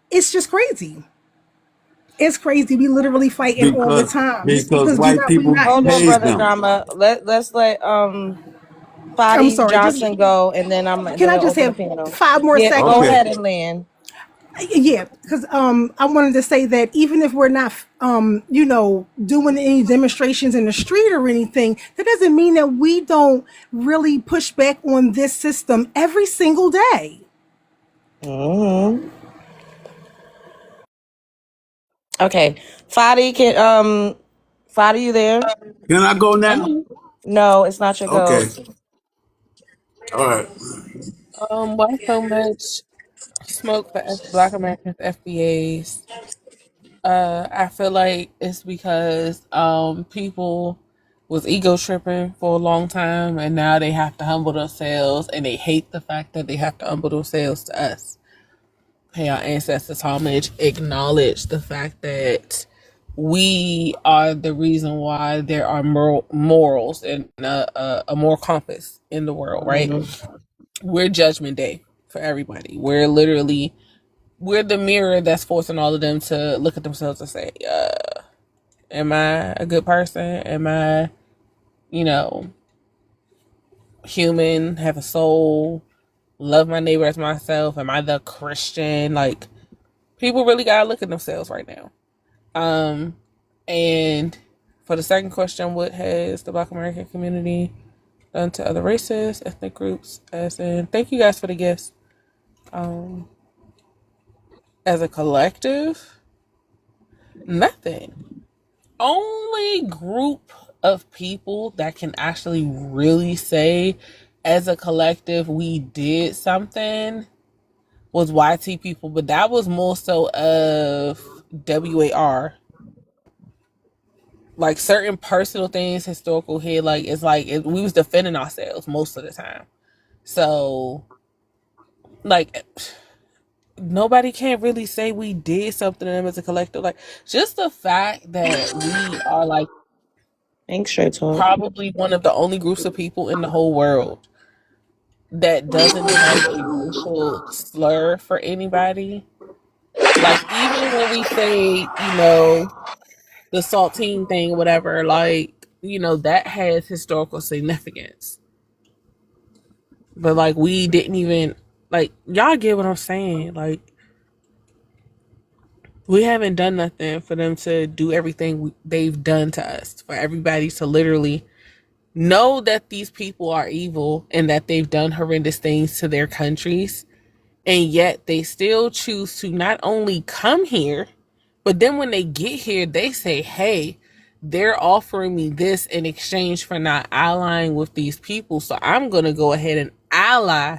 It's just crazy. It's crazy. We literally fighting all the time just because because white we people not Hold on, pays brother united. them. drama. Let's let I'm Fadi sorry. Just Johnson go, and then I'm can I gonna just open the have panel. 5 more Yeah, go seconds? Okay. ahead and land. Yeah, because I wanted to say that even if we're not doing any demonstrations in the street or anything, that doesn't mean that we don't really push back on this system every single day. Mm-hmm. Okay, Fadi, Fadi, you there? Can I go now? No, it's not your go. Okay. All right. Why so much smoke for Black Americans FBAs? I feel like it's because people was ego tripping for a long time, and now they have to humble themselves, and they hate the fact that they have to humble themselves to us. Pay our ancestors homage, acknowledge the fact that we are the reason why there are morals and a moral compass in the world, right? Mm-hmm. We're Judgment Day for everybody. We're the mirror that's forcing all of them to look at themselves and say, am I a good person? Am I, you know, human, have a soul, love my neighbor as myself? Am I the Christian? Like, people really gotta look at themselves right now. And for the second question, what has the Black American community done to other races, ethnic groups? As in, thank you guys for the gifts. As a collective, nothing. Only group of people that can actually really say as a collective we did something was YT people, but that was more so of WAR. Like certain personal things, historical hit, like it's like we was defending ourselves most of the time. So like nobody can really say we did something to them as a collective. Like just the fact that we are like Thanks, Straight Talk. probably one of the only groups of people in the whole world that doesn't have a racial slur for anybody. Like even when we say, the saltine thing, whatever, like, that has historical significance. But like we didn't even like y'all get what I'm saying. Like we haven't done nothing for them to do everything they've done to us. For everybody to literally know that these people are evil and that they've done horrendous things to their countries, and yet they still choose to not only come here, but then when they get here, they say, hey, they're offering me this in exchange for not allying with these people. So I'm going to go ahead and ally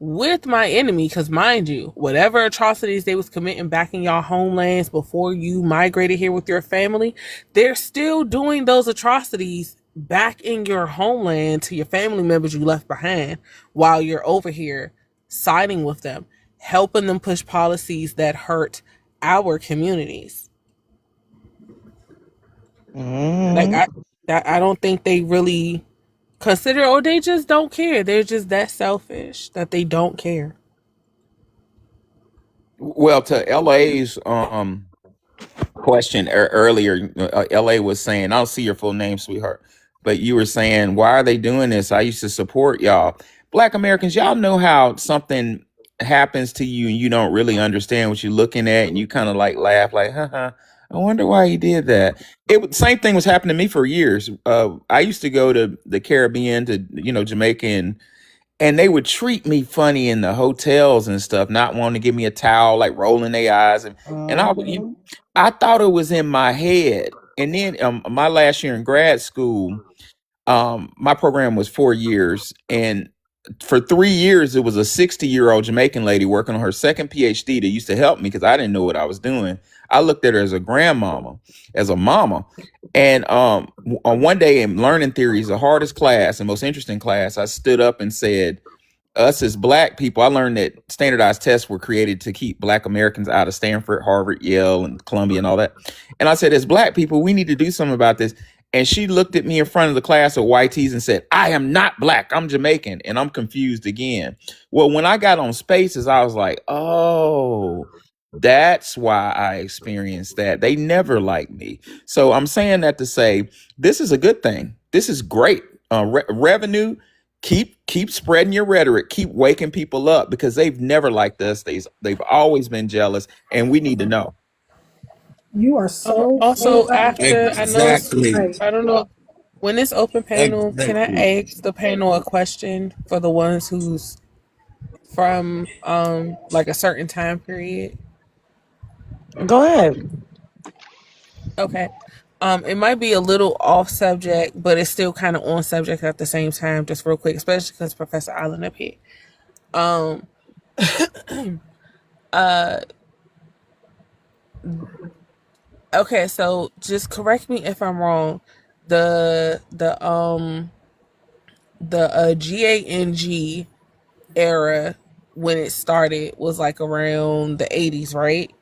with my enemy. Because mind you, whatever atrocities they was committing back in y'all homelands before you migrated here with your family, they're still doing those atrocities back in your homeland to your family members you left behind while you're over here siding with them, helping them push policies that hurt our communities. Like Mm-hmm. I don't think they really consider, or they just don't care. They're just that selfish that they don't care. Well, to LA's question earlier. LA was saying, I don't see your full name, sweetheart, but you were saying, why are they doing this? I used to support y'all. Black Americans, y'all know how something happens to you and you don't really understand what you're looking at, and you kind of like laugh, like, haha, I wonder why he did that. Same thing was happening to me for years. I used to go to the Caribbean, to Jamaica, and they would treat me funny in the hotels and stuff, not wanting to give me a towel, like rolling their eyes, and I thought it was in my head. And then my last year in grad school, my program was 4 years, and for 3 years it was a 60-year-old Jamaican lady working on her second PhD that used to help me because I didn't know what I was doing. I looked at her as a grandmama, as a mama. And on one day in learning theories, the hardest class and most interesting class, I stood up and said, us as black people, I learned that standardized tests were created to keep black Americans out of Stanford, Harvard, Yale, and Columbia and all that. And I said, as black people, we need to do something about this. And she looked at me in front of the class of YTs and said, I am not black, I'm Jamaican. And I'm confused again. Well, when I got on Spaces, I was like, oh, that's why I experienced that. They never liked me. So I'm saying that to say, this is a good thing. This is great. Revenue. Keep spreading your rhetoric. Keep waking people up, because they've never liked us. They've always been jealous, and we need to know. You are so Also, after Exactly. right. I don't know when it's open panel. Can I Exactly. ask the panel a question for the ones who's from like a certain time period? Go ahead. Okay. It might be a little off subject, but it's still kind of on subject at the same time. Just real quick, especially because Professor Allen up here. Um, uh, okay. So just correct me if I'm wrong. The GANG era when it started was like around the 80s, right?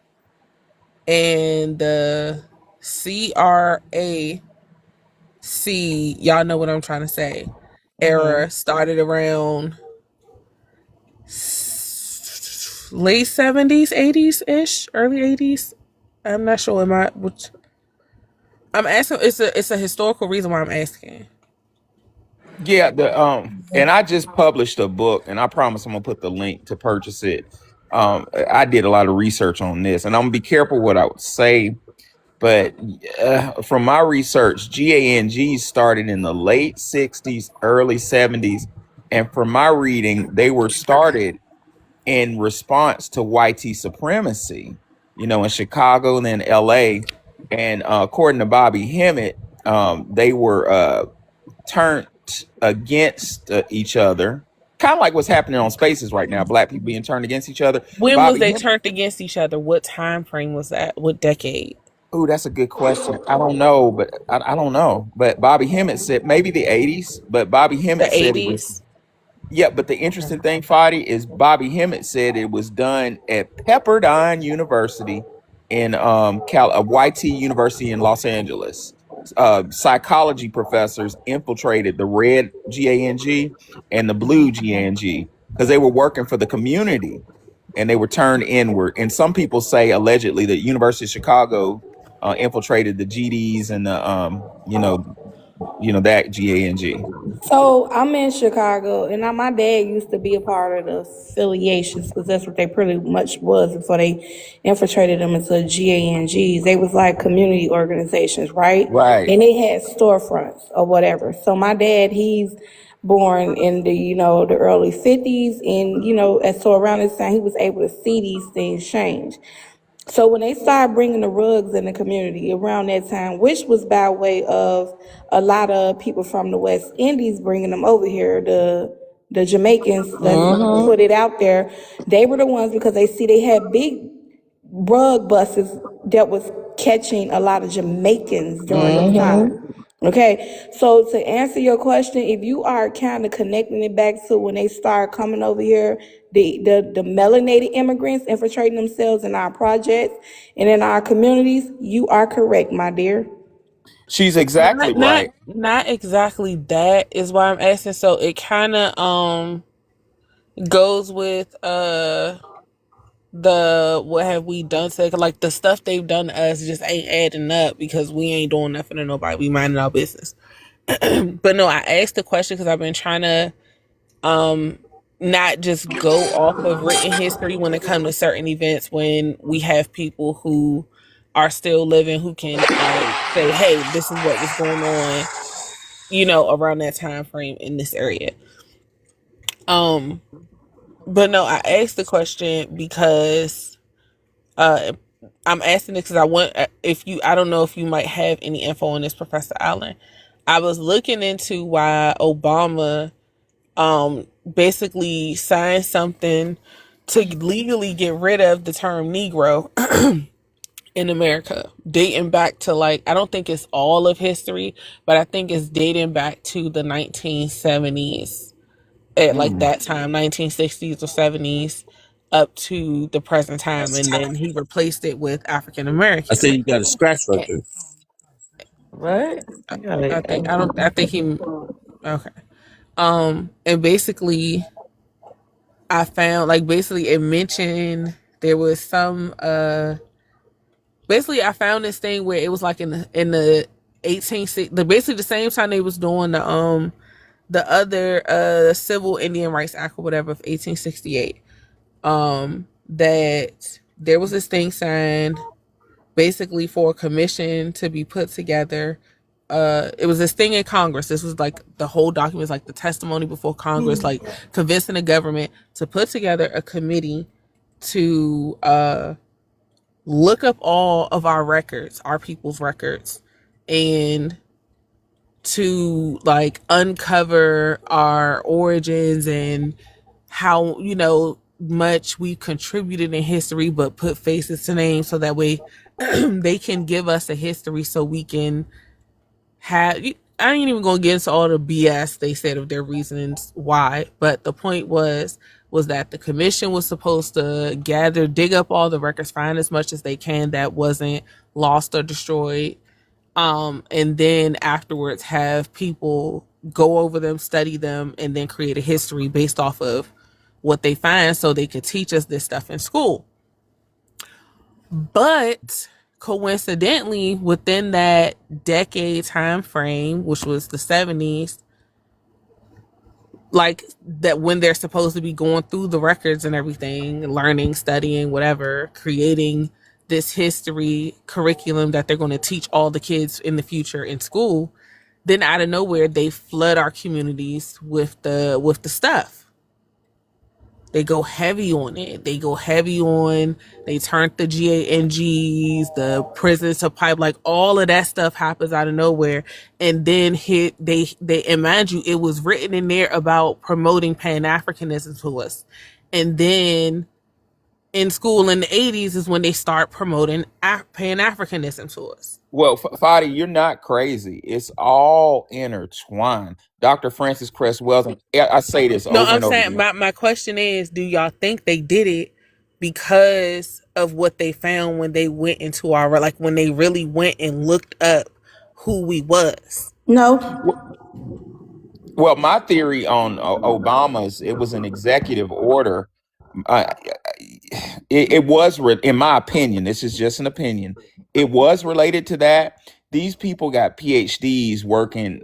And the CRAC, y'all know what I'm trying to say, Mm-hmm. era started around late 70s, 80s ish, early 80s. I'm not sure. Which I'm asking. It's a historical reason why I'm asking. Yeah, and I just published a book, and I promise I'm gonna put the link to purchase it. I did a lot of research on this, and I'm gonna be careful what I would say. But from my research, GANG started in the late 60s, early 70s. And from my reading, they were started in response to YT supremacy, in Chicago and then LA. And according to Bobby Hemmett, they were turned against each other, kind of like what's happening on Spaces right now, black people being turned against each other. When was Bobby they Hemmett, turned against each other? What time frame was that? What decade? oh, that's a good question. I don't know, but I don't know. But Bobby Hemmett said maybe the 80s, but Bobby The Hemmett said it was. 80s. Yeah, but the interesting thing, Fadi, is Bobby Hemmett said it was done at Pepperdine University in YT University in Los Angeles. Psychology professors infiltrated the red GANG and the blue GANG because they were working for the community, and they were turned inward. And some people say allegedly that University of Chicago infiltrated the GDs and the that GANG. So I'm in Chicago, and my dad used to be a part of the affiliations because that's what they pretty much was before they infiltrated them into GANGs. They was like community organizations, right? Right. And they had storefronts or whatever. So my dad, he's born in the the early 50s, and and so around this time he was able to see these things change. So when they started bringing the rugs in the community around that time, which was by way of a lot of people from the West Indies bringing them over here, the Jamaicans, let's Mm-hmm. put it out there, they were the ones because they had big rug buses that was catching a lot of Jamaicans during those Mm-hmm. times. Okay, so to answer your question, if you are kind of connecting it back to when they start coming over here, the melanated immigrants infiltrating themselves in our projects and in our communities, you are correct, my dear. She's exactly Not not right. not exactly that is why I'm asking. So it kind of goes with what have we done to, like, the stuff they've done to us just ain't adding up because we ain't doing nothing to nobody. We minding our business. But no, I asked the question because I've been trying to not just go off of written history when it comes to certain events, when we have people who are still living who can like say, hey, this is what was going on, around that time frame in this area. But no, I asked the question because I'm asking this because I want, I don't know if you might have any info on this, Professor Allen. I was looking into why Obama basically signed something to legally get rid of the term Negro in America, dating back to, like, I don't think it's all of history, but I think it's dating back to the 1970s, at like that time, 1960s or 70s, up to the present time, and then he replaced it with African I American. say you got a scratch right there. What? I, I got I it. think I don't. I think he. Okay. And basically, I found, like, basically it mentioned there was some basically I found this thing where it was like in the 1860, basically the same time they was doing the other civil Indian Rights Act or whatever of 1868, that there was this thing signed basically for a commission to be put together. It was this thing in Congress. This was like the whole document was like the testimony before Congress, like convincing the government to put together a committee to look up all of our records, our people's records, and to, like, uncover our origins and how, much we contributed in history, but put faces to names so that way they can give us a history so we can have. I ain't even gonna get into all the BS they said of their reasons why, but the point was that the commission was supposed to dig up all the records, find as much as they can that wasn't lost or destroyed, and then afterwards have people go over them, study them, and then create a history based off of what they find so they could teach us this stuff in school. But coincidentally, within that decade time frame, which was the 70s, like, that when they're supposed to be going through the records and everything, learning, studying, whatever, creating this history curriculum that they're going to teach all the kids in the future in school, then out of nowhere they flood our communities with the stuff. They go heavy on it. They turned the GANGs, the prisons to pipe, like all of that stuff happens out of nowhere. And then and mind you, it was written in there about promoting Pan-Africanism to us. And then in school in the 80s is when they start promoting Pan-Africanism to us. Well, Fadi, you're not crazy. It's all intertwined. Dr. Francis Cress Welsing, I say this No, over I'm and over saying again. my question is, do y'all think they did it because of what they found when they went into like, when they really went and looked up who we was? No. Well, my theory on Obama's, it was an executive order. Uh, it was, in my opinion, this is just an opinion, it was related to that. These people got PhDs working,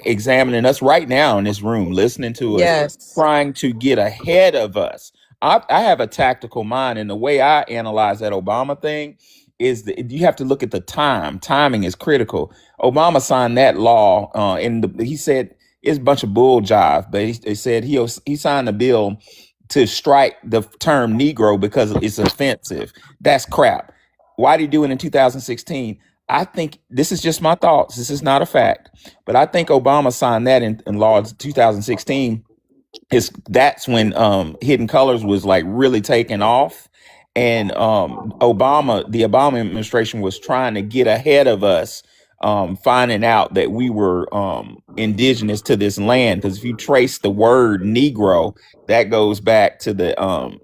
examining us right now in this room, listening to us, Yes. trying to get ahead of us. I have a tactical mind, and the way I analyze that Obama thing is that you have to look at the time. Timing is critical. Obama signed that law, and he said it's a bunch of bull jive, but he said he signed a bill to strike the term Negro because it's offensive. That's crap. Why did he do it in 2016? I think this is just my thoughts. This is not a fact, but I think Obama signed that in law in 2016. That's when Hidden Colors was like really taking off, and the Obama administration was trying to get ahead of us, finding out that we were indigenous to this land, because if you trace the word Negro, that goes back to the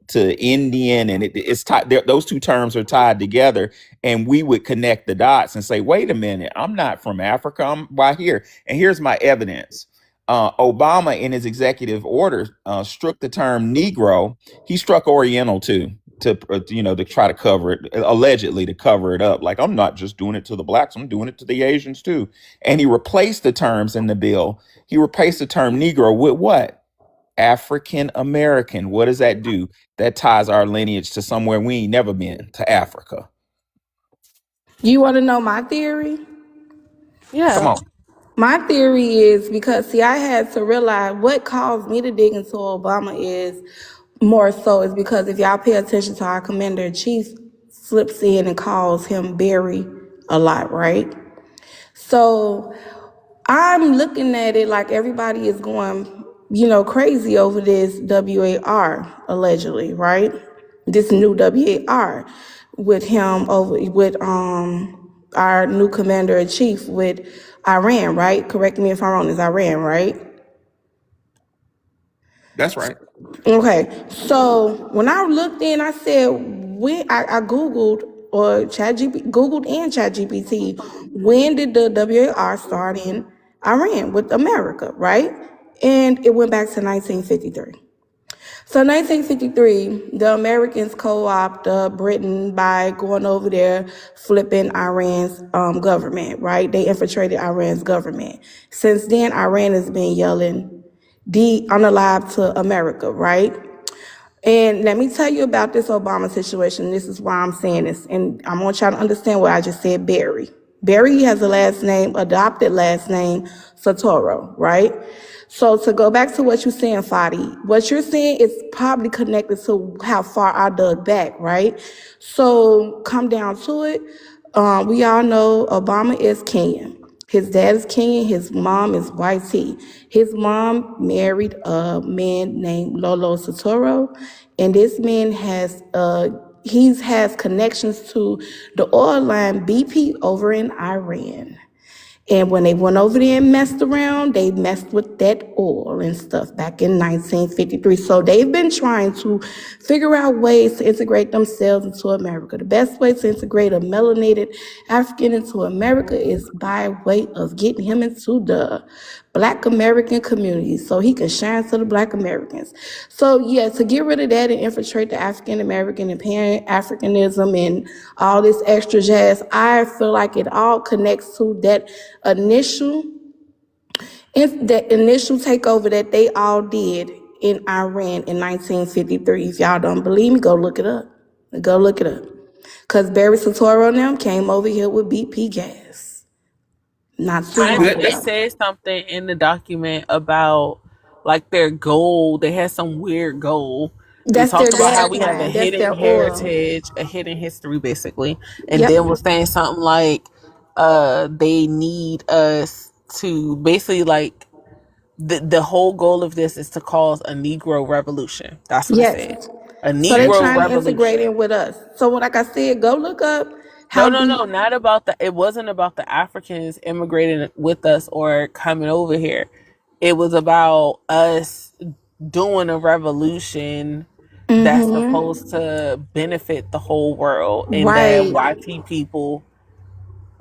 to Indian, and it's tied. Those two terms are tied together, and we would connect the dots and say, wait a minute, I'm not from Africa, I'm right here, and here's my evidence. Obama, in his executive order, struck the term Negro. He struck Oriental too. to try to cover it, allegedly to cover it up. Like, I'm not just doing it to the blacks, I'm doing it to the Asians too. And he replaced the terms in the bill. He replaced the term Negro with what? African American. What does that do? That ties our lineage to somewhere we ain't never been, to Africa. You want to know my theory? Come Yeah. on. My theory is because, see, I had to realize what caused me to dig into Obama is more so is because if y'all pay attention to our commander in chief, slips in and calls him Barry a lot, right? So I'm looking at it like everybody is going, crazy over this WAR, allegedly, right? This new WAR with him over with our new commander in chief with Iran, right? Correct me if I'm wrong, it's Iran, right? That's right. Okay, so when I looked in, I said, when I Googled or Googled and ChatGPT, when did the WAR start in Iran with America, right? And it went back to 1953. So 1953, the Americans co-opted Britain by going over there, flipping Iran's government, right? They infiltrated Iran's government. Since then, Iran has been yelling, unalive to America, right? And let me tell you about this Obama situation. This is why I'm saying this. And I want y'all to understand what I just said, Barry. Barry has a last name, adopted last name, Sotoro, right? So to go back to what you're saying, Fadi, what you're saying is probably connected to how far I dug back, right? So come down to it. We all know Obama is Kenyan. His dad is Kenyan, his mom is YT. His mom married a man named Lolo Sotoro, and this man has connections to the oil line BP over in Iran. And when they went over there and messed around, they messed with that oil and stuff back in 1953. So they've been trying to figure out ways to integrate themselves into America. The best way to integrate a melanated African into America is by way of getting him into the Black American community so he can shine to the Black Americans. So yeah, to get rid of that and infiltrate the African American and Pan-Africanism and all this extra jazz, I feel like it all connects to that initial takeover that they all did in Iran in 1953. If y'all don't believe me, go look it up. Go look it up. Because Barry Soetoro and them came over here with BP gas not too I long That, it ago. says something in the document about like their goal. They had some weird goal. It That's their talked about how gas we have a line. That's hidden their oil. heritage, a hidden history, basically, and Yep. then was saying something like, they need us to basically like the whole goal of this is to cause a Negro revolution. That's what it said. Yes. A So they're Negro trying to integrate revolution. in with us. So like I said, go look up No, how no, do no, not about the. It wasn't about the Africans immigrating with us or coming over here. It was about us doing a revolution that's supposed to benefit the whole world, and that right, YT people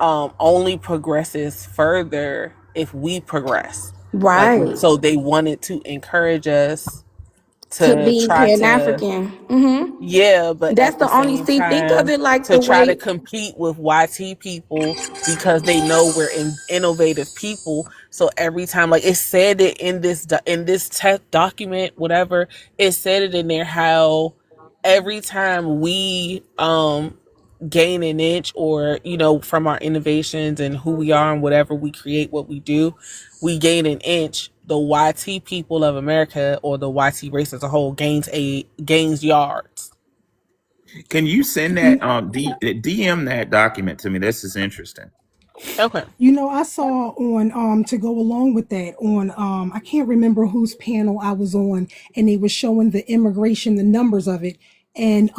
only progresses further if we progress. Like, right. so they wanted to encourage us To to be try Pan to, African. yeah, but That's at the the only, same see, think of time, it like to the try to way, compete with YT people because they know we're innovative people. So every time, like it said it in this tech document, whatever, it said it in there how every time we gain an inch, or from our innovations and who we are and whatever we create, what we do, we gain an inch, the YT people of America, or the YT race as a whole, gains yards. can you send that DM that document to me? This is interesting. Okay. I saw on to go along with that on I can't remember whose panel I was on, and they were showing the immigration, the numbers of it, and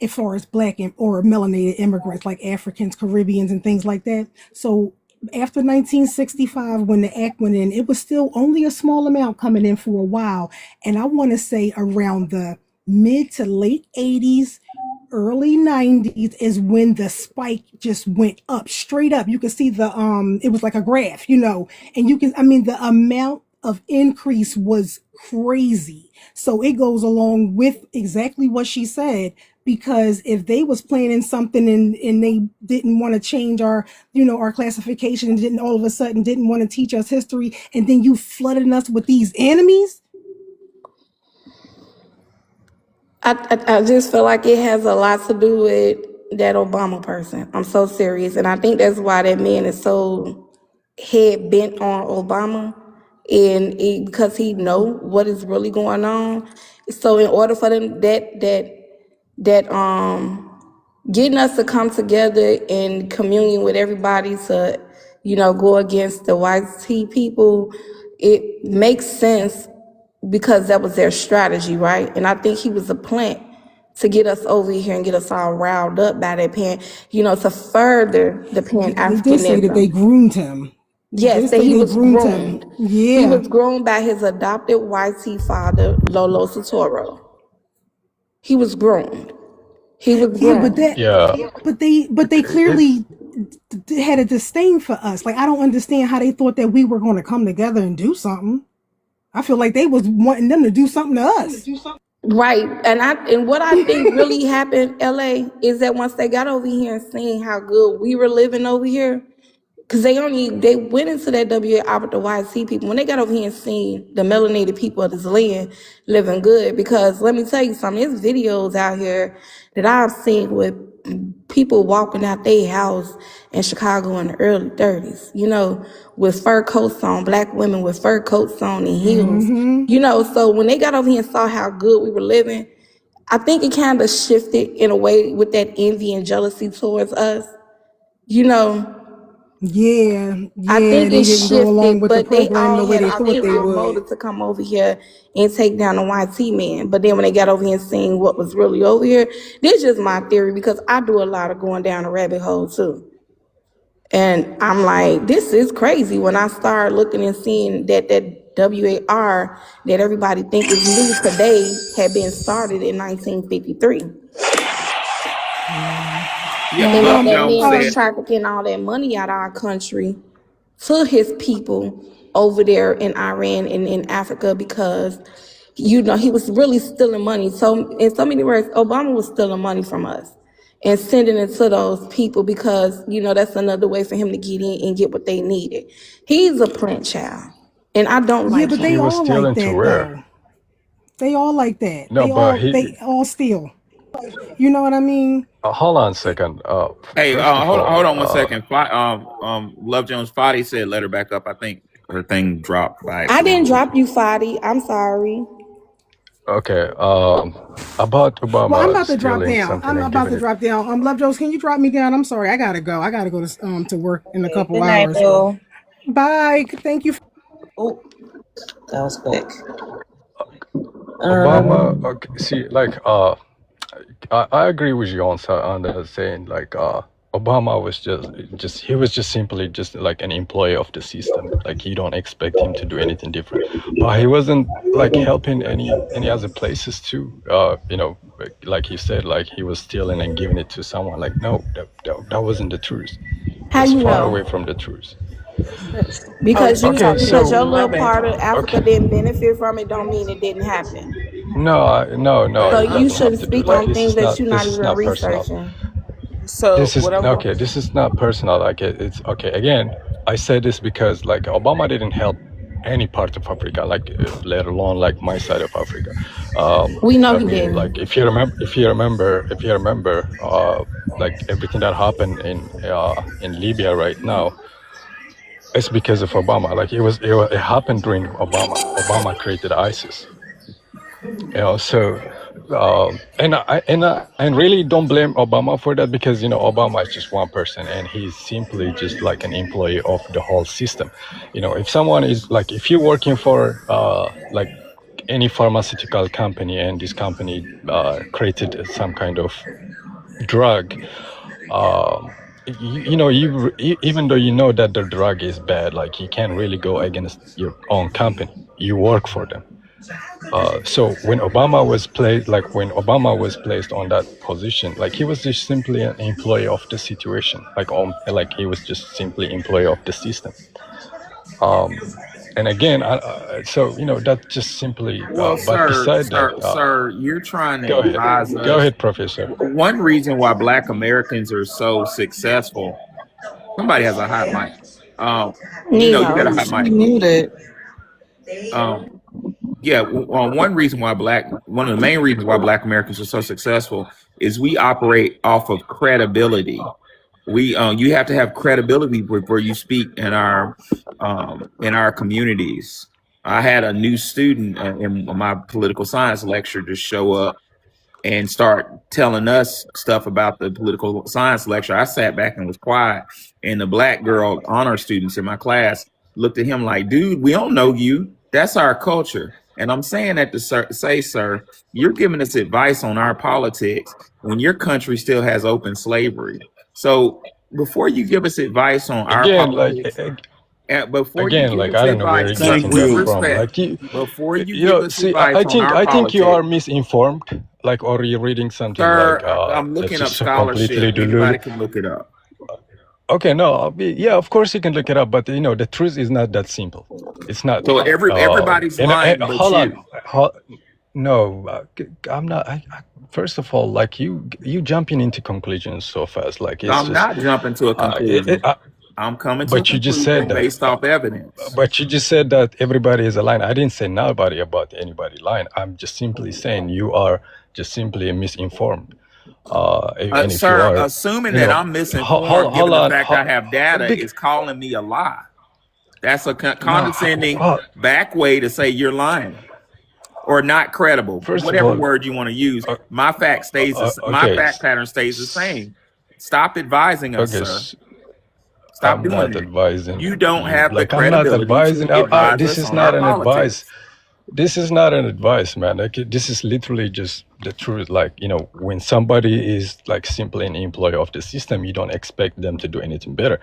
as far as black or melanated immigrants like Africans, Caribbeans, and things like that. So after 1965, when the act went in, it was still only a small amount coming in for a while, and I want to say around the mid to late 80s, early 90s is when the spike just went up straight up. You can see the it was like a graph, and you can, I mean, the amount of increase was crazy. So it goes along with exactly what she said, because if they was planning something and they didn't want to change our, our classification, and didn't all of a sudden didn't want to teach us history, and then you flooded us with these enemies. I just feel like it has a lot to do with that Obama person. I'm so serious. And I think that's why that man is so head bent on Obama, because he know what is really going on. So in order for them that getting us to come together in communion with everybody to, go against the white tea people, it makes sense because that was their strategy, right? And I think he was a plant to get us over here and get us all riled up by that pan, to further the Pan Yeah, they did say that they Africanism. groomed him. They Yes, did that say he they was groomed him. groomed. He Yeah. was groomed by his adopted white father, Lolo Satoro. He was groomed. He was Yeah, but groomed. that Yeah, but they it's clearly had a disdain for us. Like, I don't understand how they thought that we were going to come together and do something. I feel like they was wanting them to do something to us. Right. And what I think really happened, LA, is that once they got over here and seen how good we were living over here, because they went into that WA with the YC people. When they got over here and seen the melanated people of this land living good, because let me tell you something, there's videos out here that I've seen with people walking out their house in Chicago in the early 30s, with fur coats on, black women with fur coats on and heels. Mm-hmm. So when they got over here and saw how good we were living, I think it kind of shifted in a way with that envy and jealousy towards us. You know, Yeah, I yeah, think it they didn't go along shifted, with the but they program all the way had they thought they ulterior would. motive to come over here and take down the YT man. But then when they got over here and seeing what was really over here, this is just my theory because I do a lot of going down a rabbit hole too. And I'm like, this is crazy when I start looking and seeing that WAR that everybody think is new today had been started in 1953. Yeah. Yeah, Well, And that Love that Jones man was said. trafficking all that money out of our country to his people over there in Iran and in Africa because he was really stealing money. So in so many words, Obama was stealing money from us and sending it to those people because that's another way for him to get in and get what they needed. He's a plant child, and I don't yeah, like but he they him. was all like stealing to that where? though. They all like that. No, but he. They all steal. You know what I mean? Hold on a second. Hey, First of hold all, on one second. Love Jones Fadi said let her back up. I think her thing dropped by I didn't accident. drop you, Fadi. I'm sorry. okay. About Well, I'm Obama about to drop stealing down. something I'm and about giving to it. drop down. Love Jones, can you drop me down? I'm sorry. I gotta go. I gotta go to work in a Okay, couple good night, hours. Bill. Bye. Thank you. Oh, that was quick. Obama. Um, Okay, see, like, I agree with you on the saying like Obama was just he was just simply just like an employee of the system. Like you don't expect him to do anything different, but he wasn't like helping any other places too. Like he said, like he was stealing and giving it to someone. Like no, that wasn't the truth. How It's you far know? away from the truth. oh, Because she's you Okay, talking because to your so me. My little bad. part of Africa okay, didn't benefit from it don't mean it didn't happen. no, no, So it you doesn't have shouldn't to do speak like on What? things that you're not this is even not personal. researching. So This is what I'm going. okay. This is not personal. Like it's okay. Again, I say this because like Obama didn't help any part of Africa, like let alone like my side of Africa. We know I he mean, like didn't. if you remember, like everything that happened in Libya right now, it's because of Obama. Like it happened during Obama. Obama created ISIS. So and really don't blame Obama for that because Obama is just one person and he's simply just like an employee of the whole system. If someone is like if you're working for like any pharmaceutical company and this company created some kind of drug, even though you know that the drug is bad, like you can't really go against your own company. You work for them. So when Obama was placed on that position, like he was just simply an employee of the situation, like he was just simply employee of the system. and again, so that's just simply. Well, But sir, beside that, sir, you're trying to go ahead, advise go us. ahead, Professor. One reason why Black Americans are so successful. Somebody has a hot mic. You got a Nino. hot mic. Muted. Um, yeah. One of the main reasons why Black Americans are so successful is we operate off of credibility. You have to have credibility before you speak in our communities. I had a new student in my political science lecture to show up and start telling us stuff about the political science lecture. I sat back and was quiet, and the Black girl honor students in my class looked at him like, "Dude, we don't know you. That's our culture." And I'm saying that to say, sir, you're giving us advice on our politics when your country still has open slavery. So before you give us advice on our Again, politics, before you give us I don't know where advice, you're sir, getting Thank with that you. from. respect, Like you, before you you give know, us see, advice on our I think you are politics, misinformed. Like, or you're reading something sir, like I'm that's looking up just so completely scholarship. Anybody deluded. can look it up. Okay, no, yeah, of course you can look it up, but the truth is not that simple. It's not. So everybody's And lying but hold on, you. no, I'm not. First of all, like you jumping into conclusions so fast, like it's I'm just. not jumping to a conclusion. I'm coming to a But you just said conclusion that. based off evidence. But you just said that everybody is aligned. I didn't say nobody about anybody lying. I'm just simply saying you are just simply misinformed. And if you Sir, are, assuming that I'm misinformed, given hold the on. fact I have data, Big, is calling me a lie. That's a no, condescending back way to say you're lying or not credible. first of Whatever all, word you want to use, uh, my my okay, fact pattern stays the same. Stop advising us, okay. sir. Stop I'm doing not that. advising You don't you. have the Like I'm not credibility advising. to advise This us is on not our an advice. politics. This is not an advice, man. Like this is literally just the truth. Like when somebody is like simply an employee of the system, you don't expect them to do anything better.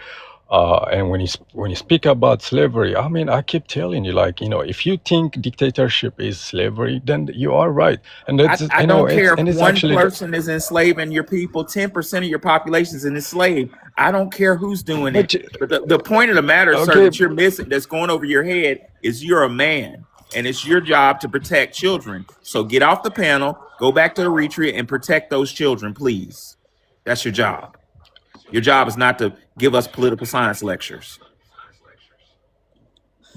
And when you speak about slavery, I mean, I keep telling you, like if you think dictatorship is slavery, then you are right. And that's I don't care if it's one actually person is enslaving your people, 10% of your population is enslaved. I don't care who's doing it. but But the point of the matter, sir, okay, that you're missing, that's going over your head, is you're a man. And it's your job to protect children. So get off the panel, go back to the retreat, and protect those children, please. That's your job. Your job is not to give us political science lectures.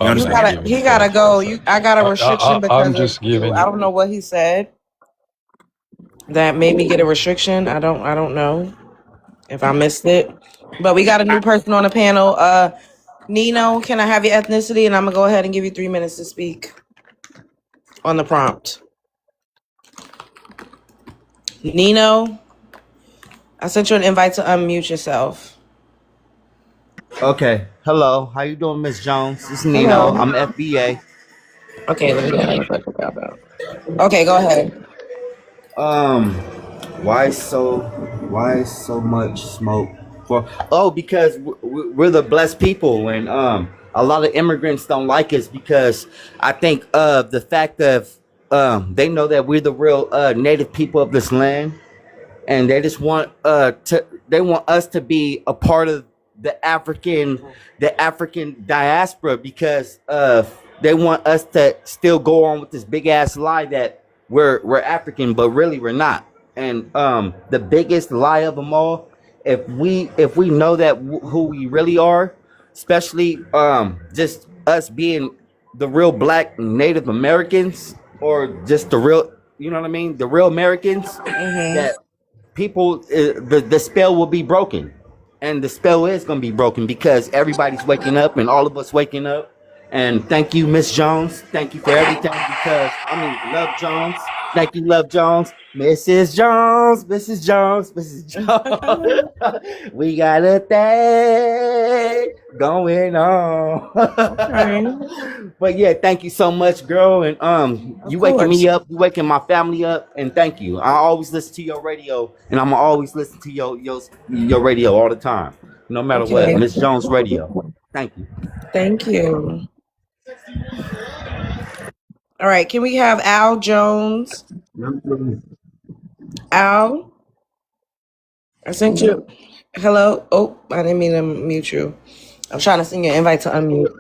You I'm He not understand? gotta giving he you gotta political go. I science. got a restriction I'm because of just you. giving I you. don't know what he said that made me get a restriction. I don't know if I missed it. But we got a new person on the panel. Nino, can I have your ethnicity? And I'm gonna go ahead and give you 3 minutes to speak on the prompt. Nino, I sent you an invite to unmute yourself. Okay. Hello. How you doing, Miss Jones? This is Nino. Hello. I'm FBA. Okay, let me Okay, go ahead. Um, why so much smoke for? Oh, because we're the blessed people, and a lot of immigrants don't like us because I think the fact of they know that we're the real native people of this land, and they just want they want us to be a part of the African diaspora because they want us to still go on with this big ass lie that we're African, but really we're not. And the biggest lie of them all, if we know that who we really are, especially just us being the real black Native Americans, or just the real, you know what I mean, the real Americans, Mm-hmm. that people the spell will be broken, and the spell is going to be broken because everybody's waking up, and all of us waking up. And thank you, Miss Jones, thank you for everything, because Love Jones, thank you, Love Jones, Mrs. Jones, Mrs. Jones. We got a thing going on. Okay, But yeah, thank you so much, girl. And of you waking course. me up, you waking my family up, and thank you. I always listen to your radio, and I'm always listen to your radio all the time, no matter what. Okay, Miss Jones Radio. Thank you. thank you. All right, can we have Al Jones? Al, I sent you. Hello. Oh, I didn't mean to mute you. I'm trying to send you an invite to unmute.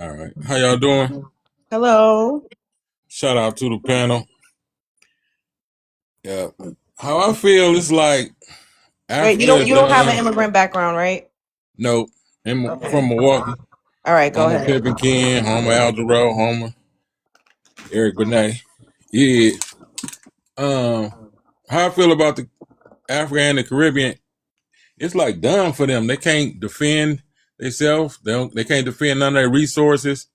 All right. How y'all doing? Hello. Shout out to the panel. Yeah. How I feel is like Wait, you Africa don't is you don't have an done. immigrant background, right? No. I'm Okay. from Milwaukee. All right, go Home of ahead. Pippin Ken, home of Aldero, home of Eric Benet. Yeah. How I feel about the Africa and the Caribbean, it's like done for them. They can't defend themselves. They can't defend none of their resources.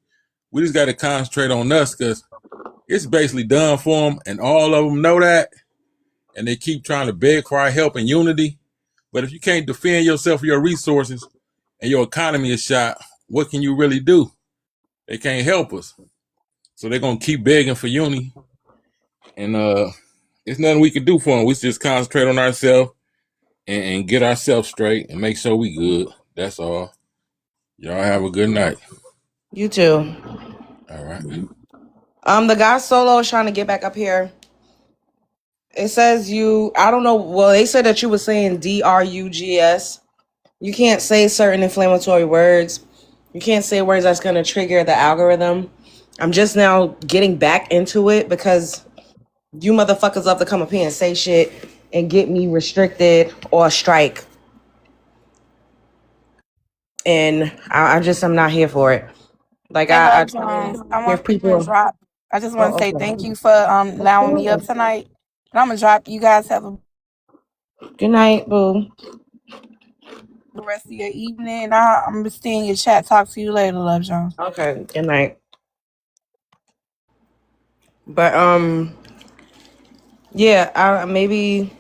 We just got to concentrate on us because it's basically done for them, and all of them know that, and they keep trying to beg for our help and unity. But if you can't defend yourself or your resources and your economy is shot, what can you really do? They can't help us. So they're going to keep begging for unity. And it's nothing we can do for them. We just concentrate on ourselves and get ourselves straight and make sure we good. That's all. Y'all have a good night. You too. All right. The guy solo is trying to get back up here. It says I don't know. Well, they said that you were saying drugs. You can't say certain inflammatory words. You can't say words that's going to trigger the algorithm. I'm just now getting back into it because you motherfuckers love to come up here and say shit and get me restricted or strike. And I'm not here for it. Like Hey, I Love try Jones. to I give want to people. drop. I just want to Oh, say okay. thank you for allowing me up tonight. And I'm gonna drop. You guys have a Good night, boo. the rest of your evening. I'm gonna stay in your chat. Talk to you later, Love Jones. Okay, good night. But yeah, maybe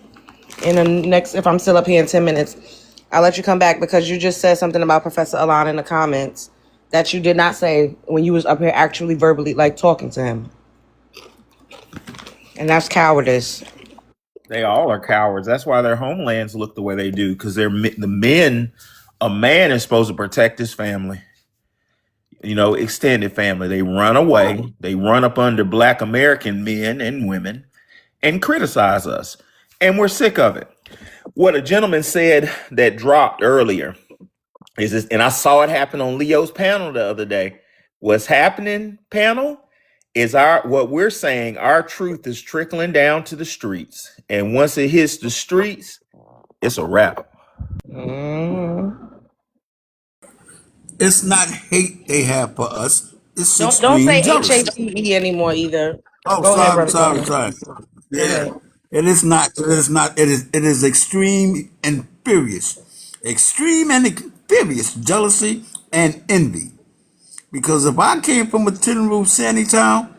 in the next, if I'm still up here in 10 minutes, I'll let you come back because you just said something about Professor Alon in the comments that you did not say when you was up here actually verbally like talking to him, and that's cowardice. They all are cowards. That's why their homelands look the way they do, because they're the men. A man is supposed to protect his family, extended family. They run away. They run up under Black American men and women and criticize us. And we're sick of it. What a gentleman said that dropped earlier is this, and I saw it happen on Leo's panel the other day. What's happening, panel, is what we're saying, our truth is trickling down to the streets. And once it hits the streets, it's a wrap. Mm. It's not hate they have for us. It's Don't extreme say jealousy. HATE anymore either. Oh, Go ahead, sorry, brother sorry, Tony. sorry. Go Yeah. ahead. It is not. It is not. It is extreme and furious. Extreme and furious jealousy and envy. Because if I came from a tin roof sandy town,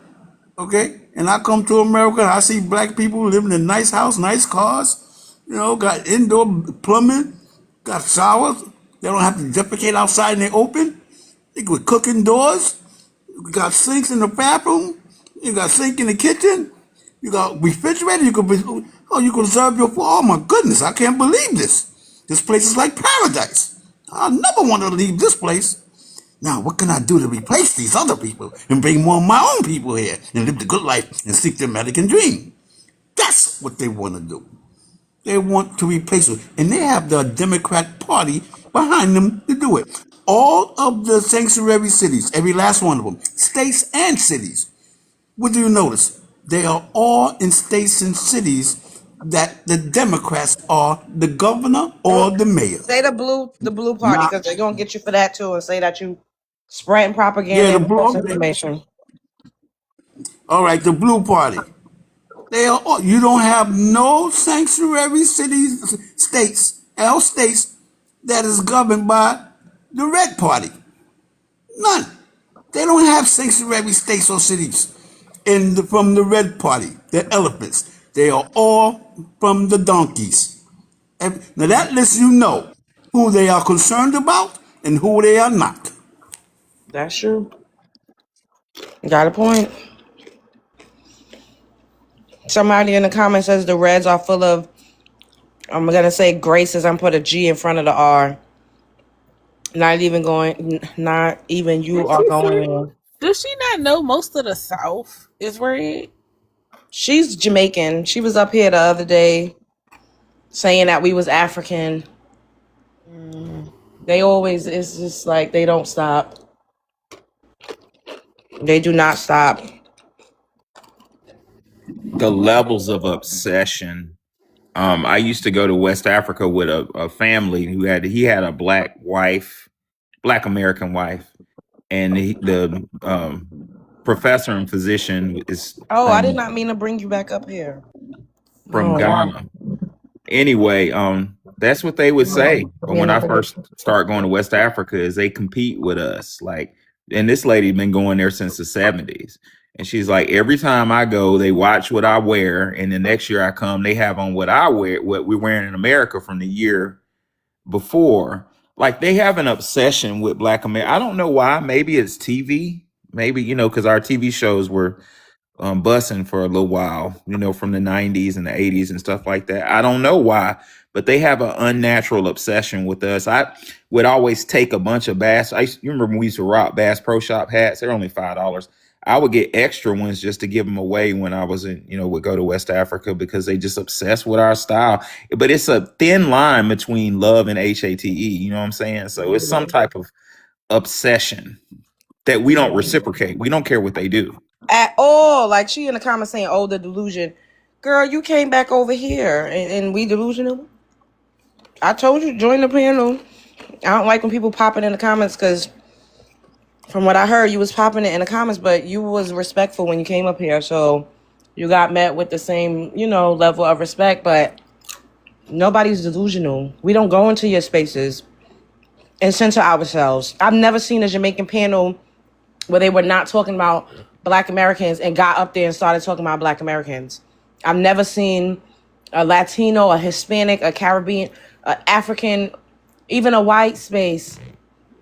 okay, and I come to America, I see black people living in nice house, nice cars, got indoor plumbing, got showers. They don't have to defecate outside in the open. They could cook indoors. You got sinks in the bathroom. You got sink in the kitchen. You got refrigerator. You can serve your food. Oh my goodness, I can't believe this. This place is like paradise. I never want to leave this place. Now, what can I do to replace these other people and bring more of my own people here and live the good life and seek the American dream? That's what they want to do. They want to replace it. And they have the Democrat Party behind them to do it. All of the sanctuary cities, every last one of them, states and cities, what do you notice? They are all in states and cities that the Democrats are the governor or the mayor. Say the blue party Not, because they're gonna get you for that too, and say that you spreading yeah, propaganda the and false blue, information. all right, the blue party. They are all, you don't have no sanctuary cities, states that is governed by the red party. None. They don't have sanctuary states or cities from the red party. They're elephants. They are all from the donkeys. Now that lets you know who they are concerned about and who they are not. That's true. Got a point. Somebody in the comments says the Reds are full of. I'm gonna say graces. I'm put a G in front of the R. Not even going. Not even you Did are she going say? in. Does she not know most of the South is red? She's Jamaican. She was up here the other day saying that we was African. Mm. They always. It's just like they don't stop. They do not stop. The levels of obsession. I used to go to West Africa with a family who had a black wife, black American wife, and the professor and physician is Oh, I did not mean to bring you back up here. from Oh, Ghana. Anyway, that's what they would say when I first started going to West Africa is they compete with us. Like, and this lady been going there since the 70s. And she's like, every time I go, they watch what I wear, and the next year I come, they have on what I wear, what we're wearing in America from the year before. Like they have an obsession with Black America. I don't know why. Maybe it's TV. Maybe, because our TV shows were bussing for a little while, from the 90s and the 80s and stuff like that. I don't know why, but they have an unnatural obsession with us. I would always take a bunch of Bass. You remember when we used to rock Bass Pro Shop hats? They're only $5. I would get extra ones just to give them away when I was would go to West Africa because they just obsessed with our style. But it's a thin line between love and HATE. You know what I'm saying? So it's some type of obsession that we don't reciprocate. We don't care what they do at all. Like she in the comments saying, "Oh, the delusion." Girl, you came back over here and we delusional. I told you, join the panel. I don't like when people popping in the comments because from what I heard, you was popping it in the comments, but you was respectful when you came up here. So you got met with the same, level of respect, but nobody's delusional. We don't go into your spaces and censor ourselves. I've never seen a Jamaican panel where they were not talking about Black Americans and got up there and started talking about Black Americans. I've never seen a Latino, a Hispanic, a Caribbean, a African, even a white space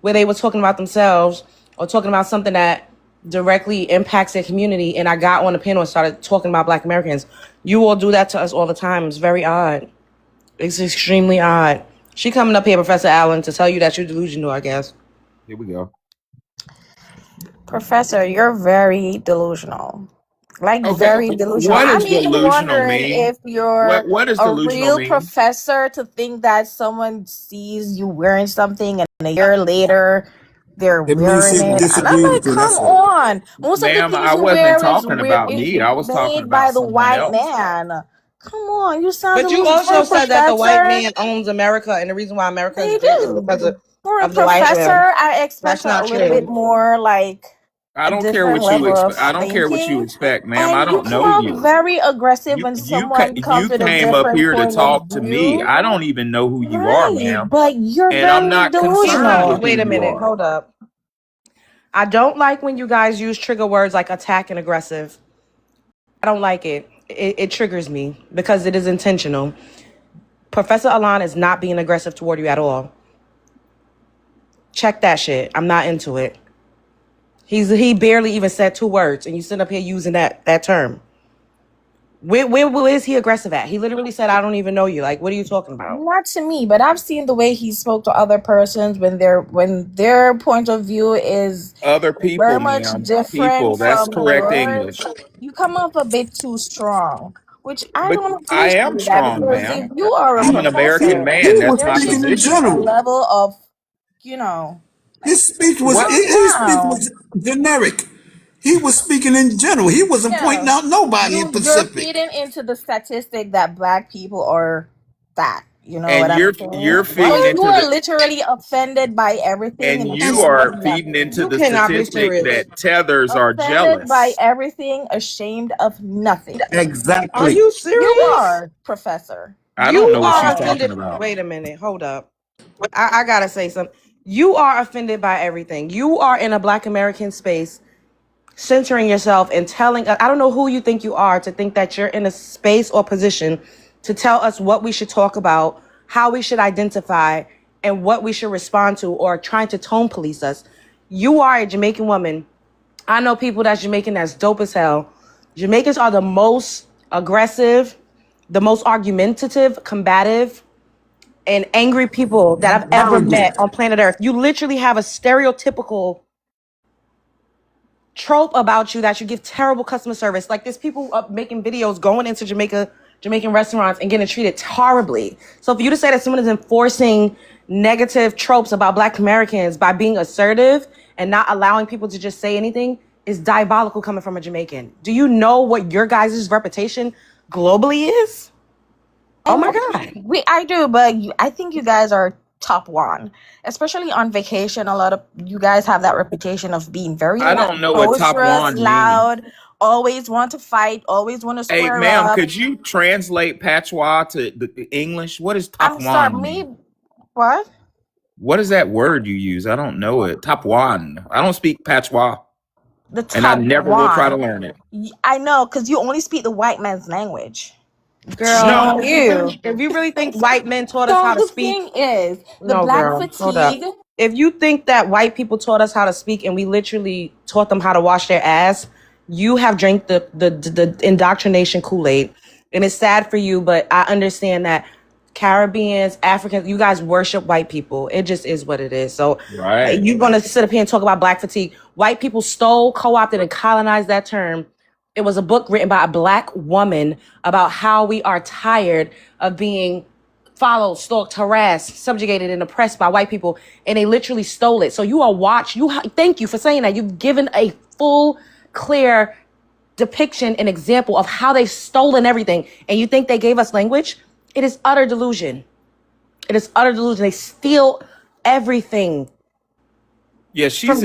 where they were talking about themselves or talking about something that directly impacts their community. And I got on the panel and started talking about Black Americans. You all do that to us all the time. It's very odd. It's extremely odd. She coming up here, Professor Allen, to tell you that you're delusional, I guess. Here we go. Professor, you're very delusional. Like Okay. very delusional. What I'm does even delusional wondering mean? if you're What does a delusional real mean? professor to think that someone sees you wearing something and a year later they're It means wearing he it. And I'm disagreed like, with you. come That's all. on. Most of the Ma'am, things I you wasn't wear is talking about me. I was talking made by about the someone white else. man. Come on, you sound But you delusional. For also a said that the white professor, man owns America, and the reason why America is they great is do. because For a of the white professor, man. I That's expect a not little bit true. more like I a don't care different what you level of expect. I don't care what you thinking. expect, ma'am. I And you don't come know off you. very aggressive when someone You comes with a came up different here to point of talk to me. view. I don't even know who you are, Right. ma'am. But you're And I'm very not He's concerned not. with delusional. who Wait a you minute. are. Hold up. I don't like when you guys use trigger words like attack and aggressive. I don't like it. It triggers me because it is intentional. Professor Alan is not being aggressive toward you at all. Check that shit. I'm not into it. He barely even said 2 words, and you sit up here using that term. Where is he aggressive at? He literally said, "I don't even know you." Like, what are you talking about? Not to me, but I've seen the way he spoke to other persons when their point of view is Other very people, much ma'am. People. different That's from correct yours. English. You come off a bit too strong, which I But don't I appreciate am that strong, because if ma'am. you are a I'm an American professor, He man. That's was there my should speaking in be position. a general. level of, you know, like His speech was What? his calm speech down. was generic. He was speaking in general. He wasn't Yeah, pointing out nobody in you're Pacific. feeding into the statistic that black people are fat. You know what And I'm you're saying? feeding But you into are the literally offended by everything and and you ashamed of are feeding nothing. into You the cannot be statistic serious. that tethers are Offended by jealous. everything, ashamed of nothing. Are Exactly. you You serious? are, Professor. I You don't know what are she's talking offended. about. Wait a minute. Hold up. I gotta say something. You are offended by everything. You are in a Black American space, censoring yourself and telling. I don't know who you think you are to think that you're in a space or position to tell us what we should talk about, how we should identify, and what we should respond to, or trying to tone police us. You are a Jamaican woman. I know people that's Jamaican that's dope as hell. Jamaicans are the most aggressive, the most argumentative, combative, and angry people that I've ever met Arrogant. on planet Earth. You literally have a stereotypical trope about you that you give terrible customer service. Like there's people up making videos going into Jamaican restaurants and getting treated horribly. So for you to say that someone is enforcing negative tropes about Black Americans by being assertive and not allowing people to just say anything is diabolical coming from a Jamaican. Do you know what your guys' reputation globally is? Oh my God. I do, but I think you guys are top one, especially on vacation. A lot of you guys have that reputation of being very I don't know what top boisterous, one means. loud, always want to fight, always want to Hey, square ma'am, up. could you translate patois to the English? What does I'm sorry, tapuan mean? me what? What is that word you use? I don't know it. Tapuan. I don't speak patois, The and I top never will try to one. learn it. I know, because you only speak the white man's language. Girl, No. if you really think white men taught us So how to the speak, thing is, the no, black girl, hold up. fatigue. If you think that white people taught us how to speak and we literally taught them how to wash their ass, you have drank the indoctrination Kool-Aid. And it's sad for you, but I understand that Caribbeans, Africans, you guys worship white people. It just is what it is. So Right. you're going to sit up here and talk about black fatigue. White people stole, co-opted, and colonized that term. It was a book written by a black woman about how we are tired of being followed, stalked, harassed, subjugated, and oppressed by white people, and they literally stole it. So you are thank you for saying that. You've given a full, clear depiction and example of how they've stolen everything, and you think they gave us language? It is utter delusion. It is utter delusion. They steal everything. Yeah, she's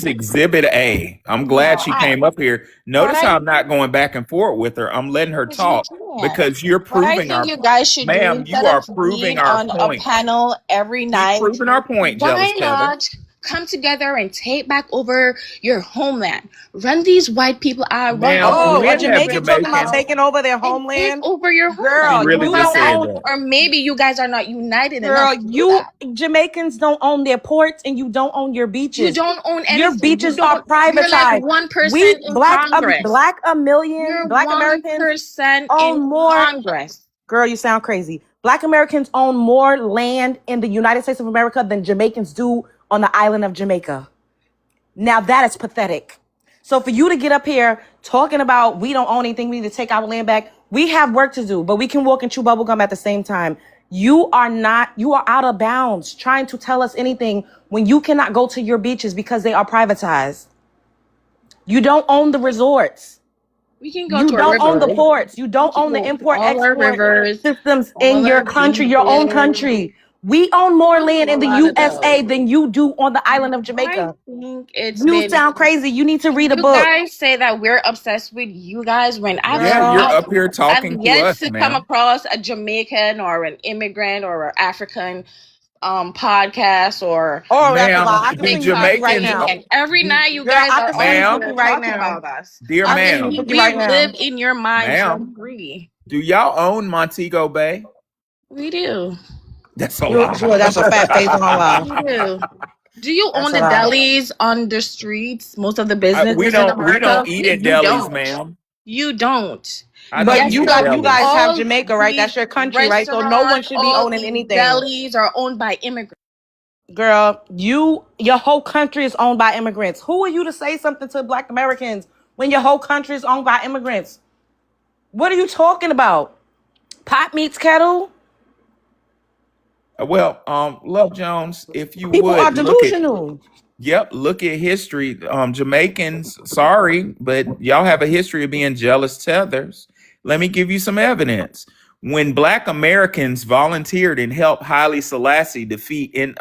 exhibit A. I'm glad she came up here. Notice how I'm not going back and forth with her. I'm letting her You talk can. because you're What I proving think our you guys should do, ma'am, instead you of are proving being our on a point. panel every Keep night, proving our point, jealous why Heather. not come together and take back over your homeland? Run these white people out, run all Ma'am, these Oh, a when have Jamaican immigrants talking about Jamaicans taking over their and take homeland? over your she Girl, homeland. really What you about just don't that? said own, that. Or maybe you guys are not united enough girl, to do you that. Jamaicans don't own their ports and you don't own your You beaches. don't own Your anything. You beaches are don't. You're like privatized. 1% in Congress. You're Black Americans 1% in own more. Congress. Girl, you sound crazy. Black Americans own more land in the United States of America than Jamaicans do on the island of Jamaica. Now that is pathetic. So for you to get up here talking about we don't own anything, we need to take our land back, we have work to do, but we can walk and chew bubblegum at the same time. You are out of bounds trying to tell us anything when you cannot go to your beaches because they are privatized. You don't own the resorts. We can go You to a don't own the river. ports. You We don't can own the go to import all our export rivers, systems in all your our country, your own beaches. country. We own more We land do a in the lot of USA those. than you do on the island of I Jamaica. think it's You been. sound crazy. You need to read a You book. guys say that we're obsessed with you guys when Yeah, you're Girl. up here I've talking to yet us, to come ma'am. across a Jamaican or an immigrant or an African podcast or Oh, that's a lie. Ma'am, I can do sing you a book right Jamaicans talking, now. and every do night you Girl, guys I are can sing on you a ma'am, book here right talking now. about us. dear I can sing you a ma'am, book We right now. live in your minds ma'am, rent free. do y'all own Montego Bay? We do. That's a Sure, that's a fat face on lie. lie. We do. Do you That's own a the lie. delis on the streets, most of the We businesses in don't America? eat at You delis, don't. ma'am. You don't. I But don't Yes, eat at you delis. guys have all Jamaica, right? these That's your country, right? So no one restaurants, should be all owning these anything. delis are owned by immigrants. Girl, your whole country is owned by immigrants. Who are you to say something to Black Americans when your whole country is owned by immigrants? What are you talking about? Pot meets kettle? Well, Love Jones, if you People are would look at delusional. yep, look at history. Jamaicans, sorry, but y'all have a history of being jealous tethers. Let me give you some evidence. When Black Americans volunteered and helped Haile Selassie defeat in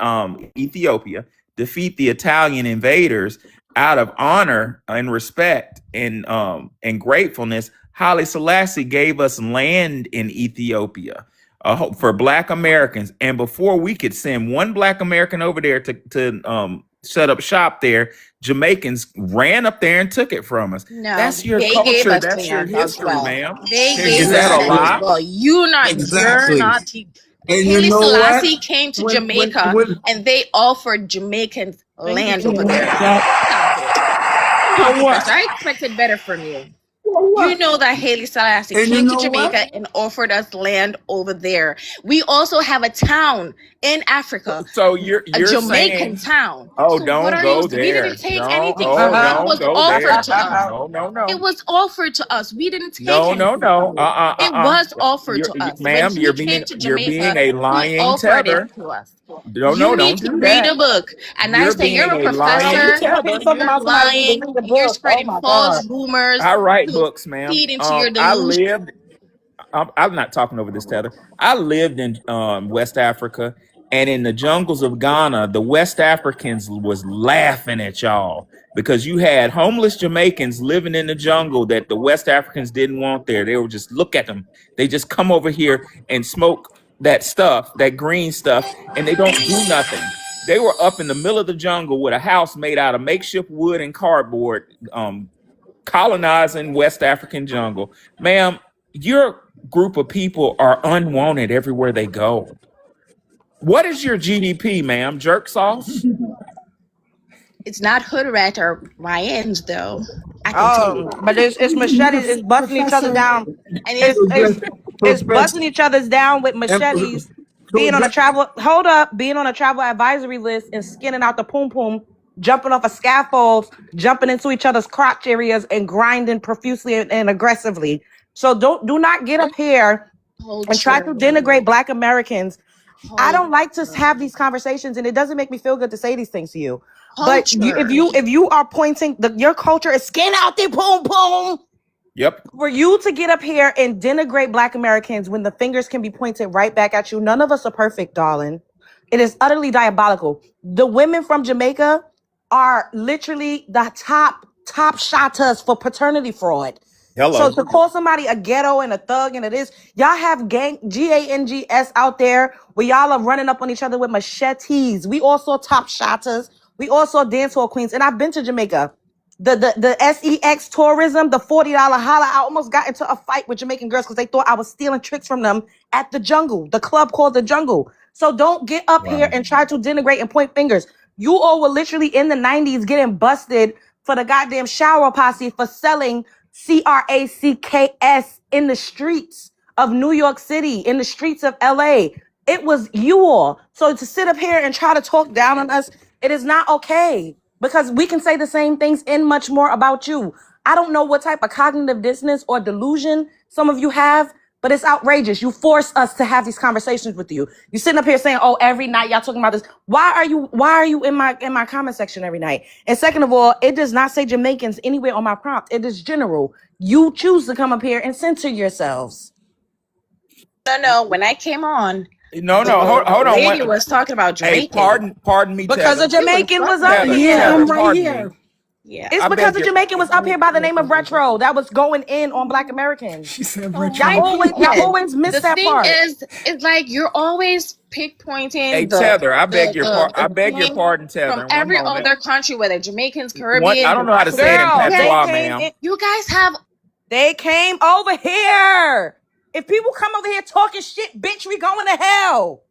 Ethiopia, defeat the Italian invaders out of honor and respect and gratefulness, Haile Selassie gave us land in Ethiopia for Black Americans. And before we could send one Black American over there to set up shop there, Jamaicans ran up there and took it from us. No, That's your they gave culture. us That's your land as history, well. ma'am. They gave Is that us a land as lie? Exactly. well. You're Exactly. not. And you Haile know what? Selassie came to When Jamaica when and they offered Jamaicans Thank you, land over King. there. Stop it. you Come know on, what? Professor. I expected better from you. You know that Haile Selassie And you came to know what? Jamaica and offered us land over there. We also have a town in Africa, So a you're Jamaican saying, town. oh, So what don't are you? go We didn't there. take Don't, anything oh, from you. It don't was go offered there. to us. No, no, It no. was offered to us. We didn't take No, no, anything no. from you. It was offered to us. When Ma'am, he came to you're being Jamaica, a he lying offered it tether. to us. No, You no, need don't to do read that. a book. And I You're say, being you're a a lying professor. tether. Talking You're about somebody need to lying. read the You're book. Oh spreading my false god. rumors I write to books, ma'am. feed into your I delusion. lived. I'm not talking over this tether. I lived in West Africa, and in the jungles of Ghana, the West Africans was laughing at y'all because you had homeless Jamaicans living in the jungle that the West Africans didn't want there. They would just look at them. They just come over here and smoke that stuff, that green stuff, and they don't do nothing. They were up in the middle of the jungle with a house made out of makeshift wood and cardboard, colonizing West African jungle. Ma'am, your group of people are unwanted everywhere they go. What is your GDP, ma'am? Jerk sauce? It's not hood rat or Ryan's though. I can tell you that. But it's machetes. It's busting each other Professor, down. And It's it's it's it's Professor, busting each other's down with and machetes. so Being on a travel hold up, being on a travel advisory list and skinning out the poom poom, jumping off of scaffolds, jumping into each other's crotch areas and grinding profusely and aggressively. So do not get up here and try culture. to denigrate Black Americans. I don't like to Culture. have these conversations, and it doesn't make me feel good to say these things to you. But Culture. if you are pointing your culture is skin out the boom boom, Yep. for you to get up here and denigrate Black Americans when the fingers can be pointed right back at you, none of us are perfect, darling. It is utterly diabolical. The women from Jamaica are literally the top shotters for paternity fraud. So Hello. to call somebody a ghetto and a thug and it is, y'all have GANGS out there where y'all are running up on each other with machetes. We also top shotters. We also dance hall queens. And I've been to Jamaica. The SEX tourism, the $40 holla. I almost got into a fight with Jamaican girls because they thought I was stealing tricks from them at the jungle, the club called the jungle. So don't get up here Wow. and try to denigrate and point fingers. You all were literally in the 90s getting busted for the goddamn shower posse for selling CRACKS in the streets of New York City, in the streets of LA. It was you all. So to sit up here and try to talk down on us, it is not okay because we can say the same things and much more about you. I don't know what type of cognitive dissonance or delusion some of you have, but it's outrageous. You force us to have these conversations with you. You sitting up here saying, "Oh, every night y'all talking about this." Why are you in my comment section every night? And second of all, it does not say Jamaicans anywhere on my prompt. It is general. You choose to come up here and censor yourselves. No. When I came on, No, no, the hold on. lady was talking about Hey, Jamaican. pardon me, Because a Tether. She was Jamaican was fucking up with Tether, us. yeah, here. I'm Tether, right pardon me. here. Yeah. It's I because beg a your Jamaican was up here by the name of Retro that was going in on Black Americans. She said So Y'all retro. my always point is, miss the that thing part. is, it's like you're always Hey, pinpointing Tether, I the beg your thing pardon, from Tether. One every moment. other country, whether Jamaicans, What I Caribbean, don't or know how to say it in Africans. Girl, Okay, they patois, came ma'am. in. you guys have. They came over here. If people come over here talking shit, bitch, we going to hell.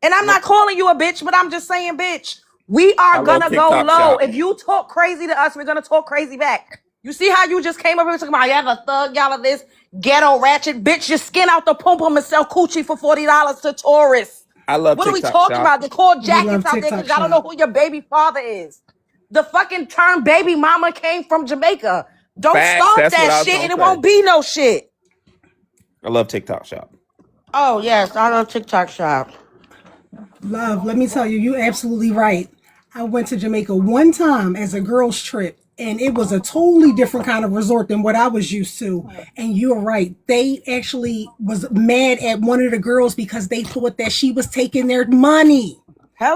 And I'm not calling you a bitch, but I'm just saying, bitch, we I are love gonna go TikTok low. shop. If you talk crazy to us, we're gonna talk crazy back. You see how you just came over here talking about y'all a thug, y'all are this ghetto ratchet, bitch, you skin out the pum pum and sell coochie for $40 to tourists. I love What are we TikTok talking shop. about? The core We jackets love out there because TikTok y'all don't know shop. who your baby father is. The fucking term baby mama came from Jamaica. Don't Facts. start That's what that I was shit gonna and it say. won't be no shit. I love TikTok shop. Oh, yes, I love TikTok shop. Love, let me tell you, you're absolutely right. I went to Jamaica one time as a girls' trip, and it was a totally different kind of resort than what I was used to. And you're right. They actually was mad at one of the girls because they thought that she was taking their money.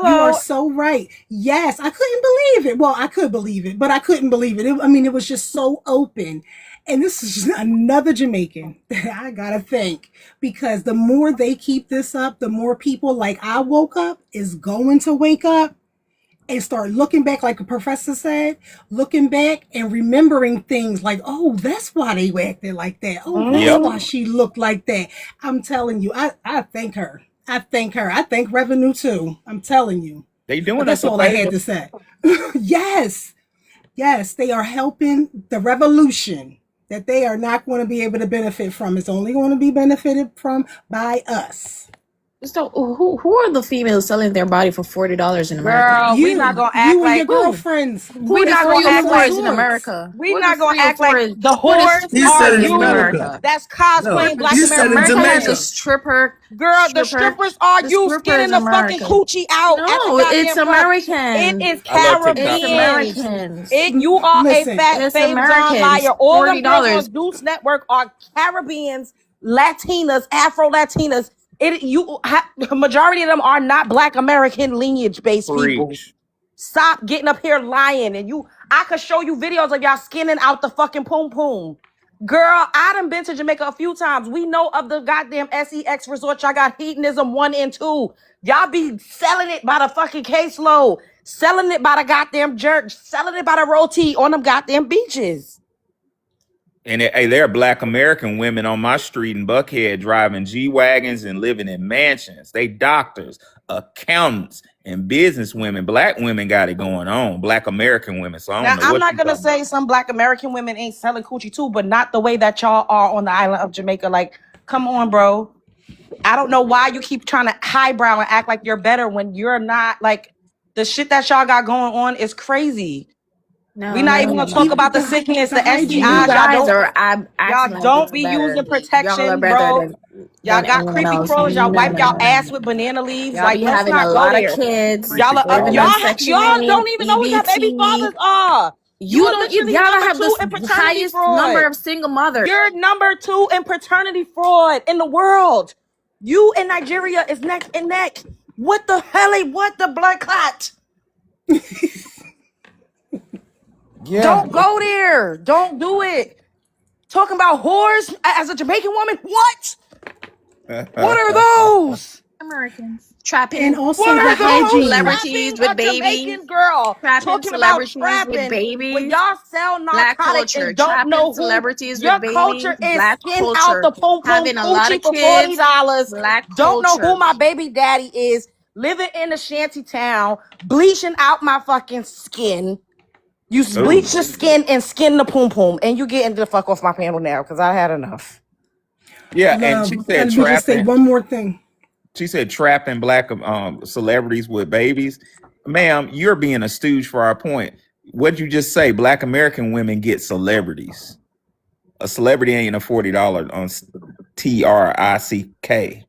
You are Hello. so right. Yes, I couldn't believe it. Well, I could believe it, but I couldn't believe it. I mean, it was just so open. And this is just another Jamaican that I gotta thank because the more they keep this up, the more people like I woke up is going to wake up and start looking back, like the professor said, looking back and remembering things like, oh, that's why they acted like that. Oh, that's Yep. why she looked like that. I'm telling you, I thank her. I thank her. I thank Revenue too. I'm telling you. They But doing us that's a all I had favor. to say. Yes. Yes, they are helping the revolution. that they are not going to be able to benefit from. It's only going to be benefited from by us. So who are the females selling their body for $40 in America? Girl, we not gonna act You and your like Who? girlfriends. Who we are the not It's gonna three or act female like fours in swords. America? we Who are the not gonna three or act like fours? the Who are the whores He are said in strippers in you. America. America? That's No, cosplaying Black he said in American America has a Jamaica. women. stripper. Girl, the strippers are The you stripper is skinning the fucking American. coochie out at the No, it's goddamn front. It American. is I love It's TikTok. Caribbeans. Americans. You are a Listen, fat It's fave John liar. Americans. All them girls $40. on Deuce Network are Caribbeans, Latinas, Afro Latinas. The majority of them are not Black American lineage based people. Preach. Stop getting up here lying. I could show you videos of y'all skinning out the fucking poom poom. Girl, I done been to Jamaica a few times. We know of the goddamn SEX resort. Y'all got hedonism 1 and 2. Y'all be selling it by the fucking caseload, selling it by the goddamn jerk, selling it by the roti on them goddamn beaches. And hey, there are Black American women on my street in Buckhead driving G-Wagons and living in mansions. They doctors, accountants, and business women. Black women got it going on. Black American women. So I Now, don't know I'm what not you gonna talking say about. some Black American women ain't selling coochie too, but not the way that y'all are on the island of Jamaica. Like, come on, bro. I don't know why you keep trying to highbrow and act like you're better when you're not. Like, the shit that y'all got going on is crazy. We No, not no, even no, gonna no. talk Even about the sickness, the the You STIs. hygiene. guys are Y'all acting like don't it's be better. using Y'all are protection, better bro. Y'all than got anyone creepy else. crawlers. Y'all wipe y'all No. ass with banana leaves. Y'all Like, be let's having a not go lot of there. kids Y'all are up. living Y'all on Always. Section y'all 8, don't even know who your baby EBT. fathers are. You You are don't. literally Y'all number have two the in paternity highest number fraud. of single mothers. You're number 2 in paternity fraud in the world. You in Nigeria is neck and neck. What the hell? What the blood clot? Yeah. Don't go there. Don't do it. Talking about whores as a Jamaican woman? What? What are those? Americans And trapping What also the are those? hygiene. celebrities Trapping with a babies. Jamaican girl. Trapping Talking about celebrities with trapping when babies. y'all sell Black narcotics culture. and don't Trapping know who. celebrities Your with babies. culture is Black skin out culture. the pom pom Having a lot coochie of for kids. $40. Black Don't know who culture. my baby daddy is. Living in a shanty town, bleaching out my fucking skin. You Oh. bleach your skin and skin the pom pom, and you getting the fuck off my panel now because I had enough. Yeah, and she Love. said Let me just say trapping. one more thing. She said trapping Black celebrities with babies. Ma'am, you're being a stooge for our point. What'd you just say? Black American women get celebrities. A celebrity ain't a $40 on TRICK.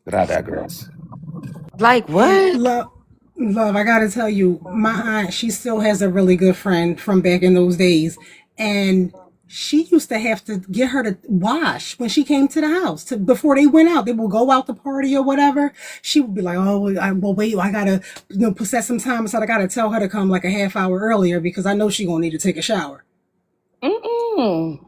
But I digress. Like And what? love, I gotta tell you, my aunt, she still has a really good friend from back in those days. And she used to have to get her to wash when she came to the house before they went out. They would go out to party or whatever. She would be like, "Oh, well, wait, I gotta, set some time aside. I gotta tell her to come like a half hour earlier because I know she gonna need to take a shower." Mm-mm.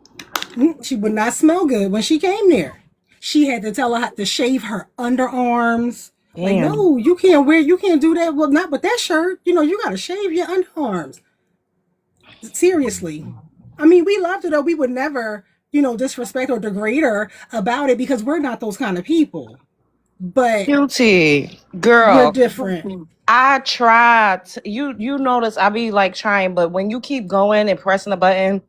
She would not smell good when she came there. She had to tell her to shave her underarms. Like, Damn. no, you can't do that. Well, not with that shirt. You got to shave your underarms. Seriously. I mean, we loved her though. We would never, disrespect or degrade her about it because we're not those kind of people. But Guilty. we're Girl. different. I tried. You notice I be like trying, but when you keep going and pressing the button,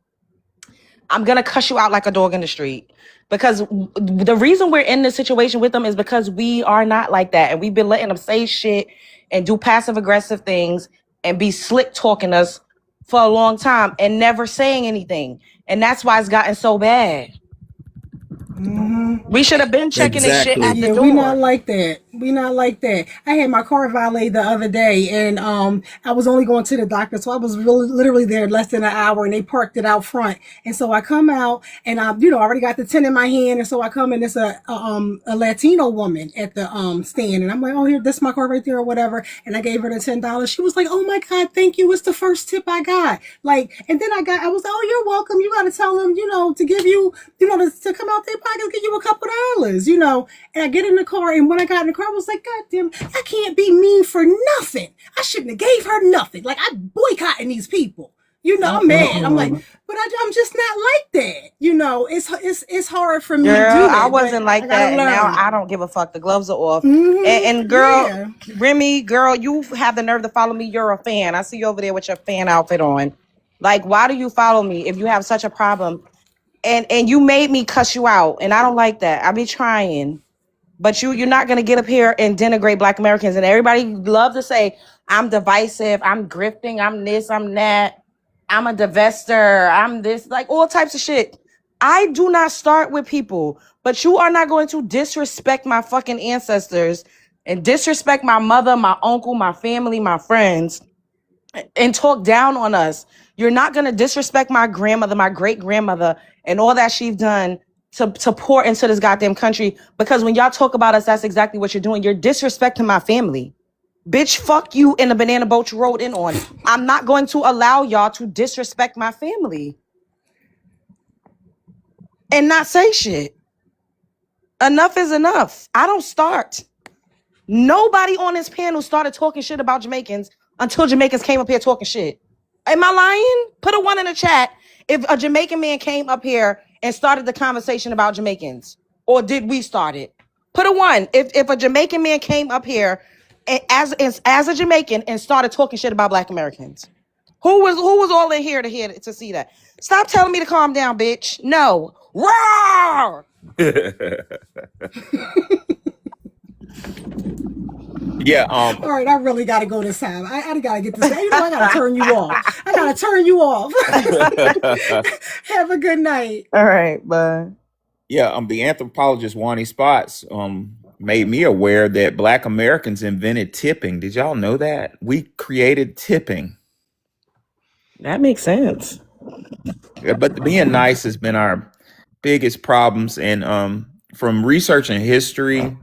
I'm gonna cuss you out like a dog in the street. Because the reason we're in this situation with them is because we are not like that. And we've been letting them say shit and do passive aggressive things and be slick talking us for a long time and never saying anything. And that's why it's gotten so bad. We should have been checking this shit Exactly. at the Yeah, we not door. like that. We not like that. I had my car valeted the other day, and I was only going to the doctor, so I was really literally there less than an hour, and they parked it out front. And so I come out, and I, already got the tin in my hand, and so I come, and it's a Latino woman at the stand, and I'm like, oh, here, this is my car right there, or whatever. And I gave her the $10. She was like, oh my God, thank you. It's the first tip I got. Like, and then I was, oh, you're welcome. You got to tell them, to give you, to come out their pocket, give you a couple dollars, And I get in the car, and when I got in the car, I was like, God damn, I can't be mean for nothing. I shouldn't have gave her nothing. Like, I boycotting these people. I'm mad. I'm like, but I'm just not like that. It's hard for me to Girl, do I that, but wasn't I like that, gotta and now learn. I don't give a fuck. The gloves are off. And girl, Yeah. Remy, girl, you have the nerve to follow me. You're a fan. I see you over there with your fan outfit on. Like, why do you follow me if you have such a problem? And you made me cuss you out, and I don't like that. I be trying. But you're not gonna get up here and denigrate Black Americans. And everybody love to say, I'm divisive, I'm grifting, I'm this, I'm that, I'm a divester, I'm this, like all types of shit. I do not start with people, but you are not going to disrespect my fucking ancestors and disrespect my mother, my uncle, my family, my friends, and talk down on us. You're not gonna disrespect my grandmother, my great grandmother, and all that she's done to pour into this goddamn country. Because when y'all talk about us, that's exactly what you're doing. You're disrespecting my family. Bitch, fuck you in the banana boat you rode in on. I'm not going to allow y'all to disrespect my family and not say shit. Enough is enough. I don't start. Nobody on this panel started talking shit about Jamaicans until Jamaicans came up here talking shit. Am I lying? Put a 1 in the chat if a Jamaican man came up here and started the conversation about Jamaicans. Or did we start it? Put a 1 if a Jamaican man came up here and as a Jamaican and started talking shit about Black Americans. Who was all in here to see that? Stop telling me to calm down, bitch. No. Roar! Yeah. All right, I really got to go this time. I got to get this. You know, I got to turn you off. I got to turn you off. Have a good night. All right, bye. Yeah. The anthropologist Wani Spots made me aware that Black Americans invented tipping. Did y'all know that? We created tipping. That makes sense. Yeah, but being nice has been our biggest problems. And from researching history,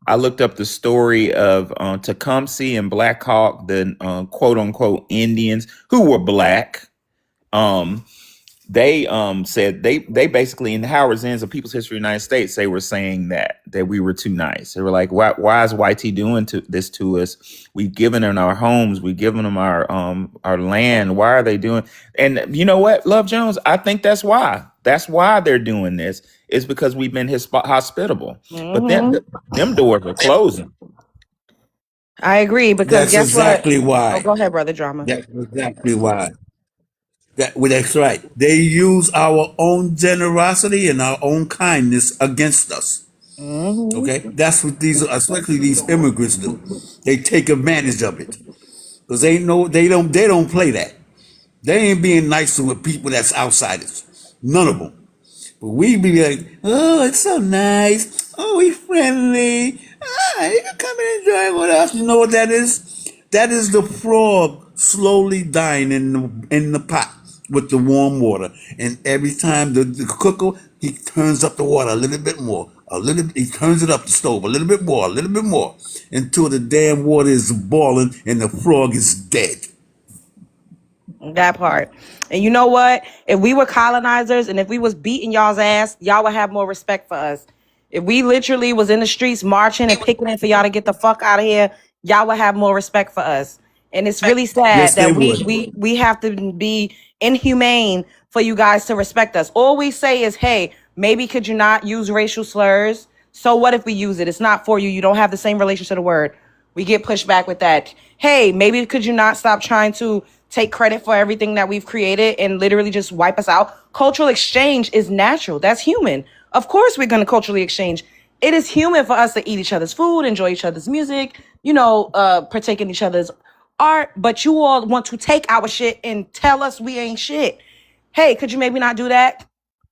I looked up the story of Tecumseh and Black Hawk, the quote unquote Indians who were Black. They said they basically in Howard Zinn's of People's History of the United States, they were saying that we were too nice. They were like, why is YT doing this to us? We've given them our homes, we've given them our land. Why are they doing? And you know what, Love Jones, I think that's why. That's why they're doing this, is because we've been hospitable. But then them doors are closing. I agree, because That's guess what? exactly Oh, why. go ahead, brother Drama. That's exactly why. That's right. They use our own generosity and our own kindness against us. Okay, that's what these, especially these immigrants, do. They take advantage of it because they don't play that. They ain't being nice to people that's outsiders. None of them. But we be like, oh, it's so nice. Oh, we friendly. Ah, you can come and enjoy with us. You know what that is? That is the frog slowly dying in the pot with the warm water. And every time the cooker, he turns up the water a little bit more. He turns it up the stove a little bit more, until the damn water is boiling and the frog is dead. That part. And you know what? If we were colonizers and if we was beating y'all's ass, y'all would have more respect for us. If we literally was in the streets marching and picketing for y'all to get the fuck out of here, y'all would have more respect for us. And it's really sad Yes, they that would. we have to be inhumane for you guys to respect us. All we say is, hey, maybe could you not use racial slurs? So what if we use it? It's not for you. You don't have the same relation to the word. We get pushed back with that. Hey, maybe could you not stop trying to take credit for everything that we've created and literally just wipe us out? Cultural exchange is natural. That's human. Of course we're going to culturally exchange. It is human for us to eat each other's food, enjoy each other's music, partake in each other's art. But you all want to take our shit and tell us we ain't shit. Hey, could you maybe not do that?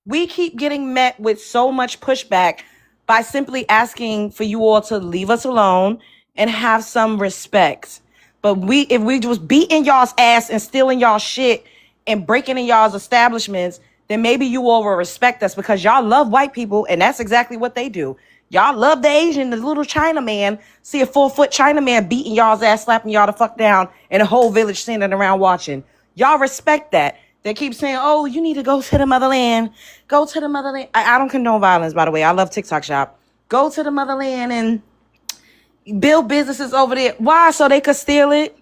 We keep getting met with so much pushback by simply asking for you all to leave us alone and have some respect. But if we was beating y'all's ass and stealing y'all shit and breaking in y'all's establishments, then maybe you all will respect us, because y'all love white people, and that's exactly what they do. Y'all love the Asian, the little China man. See a 4-foot China man beating y'all's ass, slapping y'all the fuck down, and a whole village standing around watching. Y'all respect that. They keep saying, oh, you need to go to the motherland. Go to the motherland. I don't condone violence, by the way. I love TikTok shop. Go to the motherland and build businesses over there. Why? So they could steal it?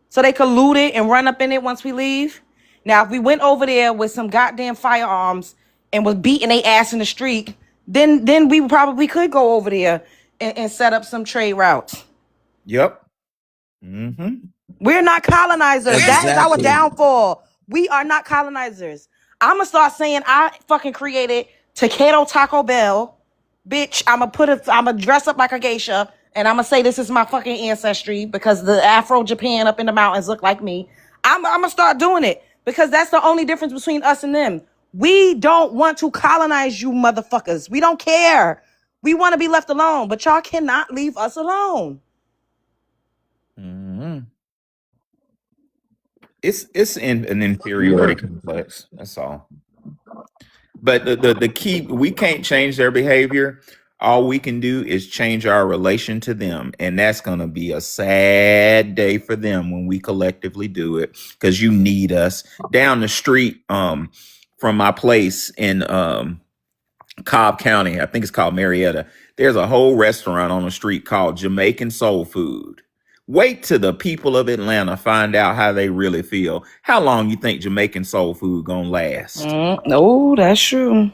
So they could loot it and run up in it once we leave? Now, if we went over there with some goddamn firearms and was beating their ass in the street, then we probably could go over there and set up some trade routes. Yep. Mm-hmm. We're not colonizers. That is our Exactly. downfall. We are not colonizers. I'm gonna start saying I fucking created Taquero Taco Bell. Bitch, I'm gonna dress up like a geisha and I'm gonna say this is my fucking ancestry because the Afro Japan up in the mountains look like me. I'm gonna start doing it because that's the only difference between us and them. We don't want to colonize you motherfuckers. We don't care. We want to be left alone, but y'all cannot leave us alone. Mm-hmm. It's an inferiority complex. That's all. But the key, we can't change their behavior. All we can do is change our relation to them, and that's gonna be a sad day for them when we collectively do it. Because you need us down the street from my place in Cobb County. I think it's called Marietta. There's a whole restaurant on the street called Jamaican Soul Food. Wait till the people of Atlanta find out how they really feel. How long you think Jamaican soul food gonna last? No, that's true.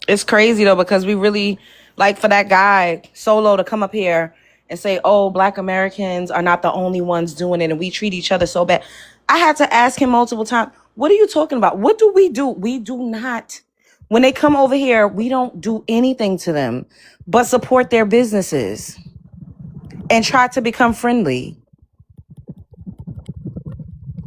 It's crazy though because we really like for that guy Solo to come up here and say, "Oh, Black Americans are not the only ones doing it, and we treat each other so bad." I had to ask him multiple times, "What are you talking about? What do we do? We do not. When they come over here, we don't do anything to them but support their businesses and try to become friendly."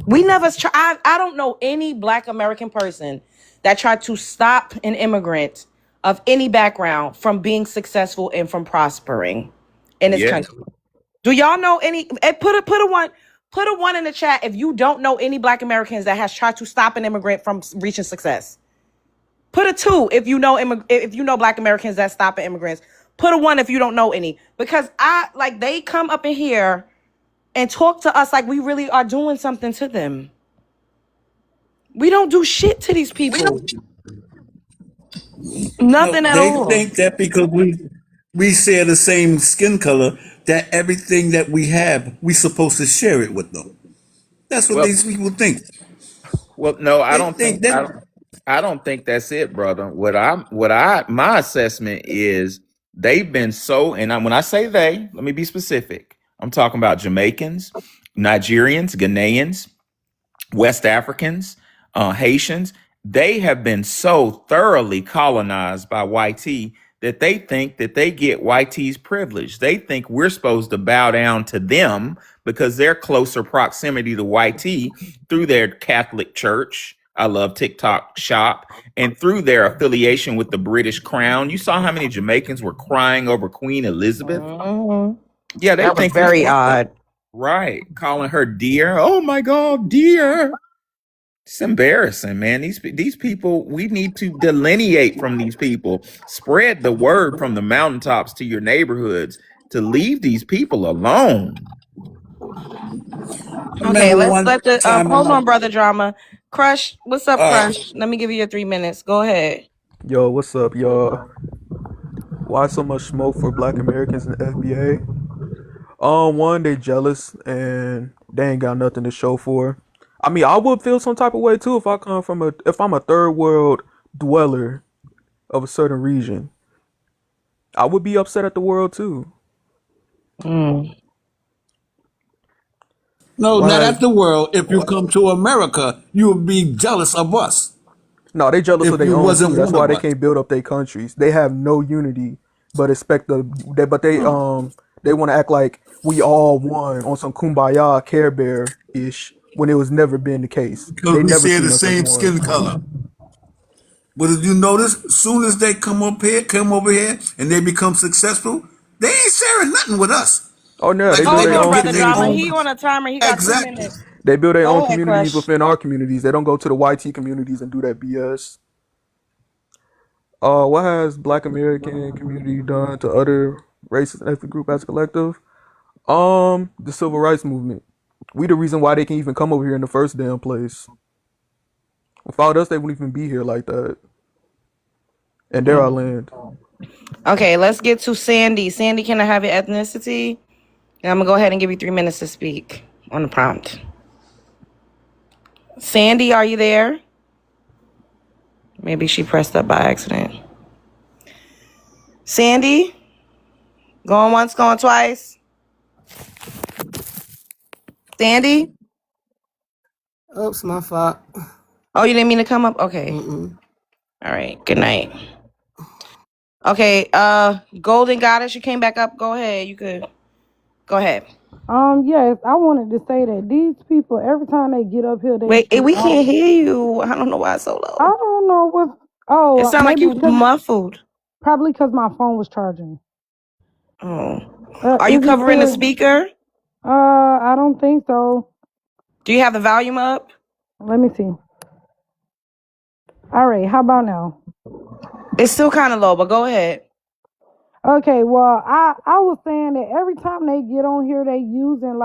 We never try. I don't know any Black American person that tried to stop an immigrant of any background from being successful and from prospering in this Yes. country. Do y'all know any? Put a one in the chat if you don't know any Black Americans that has tried to stop an immigrant from reaching success. Put a 2 if you know Black Americans that stop at immigrants. Put a 1 if you don't know any, because they come up in here and talk to us like we really are doing something to them. We don't do shit to these people. No, Nothing at they all. think that because we share the same skin color, that everything that we have, we supposed to share it with them. That's what Well, these people think. no, I They don't think think that. I don't think that's it, brother. My assessment is they've been so, and when I say they, let me be specific. I'm talking about Jamaicans, Nigerians, Ghanaians, West Africans, Haitians. They have been so thoroughly colonized by YT that they think that they get YT's privilege. They think we're supposed to bow down to them because they're closer proximity to YT through their Catholic Church. I love TikTok Shop, and through their affiliation with the British Crown. You saw how many Jamaicans were crying over Queen Elizabeth? Mhm. Yeah, they That was think we're very supposed to, odd. right, calling her dear. Oh my God, dear. It's embarrassing, man. These people, we need to delineate from these people. Spread the word from the mountaintops to your neighborhoods to leave these people alone. I Okay, remember let's one let the time in hold my. on, brother drama. Crush, what's up, All right. Crush? Let me give you your 3 minutes. Go ahead. Yo, what's up, y'all? Why so much smoke for Black Americans in the FBA? One, they jealous and they ain't got nothing to show for. I mean, I would feel some type of way too if I'm a third world dweller of a certain region. I would be upset at the world too. Mm. No, Why not has at the world. If you come to America, you would be jealous of us. No, they jealous of If their you own too. wasn't That's one why of they us. can't build up their countries. They have no unity, but they want to act like we all one on some kumbaya Care Bear ish when it was never been the case. Because They we never share the seen us as same one. skin color. But if you notice, as soon as they come over here, and they become successful, they ain't sharing nothing with us. Oh no, Like they build Hold their on, own get brother their drama. own. He communities. on a timer. He got 3 Exactly. minutes. They build their own Go ahead, communities Crush. within our communities. They don't go to the YT communities and do that BS. What has Black American community done to other races and ethnic group as a collective? The civil rights movement. We the reason why they can even come over here in the first damn place. Without us, they wouldn't even be here like that. And they're our Mm. land. Okay, let's get to Sandy. Sandy, can I have your ethnicity? And I'm gonna go ahead and give you 3 minutes to speak on the prompt. Sandy, are you there? Maybe she pressed up by accident. Sandy, going once, going twice. Sandy? Oops, my fault. Oh, you didn't mean to come up? Okay. Mm-mm. All right. Good night. Okay, Golden Goddess, you came back up. Go ahead. You could go ahead. Yes, I wanted to say that these people, every time they get up here, they Wait, get we out. can't hear you. I don't know why it's so I low. don't know what. It Oh, sounds like maybe you because muffled. probably because my phone was charging. Oh. Are you Is it covering the clear? speaker? I don't think so. Do you have the volume up? Let me see. All right, how about now? It's still kind of low, but go ahead. Okay, well, I was saying that every time they get on here, they using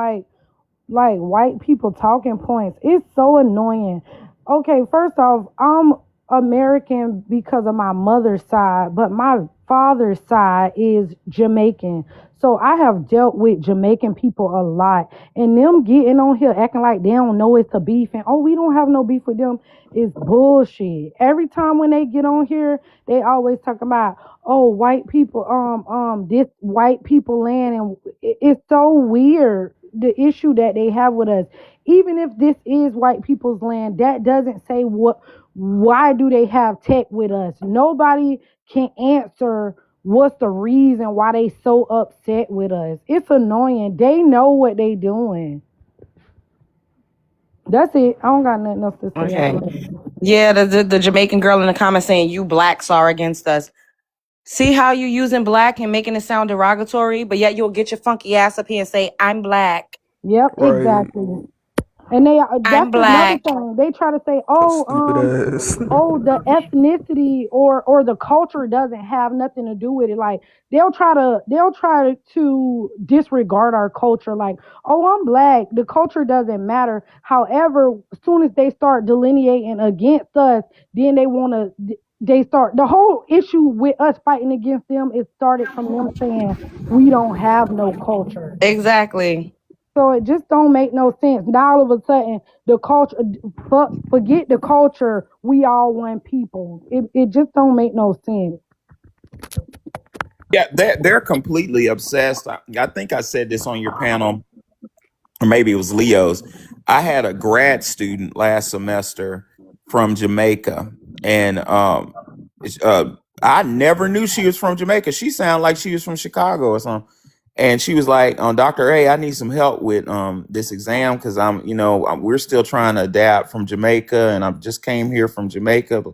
like white people talking points. It's so annoying. Okay, first off, I'm American because of my mother's side, but my father's side is Jamaican. So I have dealt with Jamaican people a lot. And them getting on here acting like they don't know it's a beef and oh, we don't have no beef with them is bullshit. Every time when they get on here, they always talk about oh white people this white people land and it's so weird the issue that they have with us. Even if this is white people's land, that doesn't say why do they have tech with us. Nobody can answer what's the reason why they so upset with us. It's annoying. They know what they doing. That's it. I don't got nothing else to say. Okay. Yeah, the Jamaican girl in the comments saying you blacks are against us. See how you using black and making it sound derogatory, but yet you'll get your funky ass up here and say I'm black. Yep, Right. exactly. And they I'm that's another black. thing. They try to say, Stupid ass. the ethnicity or the culture doesn't have nothing to do with it. Like they'll try to disregard our culture. Like, oh, I'm black. The culture doesn't matter. However, as soon as they start delineating against us, then they want to. They start the whole issue with us fighting against them. It started from them saying we don't have no culture. Exactly. So it just don't make no sense. Now all of a sudden the culture, forget the culture. We all one people. It just don't make no sense. Yeah, they're completely obsessed. I think I said this on your panel, or maybe it was Leo's. I had a grad student last semester from Jamaica, and I never knew she was from Jamaica. She sounded like she was from Chicago or something. And she was like, Dr. A, I need some help with this exam because we're still trying to adapt from Jamaica, and I just came here from Jamaica.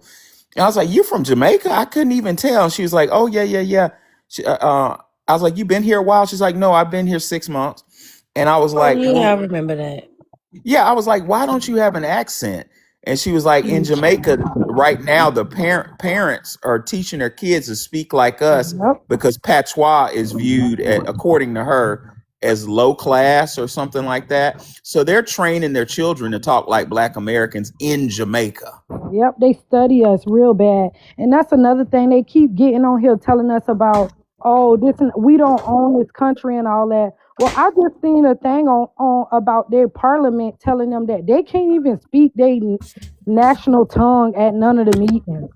And I was like, "You from Jamaica?" I couldn't even tell. And she was like, "Oh yeah, yeah, yeah." I was like, "You been here a while?" She's like, "No, I've been here 6 months." And I was Oh like, yeah, I "Well, remember that. yeah." I was like, "Why don't you have an accent?" And she was like, "In Jamaica right now, the parents are teaching their kids to speak like us Yep. because patois is viewed, according to her, as low class or something like that. So they're training their children to talk like Black Americans in Jamaica. Yep. They study us real bad, and that's another thing. They keep getting on here telling us about oh this and we don't own this country and all that. Well, I just seen a thing on about their parliament telling them that they can't even speak their national tongue at none of the meetings.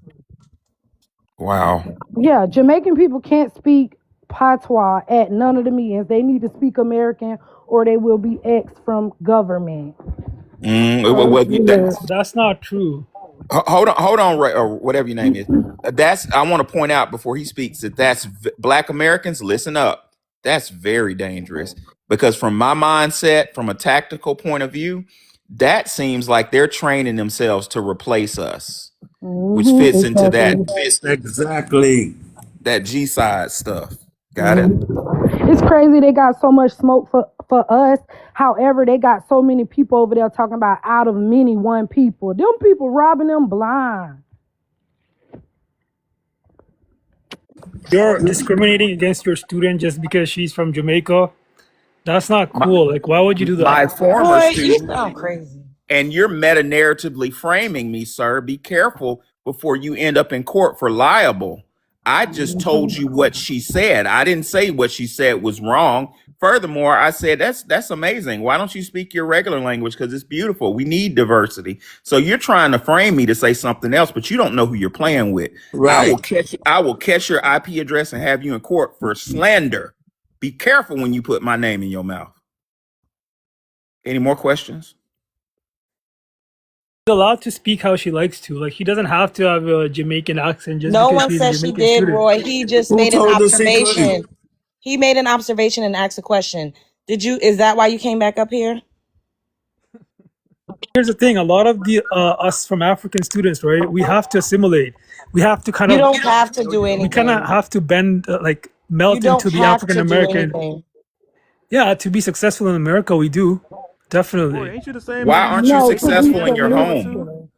Wow. Yeah, Jamaican people can't speak patois at none of the meetings. They need to speak American or they will be X from government. So Well, it's weird. That's not true. hold on, Ray, or whatever your name is. That's I want to point out before he speaks that Black Americans. Listen up. That's very dangerous because from my mindset, from a tactical point of view, that seems like they're training themselves to replace us, which fits into Exactly. Exactly. that G side stuff. Got it? Mhm. It's crazy they got so much smoke for us. However, they got so many people over there talking about out of many one people. Them people robbing them blind. You're discriminating against your student just because she's from Jamaica. That's not My, cool. Like, why would you do that? my former Boy, you student. sound crazy. And you're meta narratively framing me, sir. Be careful before you end up in court for liable. I just told you what she said. I didn't say what she said was wrong. Furthermore, I said that's amazing. Why don't you speak your regular language? Because it's beautiful. We need diversity. So you're trying to frame me to say something else, but you don't know who you're playing with. Right. I will catch your IP address and have you in court for slander. Be careful when you put my name in your mouth. Any more questions? allowed to speak how she likes to. Like, he doesn't have to have a Jamaican accent just No because one she's a said she Jamaican did, student. Roy. He just Who made an told us she couldn't? observation. He made an observation and asked a question. Is that why you came back up here? Here's the thing: a lot of the us from African students, right? We have to assimilate. We have to kind You of, don't have to do we kind of anything. have to bend, like You melt don't into the have African to do American. anything. Yeah, to be successful in America, we do Roy, definitely. ain't you the same Why nigga used aren't to you say No, you to had to be successful be in your America submitted. home? too?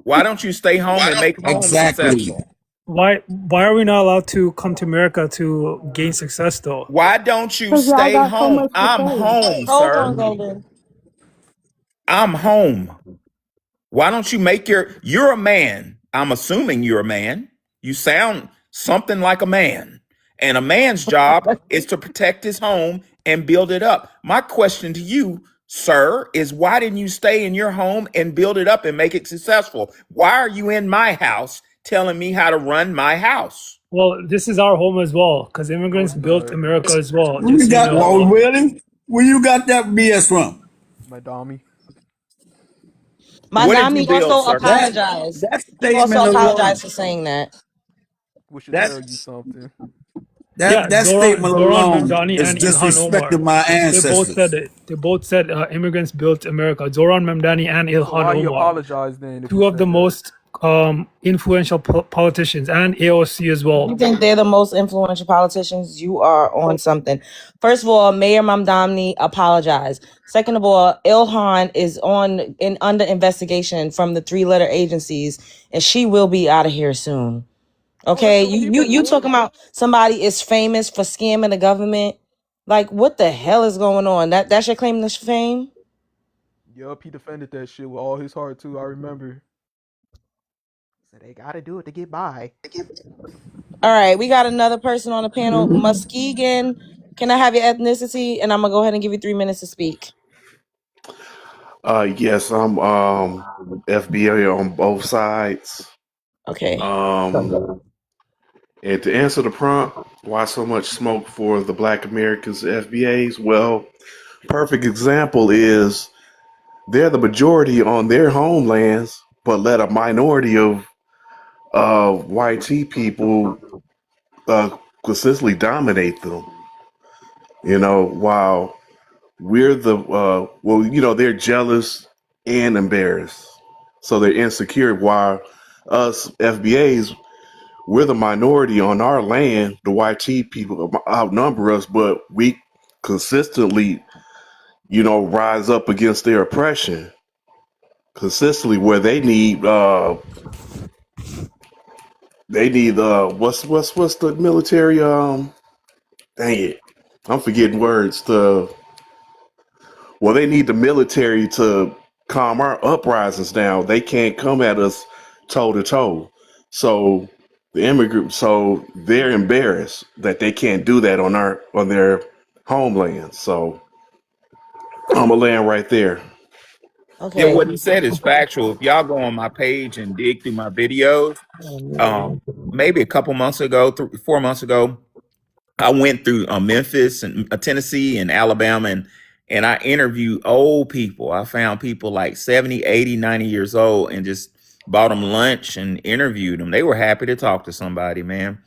Why don't you stay home and make home Exactly. successful? Why are we not allowed to come to America to gain success though? Why don't you Because y'all stay got so home? much to I'm say. home, Hold sir. on, Golden. I'm home. Why don't you make you're a man. I'm assuming you're a man. You sound something like a man. And a man's job is to protect his home and build it up. My question to you, sir, is why didn't you stay in your home and build it up and make it successful? Why are you in my house telling me how to run my house? Well, this is our home as well, because No, immigrants it's built not. America as well. Where Just you so you got? know. Oh, really? Where you got that BS from? Madami. What did you Madami build, also sir? That apologized. that He also statement alone. apologized for saying that. We should That tell you something. Yeah, that statement Zoran alone Memdani is and Ilhan disrespecting Omar. my They both said ancestors. it. They both said immigrants built America. Zoran Memdani and So Ilhan why you Omar, apologize then if you two of the said that? most influential politicians, and AOC as You well. think they're the most influential politicians? You are on something. First of all, Mayor Mamdani apologized. Second of all, Ilhan is under investigation from the 3-letter agencies, and she will be out of here soon. Okay, you talking about somebody is famous for scamming the government? Like, what the hell is going on? That's your claim to fame? Yup, he defended that shit with all his heart too. I remember. So they gotta do it to get by. All right, we got another person on the panel, Muskegon. Can I have your ethnicity? And I'm gonna go ahead and give you 3 minutes to speak. Yes, I'm FBA on both sides. Okay. Um, and to answer the prompt, why so much smoke for the Black Americans FBAs? Well, perfect example is they're the majority on their homelands, but let a minority of YT people consistently dominate them. You know, while we're the they're jealous and embarrassed, so they're insecure. While us FBAs, we're the minority on our land. The YT people outnumber us, but we consistently, rise up against their oppression consistently. Where they need what's the military dang it, I'm forgetting words. They need the military to calm our uprisings down. They can't come at us toe to toe. So so they're embarrassed that they can't do that on their homeland. So I'm gonna land right there. Yeah, Okay. what he said is factual. If y'all go on my page and dig through my videos, maybe a couple months ago, 4 months ago, I went through Memphis and Tennessee and Alabama, and I interviewed old people. I found people like 70, 80, 90 years old and just bought them lunch and interviewed them. They were happy to talk to somebody, man.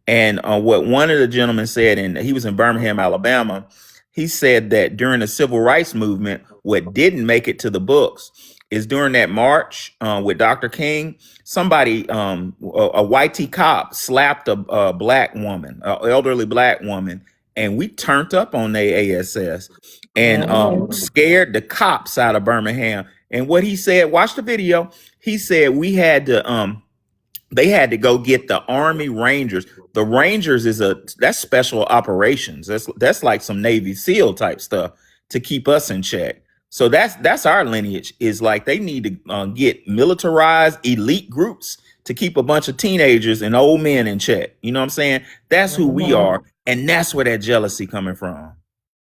And what one of the gentlemen said, and he was in Birmingham, Alabama, he said that during the civil rights movement, what didn't make it to the books is during that march with Dr. King, somebody, a whitey cop slapped a black woman, an elderly black woman, and we turned up on their ASS and scared the cops out of Birmingham. And what he said, watch the video, he said we had to they had to go get the Army Rangers. The Rangers that's special operations. That's like some Navy SEAL type stuff to keep us in check. So that's our lineage. Is like they need to get militarized elite groups to keep a bunch of teenagers and old men in check. You know what I'm saying? That's who we are, and that's where that jealousy coming from.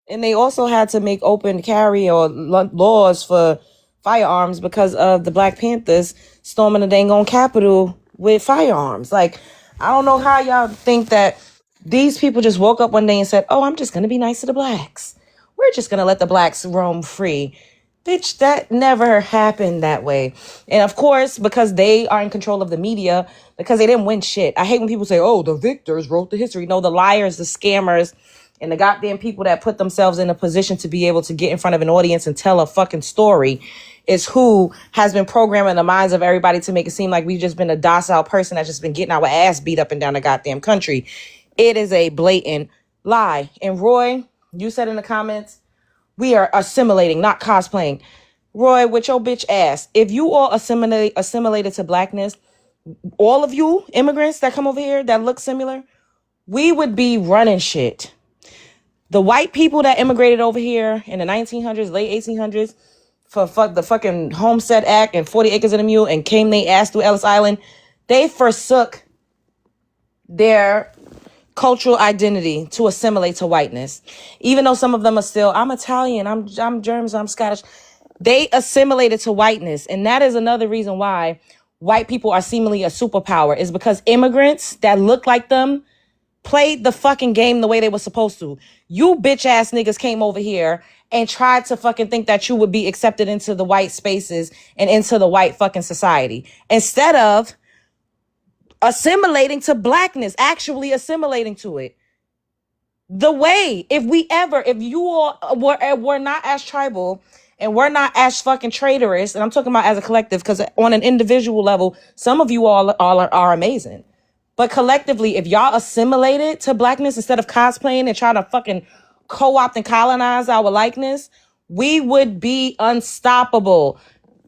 And they also had to make open carry or laws for firearms because of the Black Panthers storming the dang on Capitol with firearms. Like, I don't know how y'all think that these people just woke up one day and said, "Oh, I'm just gonna be nice to the blacks. We're just gonna let the blacks roam free." Bitch, that never happened that way. And of course, because they are in control of the media, because they didn't win shit. I hate when people say, oh, the victors wrote the history. No, the liars, the scammers, and the goddamn people that put themselves in a position to be able to get in front of an audience and tell a fucking story is who has been programming the minds of everybody to make it seem like we've just been a docile person that's just been getting our ass beat up and down the goddamn country. It is a blatant lie. And Roy, you said in the comments, we are assimilating, not cosplaying. Roy, with your bitch ass, if you all assimilated to blackness, all of you immigrants that come over here that look similar, we would be running shit. The white people that immigrated over here in the 1900s, late 1800s, for the fucking Homestead Act and 40 Acres and a Mule and came they ass through Ellis Island, they forsook their cultural identity to assimilate to whiteness. Even though some of them are still, I'm Italian, I'm German, I'm Scottish. They assimilated to whiteness. And that is another reason why white people are seemingly a superpower, is because immigrants that look like them played the fucking game the way they were supposed to. You bitch ass niggas came over here and tried to fucking think that you would be accepted into the white spaces and into the white fucking society. Instead of assimilating to blackness, actually assimilating to it. The way, if you all were not as tribal and we're not as fucking traitorous, and I'm talking about as a collective, because on an individual level, some of you all are amazing. But collectively, if y'all assimilated to blackness instead of cosplaying and trying to fucking co-opt and colonize our likeness, we would be unstoppable.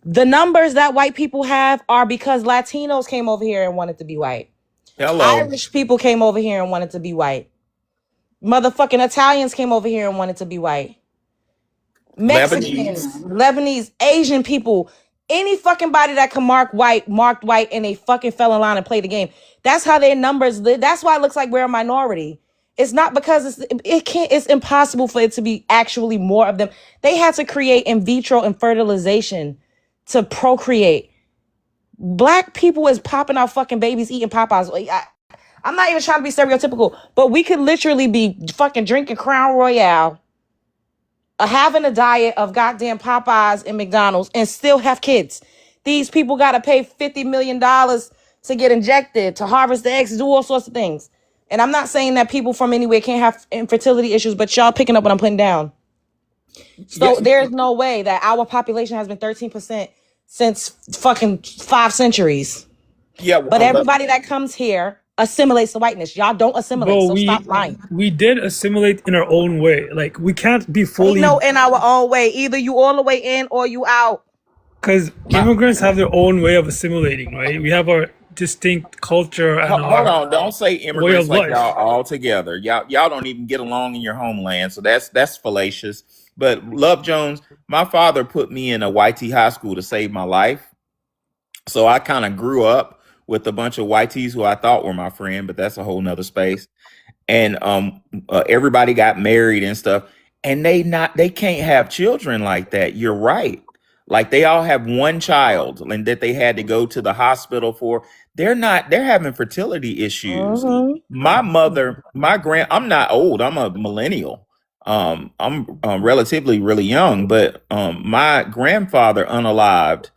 The numbers that white people have are because Latinos came over here and wanted to be white. Hello. Irish people came over here and wanted to be white. Motherfucking Italians came over here and wanted to be white. Mexicans, Lebanese, Asian people, any fucking body that can marked white, and they fucking fell in line and played the game. That's how their numbers live. That's why it looks like we're a minority. It's not because it's impossible for it to be actually more of them. They had to create in vitro and fertilization to procreate. Black people is popping out fucking babies eating Popeyes. I'm not even trying to be stereotypical, but we could literally be fucking drinking Crown Royale, having a diet of goddamn Popeyes and McDonald's and still have kids. These people got to pay $50 million to get injected, to harvest the eggs, to do all sorts of things. And I'm not saying that people from anywhere can't have infertility issues, but y'all picking up what I'm putting down. So there's no way that our population has been 13% since fucking 5 centuries. Yeah, but everybody that comes here assimilates to whiteness. Y'all don't assimilate, so stop lying. We did assimilate in our own way. Like, we can't be fully... No, in our own way. Either you all the way in or you out. Because immigrants have their own way of assimilating, right? We have our distinct culture and hold on, don't say immigrants like life. y'all all together. Y'all don't even get along in your homeland, so that's fallacious. But Love Jones, my father put me in a YT high school to save my life, so I kind of grew up with a bunch of YTs who I thought were my friend, but that's a whole nother space. And everybody got married and stuff, and they can't have children like that. You're right. Like, they all have one child and that they had to go to the hospital for. They're having fertility issues. My mother, I'm not old. I'm a millennial. I'm relatively really young, but my grandfather unalived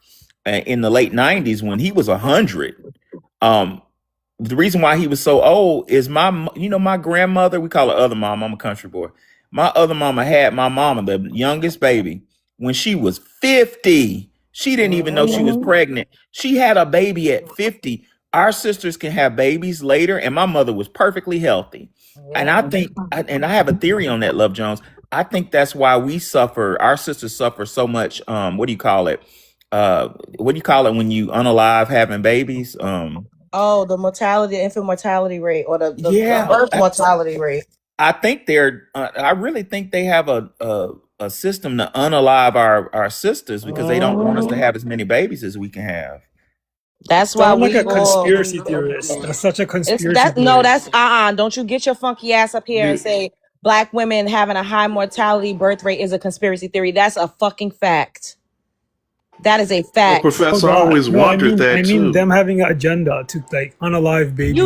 in the late 90s when he was 100. The reason why he was so old is my grandmother, we call her other mom. I'm a country boy. My other mama had my mama, the youngest baby, when she was 50. She didn't even know she was pregnant. She had a baby at 50. Our sisters can have babies later, and my mother was perfectly healthy. And I think, and I have a theory on that, Love Jones. I think that's why our sisters suffer so much. What do you call it? What do you call it when you unalive having babies? The mortality, infant mortality rate, or the birth mortality rate. I think I really think they have a system to unalive our sisters because they don't want us to have as many babies as we can have. That's why I'm like a conspiracy theorist. That's such a conspiracy theorist. No, that's don't you get your funky ass up here and say Black women having a high mortality birth rate is a conspiracy theory. That's a fucking fact. That is a fact. Well, Professor, I always wondered that I mean them having an agenda to like unalive babies.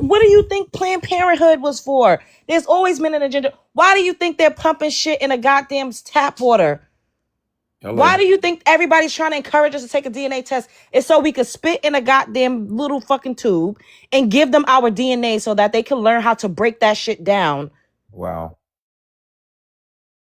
What do you think Planned Parenthood was for? There's always been an agenda. Why do you think they're pumping shit in a goddamn tap water? Hello. Why do you think everybody's trying to encourage us to take a DNA test? It's so we could spit in a goddamn little fucking tube and give them our DNA so that they can learn how to break that shit down. Wow.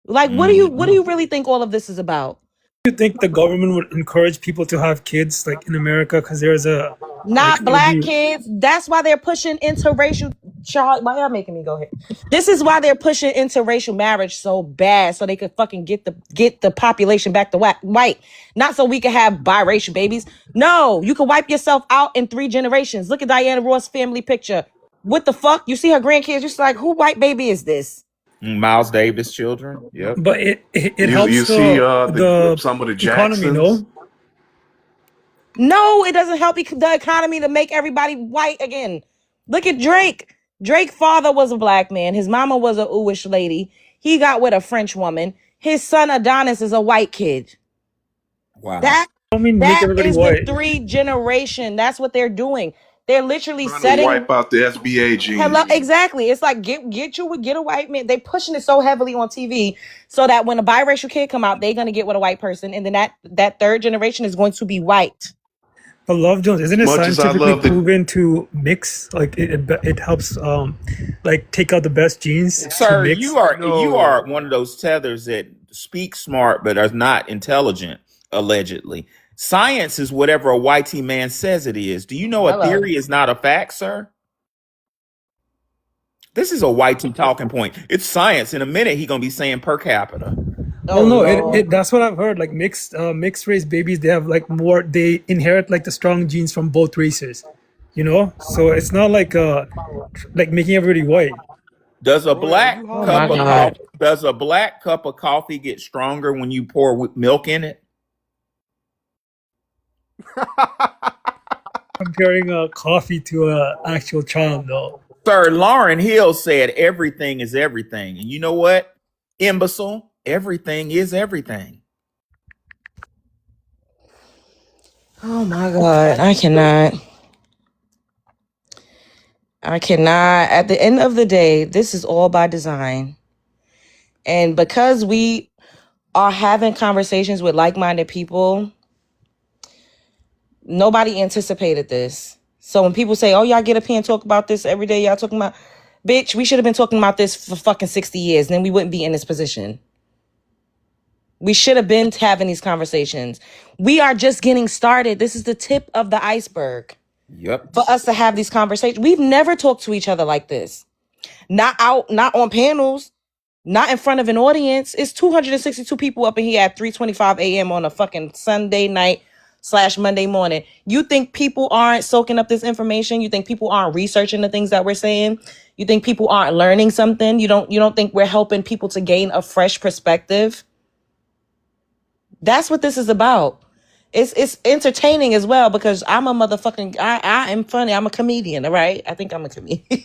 Like, what do Mm-hmm. you really think all of this is about? Do you think the government would encourage people to have kids like in America? Because there's a like Not it'll black be. kids. That's why they're pushing interracial child. Why y'all making me go here? This is why they're pushing interracial marriage so bad, so they could fucking get the population back to white. Not so we can have biracial babies. No, you can wipe yourself out in 3 generations. Look at Diana Ross' family picture. What the fuck? You see her grandkids, you're just like, who white baby is this? Miles Davis children. Yep. But it You helps see the some of the economy, Jacksons. no? No, it doesn't help the economy to make everybody white again. Look at Drake. Drake's father was a black man. His mama was a Uish lady. He got with a French woman. His son Adonis is a white kid. Wow. I don't mean make That everybody is the white. 3 generation. That's what they're doing. They're literally Trying to setting. wipe out the SBA Hello, genes. exactly. It's like get a white man. They pushing it so heavily on TV so that when a biracial kid come out, they're gonna get with a white person, and then that 3rd generation is going to be white. But Love Jones, isn't As it much as I scientifically love the proven to mix? Like it helps like take out the best genes to Sir, mix. you are one of those tethers that speak smart but are not intelligent, allegedly. Science is whatever a YT man says it is. Do you know a Hello. theory is not a fact, sir? This is a YT talking point. It's science. In a minute, he gonna be saying per capita. Well, Oh no, Lord. that's what I've heard. Like mixed race babies, they have like more. They inherit like the strong genes from both races. You know, so it's not like making everybody white. Does a Royal, black you Oh hard my cup of headed. God. coffee does a black cup of coffee get stronger when you pour milk in it? Comparing a coffee to a actual child, though. Sir, Lauren Hill said everything is everything. And you know what? Imbecile, everything is everything. Oh my God. I cannot. At the end of the day, this is all by design. And because we are having conversations with like-minded people, nobody anticipated this. So when people say, oh, y'all get up here and talk about this every day, y'all talking about, bitch, we should have been talking about this for fucking 60 years. And then we wouldn't be in this position. We should have been having these conversations. We are just getting started. This is the tip of the iceberg Yep. for us to have these conversations. We've never talked to each other like this. Not on panels, not in front of an audience. It's 262 people up in here at 3:25 a.m. on a fucking Sunday night / Monday morning. You think people aren't soaking up this information? You think people aren't researching the things that we're saying? You think people aren't learning something? You don't think we're helping people to gain a fresh perspective? That's what this is about. It's entertaining as well because I'm a motherfucking I am funny. I'm a comedian, all right? I think I'm a comedian.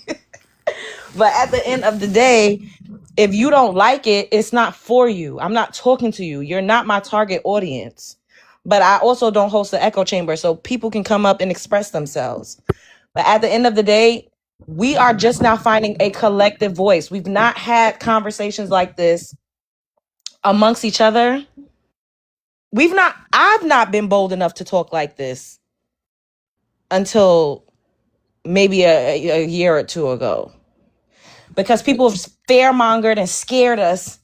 But at the end of the day, if you don't like it, it's not for you. I'm not talking to you. You're not my target audience. But I also don't host the echo chamber, so people can come up and express themselves. But at the end of the day, we are just now finding a collective voice. We've not had conversations like this amongst each other. I've not been bold enough to talk like this until maybe a year or two ago. Because people have fear-mongered and scared us.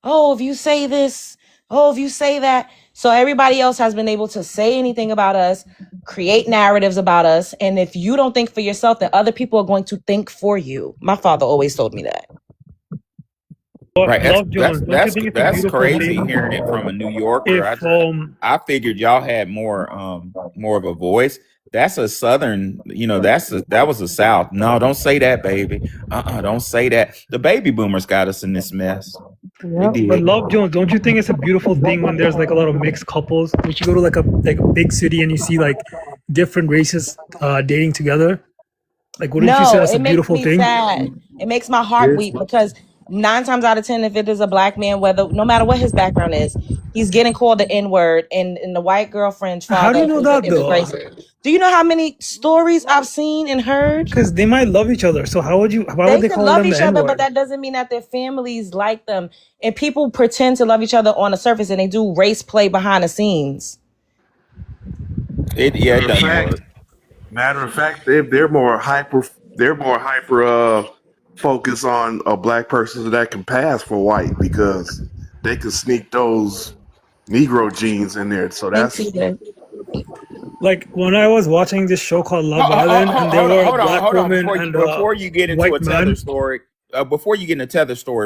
Oh, if you say this, oh, if you say that. So everybody else has been able to say anything about us, create narratives about us. And if you don't think for yourself, then other people are going to think for you. My father always told me that. But Right. That's Love that's Jones, don't you that's think it's a that's beautiful crazy thing hearing it from a New Yorker. if I figured y'all had more of a voice. That's a southern, that was the South. No, don't say that, baby. Don't say that. The baby boomers got us in this mess. They Yep. But did. Love Jones, don't you think it's a beautiful thing when there's like a lot of mixed couples? When you go to like a big city and you see like different races dating together, like wouldn't you say No, that's a it makes beautiful me thing? sad. It makes my heart Here's weep because 9 times out of 10, if it is a black man, whether no matter what his background is, he's getting called the N-word, and the white girlfriend's How do father you know is an that though? immigrant. Do you know how many stories I've seen and heard? Because they might love each other. So how would you? Why would They they could call love them the each N other, but word? that doesn't mean that their families like them. And people pretend to love each other on the surface, and they do race play behind the scenes. Yeah, it Matter of doesn't fact, work. they're more hyper focus on a black person that can pass for white because they can sneak those Negro genes in there. So Thanks, that's CJ. Like when I was watching this show called Love Island, and there were a black Hold on. woman and a Before you get into white a tether man. story,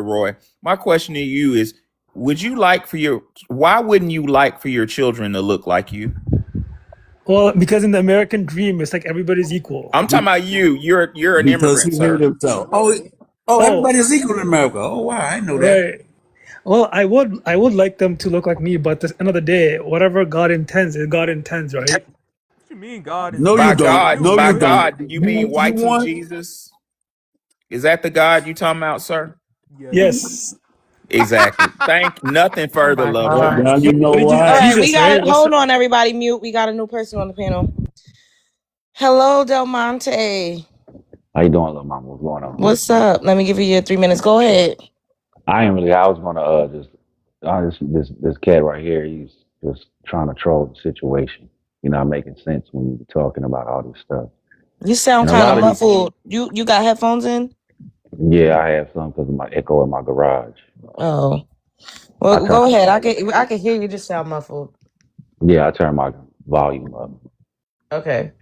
Roy, my question to you is: why wouldn't you like for your children to look like you? Well, because in the American dream, it's like everybody's equal. I'm talking about you. You're an because immigrant, he made sir. himself. Oh, Oh, everybody is equal in America. Oh, wow, I know that. right. Well, I would like them to look like me, but at the end of the day, whatever God intends is God intends, right? What you mean God No, intends? you By don't. You God, No, agree by you with don't. God, do everything. you mean You Y2 want? Jesus? Is that the God you talking about, sir? Yes. Yes. Exactly. Thank nothing Oh further, my lovely. Well, God. now you know What did you? All why. right, we Jesus, got right? it. Hold on, everybody. Mute. We got a new person on the panel. Hello, Del Monte. How you doing, little mama? What's going on? What's up? Let me give you your 3 minutes. Go ahead. I ain't really. I was gonna this cat right here. He's just trying to troll the situation. You're not making sense when you're talking about all this stuff. You sound And a kind of lot of these, muffled. You got headphones in? yeah, I have some because of my echo in my garage. Oh, I well, turn, go ahead. I can hear you. Just sound muffled. yeah, I turn my volume up. Okay.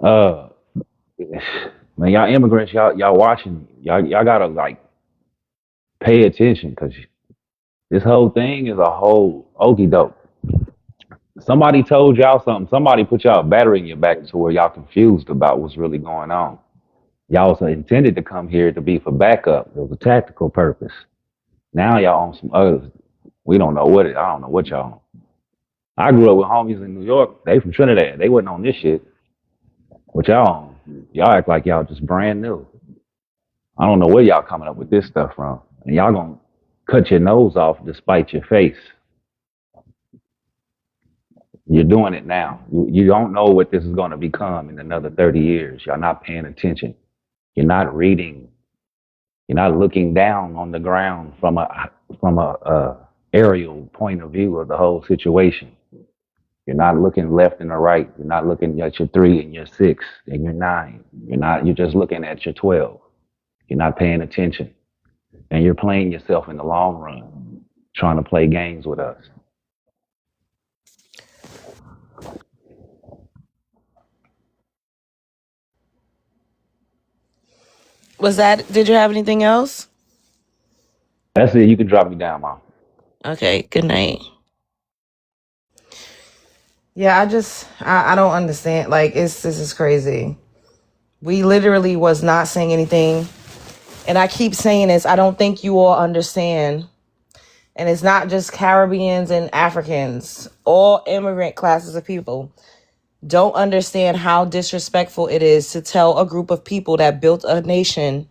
Uh, man, y'all immigrants, y'all watching, y'all gotta like pay attention because this whole thing is a whole okey doke. Somebody told y'all something. Somebody put y'all a battery in your back to where y'all confused about what's really going on. Y'all was intended to come here to be for backup. It was a tactical purpose. Now y'all on some others. We don't know what it. I don't know what y'all on. I grew up with homies in New York. They from Trinidad. They wasn't on this shit. What y'all on? Y'all act like y'all just brand new. I don't know where y'all coming up with this stuff from. And y'all gonna cut your nose off despite your face. You're doing it now. You don't know what this is going to become in another 30 years. You're not paying attention. You're not reading. You're not looking down on the ground from a aerial point of view of the whole situation. You're not looking left and the right. You're not looking at your 3 and your 6 and your 9. You're just looking at your 12. You're not paying attention. And you're playing yourself in the long run, trying to play games with us. Was that? Did you have anything else? That's it. You can drop me down, Mom. Okay. Good night. Yeah, I don't understand. Like, this is crazy. We literally was not saying anything, and I keep saying this. I don't think you all understand. And it's not just Caribbeans and Africans. All immigrant classes of people don't understand how disrespectful it is to tell a group of people that built a nation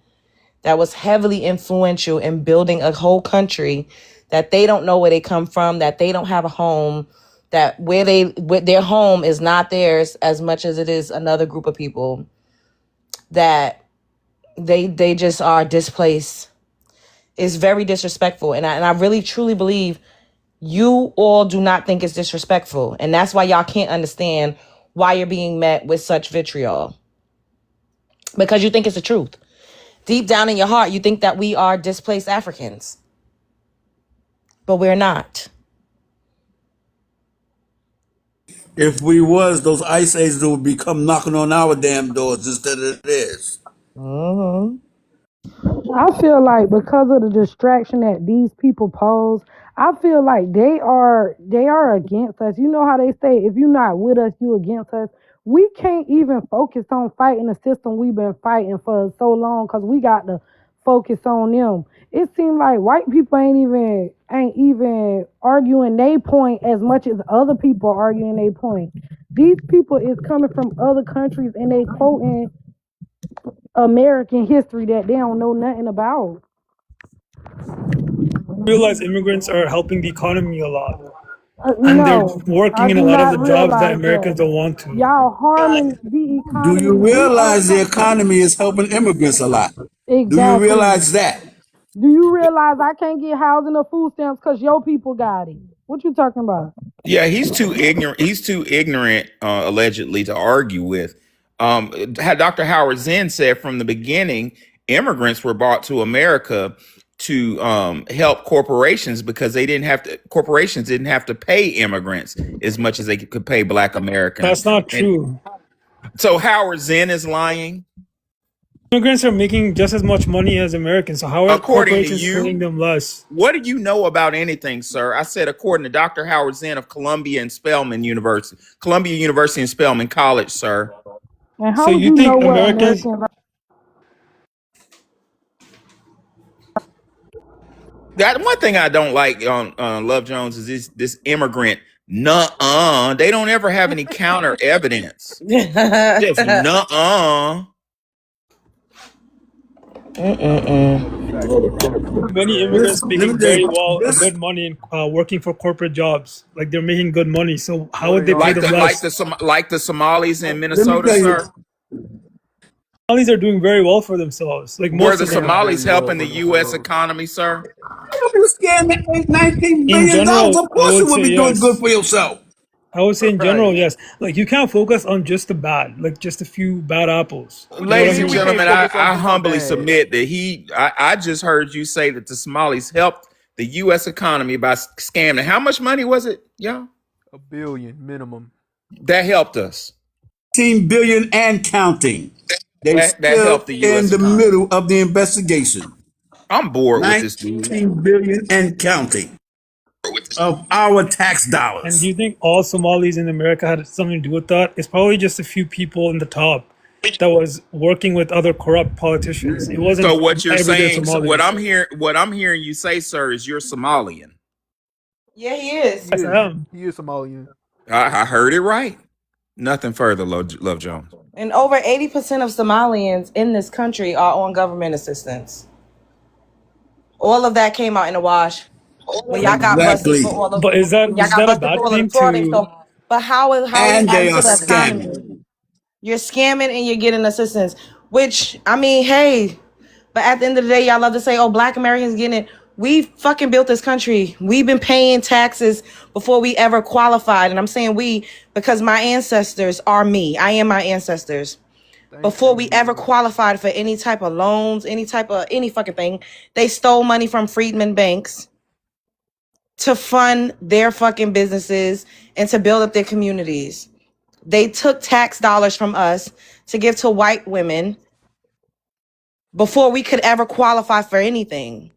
that was heavily influential in building a whole country that they don't know where they come from, that they don't have a home, that where their home is not theirs as much as it is another group of people, that they just are displaced. It's very disrespectful. And I really truly believe you all do not think it's disrespectful. And that's why y'all can't understand why you're being met with such vitriol. Because you think it's the truth. Deep down in your heart, you think that we are displaced Africans. But we're not. If we was, those ice ages would be come knocking on our damn doors instead of theirs. Mm-hmm. I feel like because of the distraction that these people pose, I feel like they are against us. You know how they say, if you're not with us, you against us. We can't even focus on fighting the system we've been fighting for so long because we got to focus on them. It seems like white people ain't even arguing their point as much as other people are arguing their point. These people is coming from other countries and they quoting American history that they don't know nothing about. Realize immigrants are helping the economy a lot, and they're No, I working in a do lot of not the jobs that realize Americans that. don't want to. Y'all harming the Do you economy. We own realize the something. economy is helping immigrants a lot? Do you Exactly. realize that? Do you realize I can't get housing or food stamps because your people got it? What you talking about? Yeah, he's too ignorant. He's too ignorant, allegedly, to argue with. Dr. Howard Zinn said from the beginning, immigrants were brought to America to help corporations because they didn't have to. Corporations didn't have to pay immigrants as much as they could pay Black Americans. That's not And true. so Howard Zinn is lying, Immigrants are making just as much money as Americans, so how are according to corporations paying you. them less? What do you know about anything, sir? I said, according to Dr. Howard Zinn of Columbia University and Spelman College, sir. And So how would you you know think what Americans? Americans are? That one thing I don't like on Love Jones is this immigrant. Nuh-uh. They don't ever have any counter evidence. Just nuh-uh. Many This, immigrants let me making tell very you, well this good money and working for corporate jobs. Like they're making good money. So how would they pay them less? Like the Somalis in let me Minnesota, tell you, sir. Somalis are doing very well for themselves. Like Were most the of them. Somalis helping the U.S. economy, sir? if you scamming $19 In billion, general, of I course you would would say be doing good yes. for yourself. I would say in general, Right. yes. Like you can't focus on just the bad, like just a few bad apples. What You know you what I Ladies and mean we mean? can't gentlemen, focus on I just the humbly bad? submit that I just heard you say that the Somalis helped the U.S. economy by scamming. How much money was it, y'all? A billion minimum. That helped us. 18 billion and counting. They That still helped the in U.S. the economy. middle of the investigation. I'm bored with this dude. 19 billion and counting of our tax And do dollars. you think all Somalis in America had something to do with that? It's probably just a few people in the top that was working with other corrupt politicians. It So wasn't what you're everyday saying, so Somalis. what I'm hearing you say, sir, is you're Somalian. Yeah, he is. Yes, I am. He is Somalian. I heard it right. Nothing further, Love Jones. And over 80% of Somalians in this country are on government assistance. All of that came out in the wash when y'all got busted Exactly. for all of But when y'all is got that a busted for bad all of the thing fraud. to? So, but how are you And they adding are to the scamming. economy? You're scamming and you're getting assistance. Which I mean, hey, but at the end of the day, y'all love to say, "Oh, Black Americans getting it." We fucking built this country. We've been paying taxes before we ever qualified, and I'm saying we because my ancestors are me. I am my ancestors. Thank Before we you. ever qualified for any type of loans, any type of any fucking thing, they stole money from freedmen banks to fund their fucking businesses and to build up their communities. They took tax dollars from us to give to white women before we could ever qualify for anything.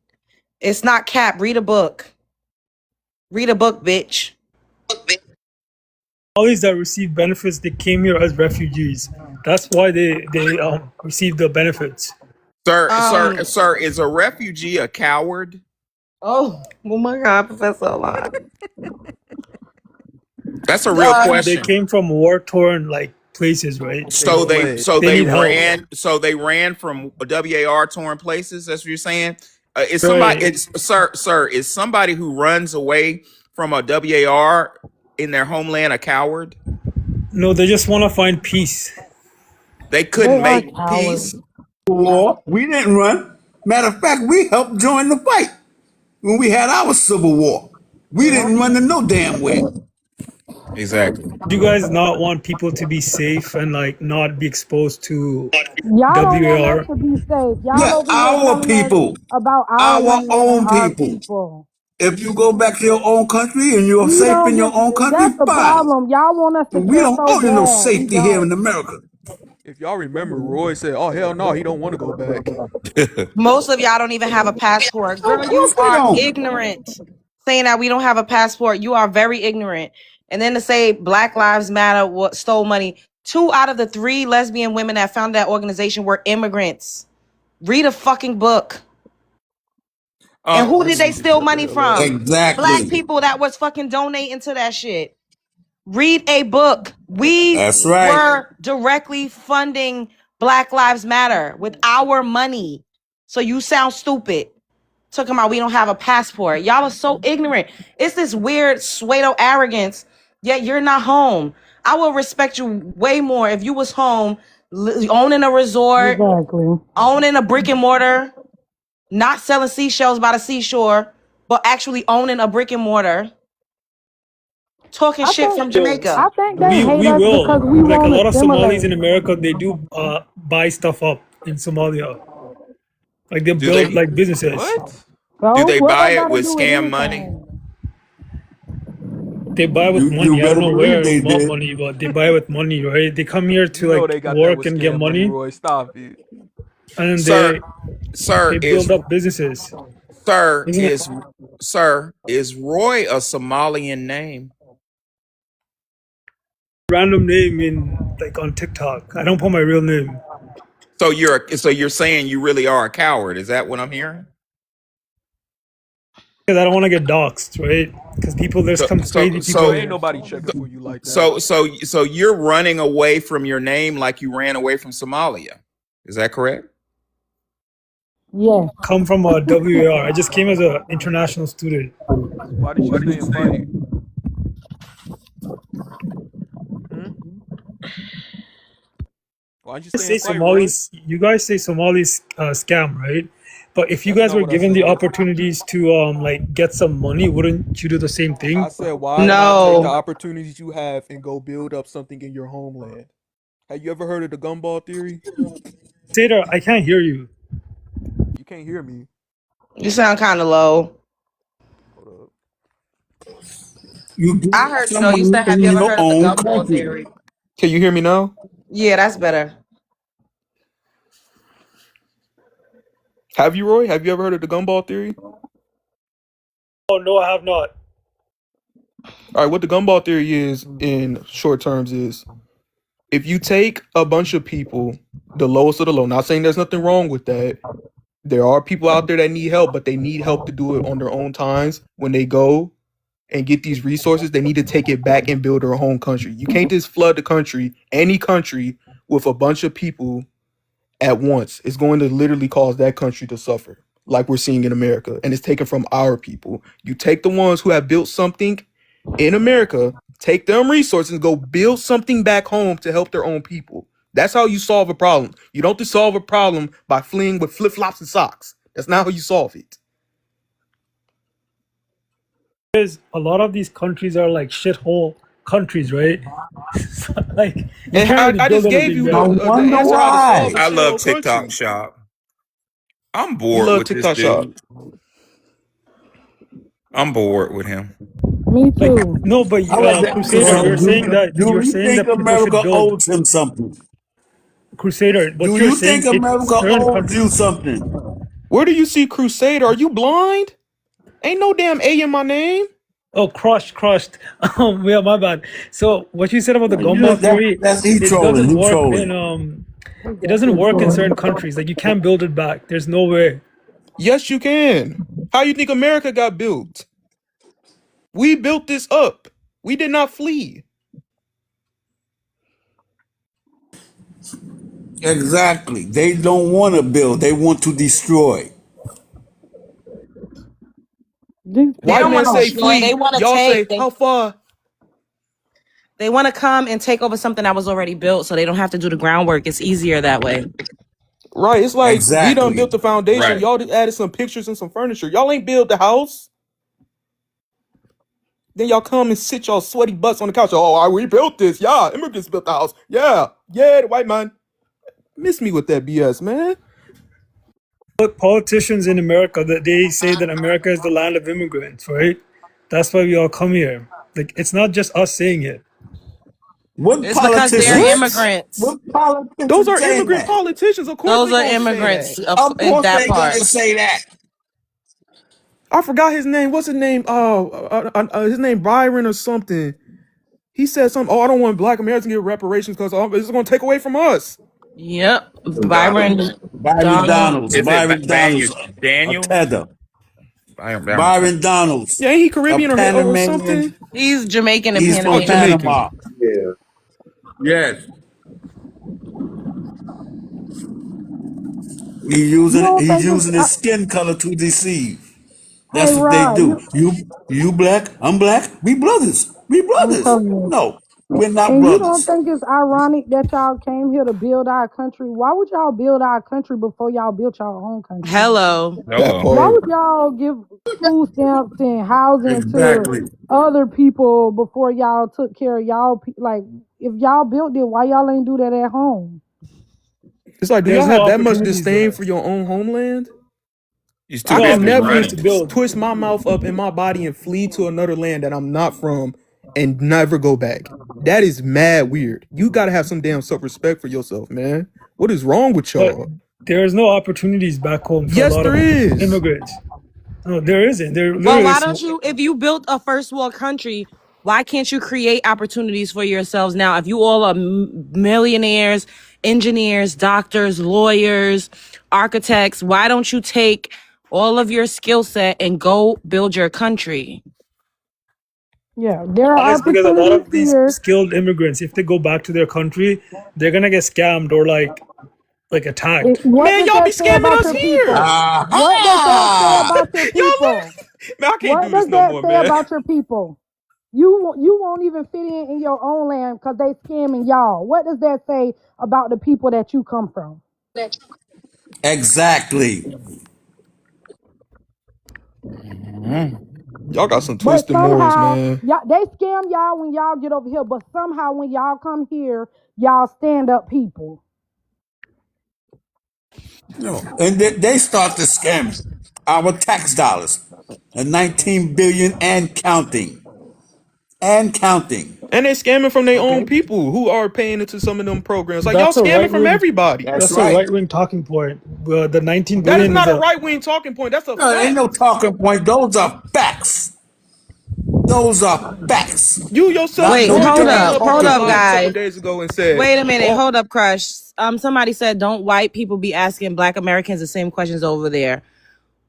It's not cap. Read a book. Read a book, bitch. All these that receive benefits, they came here as refugees. That's why they received the benefits. Um. Sir, is a refugee a coward? Oh my God, Professor Alon. That's a real They question. came from war torn like places, right? They So fled. they need help. So they ran from WAR torn places. That's what you're saying. Is somebody? Right. It's sir. Is somebody who runs away from a WAR in their homeland a coward? No, they just want to find peace. They They couldn't are make cowards. peace. War. We didn't run. Matter of fact, we helped join the fight when we had our civil war. We didn't run to no damn where. Exactly. Do you guys not want people to be safe and like not be exposed to Y'all don't want us WAR? to be safe. Y'all Yeah, over here our telling us people, about our our land and own our people. people. If you go back to your own country and you're We safe don't in your give. own country, That's the fine. problem. Y'all want us to But we care don't so owe you no bad. We safety here in don't. America. If y'all remember, Roy said, "Oh hell no, he don't want to go back." Most of y'all don't even have a passport. Of Girl, you course we are don't. ignorant. Saying that we don't have a passport, you are very ignorant. And then to say Black Lives Matter what stole money. 2 out of the 3 lesbian women that founded that organization were immigrants. Read a fucking book. And who They did they need to steal shut the money hell up. from? Black Exactly. people that was fucking donating to that shit. Read a book. We That's right. were directly funding Black Lives Matter with our money. So you sound stupid talking about we don't have a passport. Y'all are so ignorant. It's this weird pseudo arrogance, yet you're not home. I will respect you way more if you was home, owning a resort, Exactly. owning a brick and mortar, not selling seashells by the seashore, but actually owning a brick and mortar, talking I shit think from Yo, Jamaica. I think they hate we us will because we like a won't lot of Somalis in assimilate. America. They do buy stuff up in Somalia. Like they Do build they like businesses. What? do So they what buy that it got to with do with scam money? anything? They buy with You money. I don't better know believe where they what did. money, but they buy with money, right? They come here You to know like they got that work with and get scam money, money, Roy. Stop it. and then Sir, they sir build is up businesses. sir Isn't it? is sir is Roy a Somalian name? Random name in like on TikTok. I don't put my real name So you're saying you really are a coward? Is that what I'm hearing? because I don't want to get doxxed, right? Because people, there's So some so crazy people Bro, so ain't here. nobody checking for you like that. so you're running away from your name like you ran away from Somalia. Is that correct? Yes. Come from a WAR. I just came as an international student. Why did you stay and fight? Hmm? Why did you stay Say and fight, Roy? Somalis, you guys say Somalis scam, right? But if you That's guys not were what I given the said. opportunities to like get some money, wouldn't you do the same I thing? said, why not take the No. opportunities you have and go build up something in your homeland? Have you ever heard of the gumball theory? Tater, I can't hear you. You can't hear me. You sound kind of low. Hold up. You build I heard you though. You something said, have in you ever your heard of the own gumball country. theory? Can you hear me now? Yeah, that's better. Have you, Roy? Have you ever heard of the gumball theory? Oh no, I have not. All right, what the gumball theory is in short terms is if you take a bunch of people, the lowest of the low, not saying there's nothing wrong with that. There are people out there that need help, but they need help to do it on their own times. When they go and get these resources, they need to take it back and build their home country. You can't just flood the country, any country, with a bunch of people at once. It's going to literally cause that country to suffer, like we're seeing in America. And it's taken from our people. You take the ones who have built something in America, take them resources, and go build something back home to help their own people. That's how you solve a problem. You don't just solve a problem by fleeing with flip flops and socks. That's not how you solve it. Because a lot of these countries are like shithole countries, right? So, like you And can't really I build just gave anything you I there. the wonder answer how to solve a why. I love shithole TikTok country. shop. I'm He bored loved with this TikTok shop. dude. I'm bored with him. Me Like too. no, but I like that. Crusader, So, you're do you saying think that people should America build. owes him something? Crusader, what Do you're you think saying, it's America certain owes you countries. something? Where do you see Crusader? Are you blind? Ain't no damn A in my name. Oh, crushed. Yeah, my bad. So what you said about the You know gumball that theory, that's he it trolling. doesn't He work in trolling. it doesn't work in certain countries. Like you can't build it back. There's no way. Yes, you can. How you think America got built? We built this up. We did not flee. Exactly. They don't want to build. They want to destroy. These They White don't people man want to say talk. destroy. They flee. want to Y'all take. say how far? They want to come and take over something that was already built, so they don't have to do the groundwork. It's easier that way. Right. It's like we done Exactly. built the foundation. Right. Y'all just added some pictures and some furniture. Y'all ain't build the house. Then y'all come and sit y'all sweaty butts on the couch. Oh, we built this. Yeah, immigrants built the house. Yeah, yeah, the white man. Miss me with that BS, man. But politicians in America that they say that America is the land of immigrants, right? That's why we all come here. Like it's not just us saying it. What It's because they're politicians? What? immigrants. What Those politicians are saying immigrant that? politicians. Of course Those they are gonna say immigrants that. Of in course that they're part. gonna say that. I forgot his name. What's his name? His name Byron or something. He said something. Oh, I don't want Black Americans to get reparations because it's going to take away from us. Yep. Donald. Byron Byron Donald. Donalds. Is it Byron Daniel? Donalds. A Daniel? tether. I am down. Byron Donalds. Yeah, ain't he A Caribbean or something? Panamanian. He's Jamaican and He's Oh, from Panamanian. Jamaican. Panama. Yeah. Yes. He's You using don't he's think it's using his skin color to deceive. Hey, That's what they Rod, do. You black, I'm black. We brothers. We I'm brothers. telling you. No, we're not And you don't brothers. think it's ironic that y'all came here to build our country? Why would y'all build our country before y'all built your own country? Hello. That Hello. Why part. would y'all give food stamps and housing to Exactly. other people before y'all took care of y'all? Like, if y'all built it, why y'all ain't do that at home? It's like, do There's y'all no have that much opportunities disdain there. for your own homeland? He's I too No could busy never opportunities to running. build. twist my mouth up in my body and flee to another land that I'm not from and never go back. That is mad weird. You gotta have some damn self-respect for yourself, man. What is wrong with But y'all? there's no opportunities back home for a Yes, lot there of is. immigrants. No, there isn't. There Well, literally why is. don't you, if you built a first world country, why can't you create opportunities for yourselves now? If you all are millionaires, engineers, doctors, lawyers, architects, why don't you take all of your skill set and go build your country? Yeah, there are Honest, because a lot opportunities of these here. skilled immigrants, if they go back to their country, they're gonna get scammed or like attacked. What Man, does y'all be that say scamming about us your here. people? What does that say Aha! about your Y'all people? man, I can't What do this does no that more, say man. about your people? You won't even fit in your own land because they scamming y'all. What does that say about the people that you come from? Exactly. Mhm. Y'all got some But twisted morals, somehow, man. y'all they scam y'all when y'all get over here. But somehow, when y'all come here, y'all stand up people. No, and they start to scam our tax dollars, and 19 billion and counting, and counting. And they scamming from their own Okay, people who are paying into some of them programs. Like, y'all That's a scamming right from wing. everybody. that's That's a right. right wing talking point. The 19 That is billion is not a a. right wing talking point. That's a No, there ain't no fact. talking point. Those are facts. Those are facts. You yourself, Not Wait, no Jordan, hold just came up, damn up here hold on up, opinion. live a couple guys. of days ago and said, Wait a minute, "Oh, hold up, Crush. Somebody said, don't white people be asking Black Americans the same questions over there?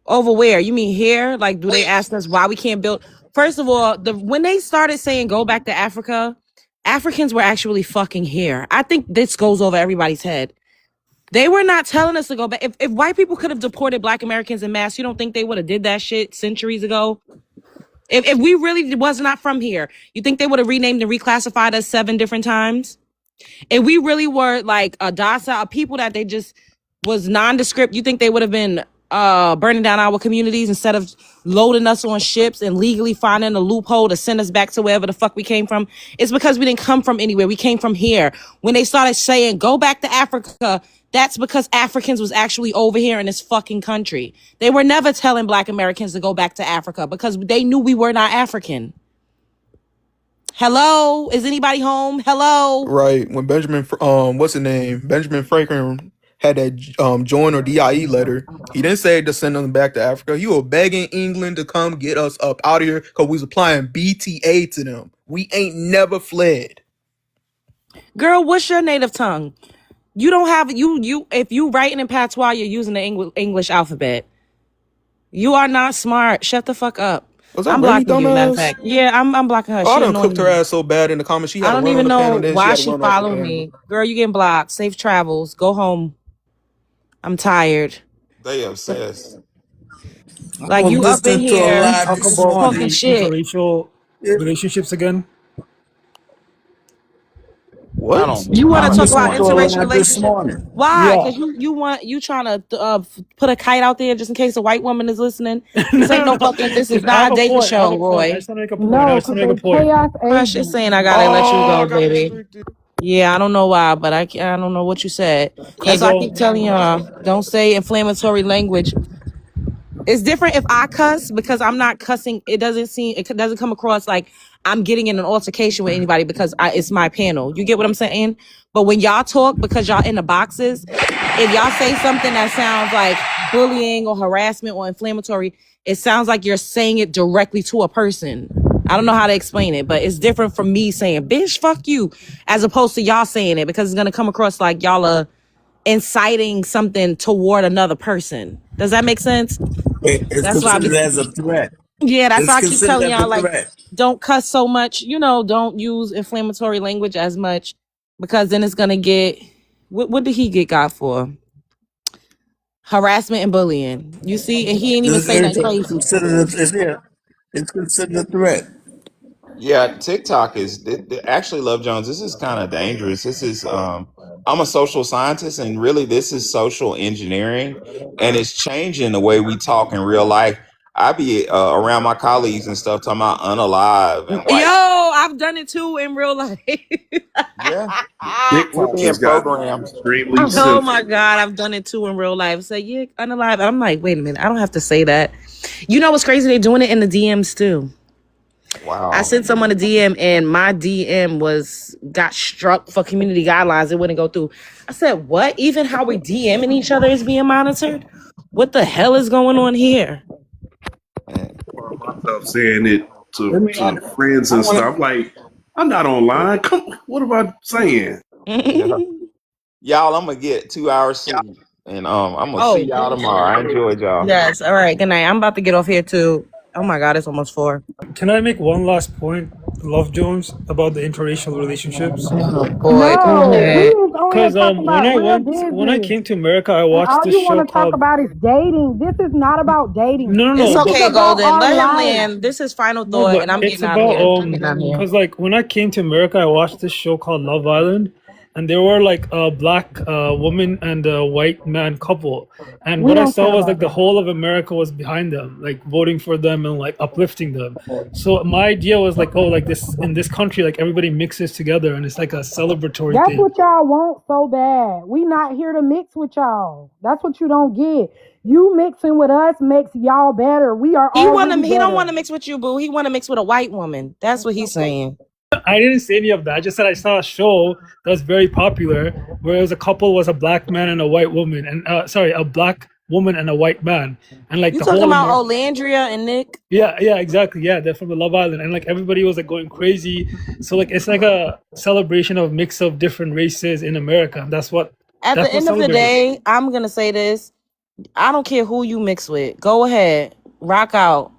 Over where? You mean here? Like, do they ask us why we can't build? First of all, when they started saying go back to Africa, Africans were actually fucking here. I think this goes over everybody's head. They were not telling us to go back. If white people could have deported Black Americans in mass, you don't think they would have did that shit centuries ago? If we really was not from here, you think they would have renamed and reclassified us 7 different times? If we really were like a docile people that they just was nondescript, you think they would have been burning down our communities instead of loading us on ships and legally finding a loophole to send us back to wherever the fuck we came from? It's because we didn't come from anywhere. We came from here. When they started saying go back to Africa, that's because Africans was actually over here in this fucking country. They were never telling Black Americans to go back to Africa because they knew we were not African. Hello? Is anybody home? Hello? right." When Benjamin, what's his name, Benjamin Franklin had that join or DIE letter, he didn't say to send them back to Africa. He was begging England to come get us up out of here because we was applying BTA to them. We ain't never fled. Girl, what's your native tongue? You don't have you if you writing in patois, you're using the English alphabet. You are not smart. Shut the fuck up. Was that I'm Remy, blocking you. Matter of dumbass? fact, yeah, I'm blocking her. Oh, I She done annoying cooked her me. ass so bad in the comments. She had I to don't run on even the know panel, then she why had to she run off followed again. me. Girl, you getting blocked. Safe travels. Go home. I'm tired. They obsessed. I Like was you up in listening to a Can we here live talk this about talking morning. the shit. interracial relationships again? I What? don't. You want I to I talk just about listened want to a interracial live this relationships? morning. Why? yeah. Because you trying to put a kite out there just in case a white woman is listening. This ain't No, no no, fucking. This is because I not have a a dating point. I have show, a point. I Roy. just want to make a point. I No, just want because to make they a point. chaos Crush is agents. saying I gotta let you Oh, I go, got baby. restricted. Yeah, I don't know why, but I don't know what you said. That's Because why I keep telling y'all, don't say inflammatory language. It's different if I cuss because I'm not cussing. It doesn't come across like I'm getting in an altercation with anybody because it's my panel. You get what I'm saying? But when y'all talk because y'all in the boxes, if y'all say something that sounds like bullying or harassment or inflammatory, it sounds like you're saying it directly to a person. I don't know how to explain it, but it's different from me saying, bitch, fuck you, as opposed to y'all saying it because it's going to come across like y'all are inciting something toward another person. Does that make sense? It's That's why I be, considered as a threat. yeah, that's It's why I keep considered telling as a y'all, like, threat. don't cuss so much, don't use inflammatory language as much because then it's going to get, what did he get got for? harassment and bullying. You see, and he ain't even say nothing crazy. It's considered a threat. Yeah, TikTok is actually, Love Jones. This is kind of dangerous. This is I'm a social scientist, and really, this is social engineering, and it's changing the way we talk in real life. I be around my colleagues and stuff talking about unalive and Yo, white. I've done it too in real life. Yeah, we're TikTok being has gotten programmed. extremely Oh my censored. God, I've done it too in real life. Say, yeah, unalive. I'm like, wait a minute, I don't have to say that. You know what's crazy? They're doing it in the DMs too. I Wow. sent someone a DM and my DM got struck for community guidelines. It wouldn't go through. I said, what? Even how we DMing each other is being monitored? What the hell is going on here? Myself saying it Let me. to friends I and want stuff. Like, I'm not online. Come, what am I saying? Yeah, y'all. I'm gonna get 2 hours sleep, and I'm gonna see Oh, y'all tomorrow. I enjoyed y'all. yes. All right. Good night. I'm about to get off here too. Oh my God, it's almost 4. Can I make one last point, Love Jones, about the interracial relationships? Oh boy, go No, we ahead. is on here Because talking about real when I business. came to America, I And watched all this you show want to talk called about is dating. This is not about dating. no, no, It's no. This is okay, about Golden. our Let him life. land. This is final No, thought, but and I'm it's getting out of about here. I'm getting out of here. because like when I came to America, I watched this show called Love Island, and there were like a black woman and a white man couple, and We what I don't saw care was about like the that. whole of America was behind them, like voting for them and like uplifting them. So my idea was like, oh, like this in this country, like everybody mixes together, and it's like a celebratory That's thing. what y'all want so bad. We not here to mix with y'all. That's what you don't get. You mixing with us makes y'all better. We are already He don't want better. to mix with you, boo. He want to mix with a white woman. That's what he's saying. I didn't say any of that. I just said I saw a show that was very popular where it was a couple was a black man and a white woman, and sorry, a black woman and a white man, and like You the talking whole about America. Olandria and Nick? Yeah, exactly. Yeah, they're from the Love Island, and like everybody was like going crazy. So like it's like a celebration of mix of different races in America. And At the that's what's end of the celebrated. day, I'm gonna say this. I don't care who you mix with. Go ahead, rock out.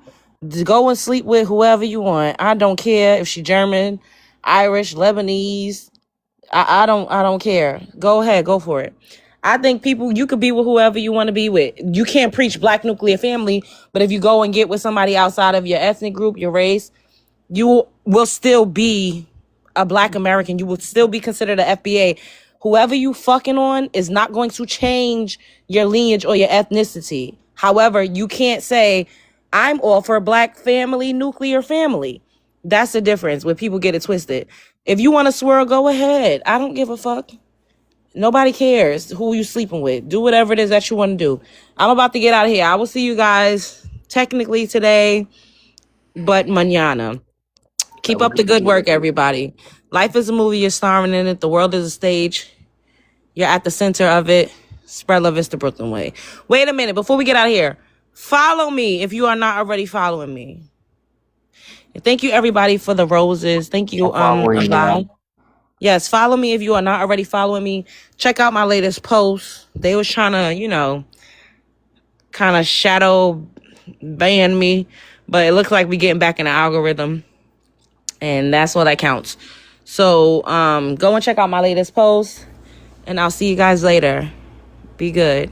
Go and sleep with whoever you want. I don't care if she German, Irish, Lebanese. I don't care. Go ahead, go for it. I think people you could be with whoever you want to be with. You can't preach black nuclear family, but if you go and get with somebody outside of your ethnic group, your race, you will still be a black American. You will still be considered a FBA. Whoever you fucking on is not going to change your lineage or your ethnicity. However, you can't say, I'm all for black family, nuclear family. That's the difference when people get it twisted. If you want to swirl, go ahead. I don't give a fuck. Nobody cares who you sleeping with. Do whatever it is that you want to do. I'm about to get out of here. I will see you guys technically today, but mañana. Have Keep a up good the good one. work, everybody. Life is a movie. You're starring in it. The world is a stage. You're at the center of it. Spread love is the Brooklyn way. Wait a minute. Before we get out of here, follow me if you are not already following me. And thank you, everybody, for the roses. Thank you, I'm following you now. Eli. Yes, follow me if you are not already following me. Check out my latest post. They was trying to, kind of shadow ban me, but it looks like we getting back in the algorithm, and that's all that counts. So, go and check out my latest post, and I'll see you guys later. Be good.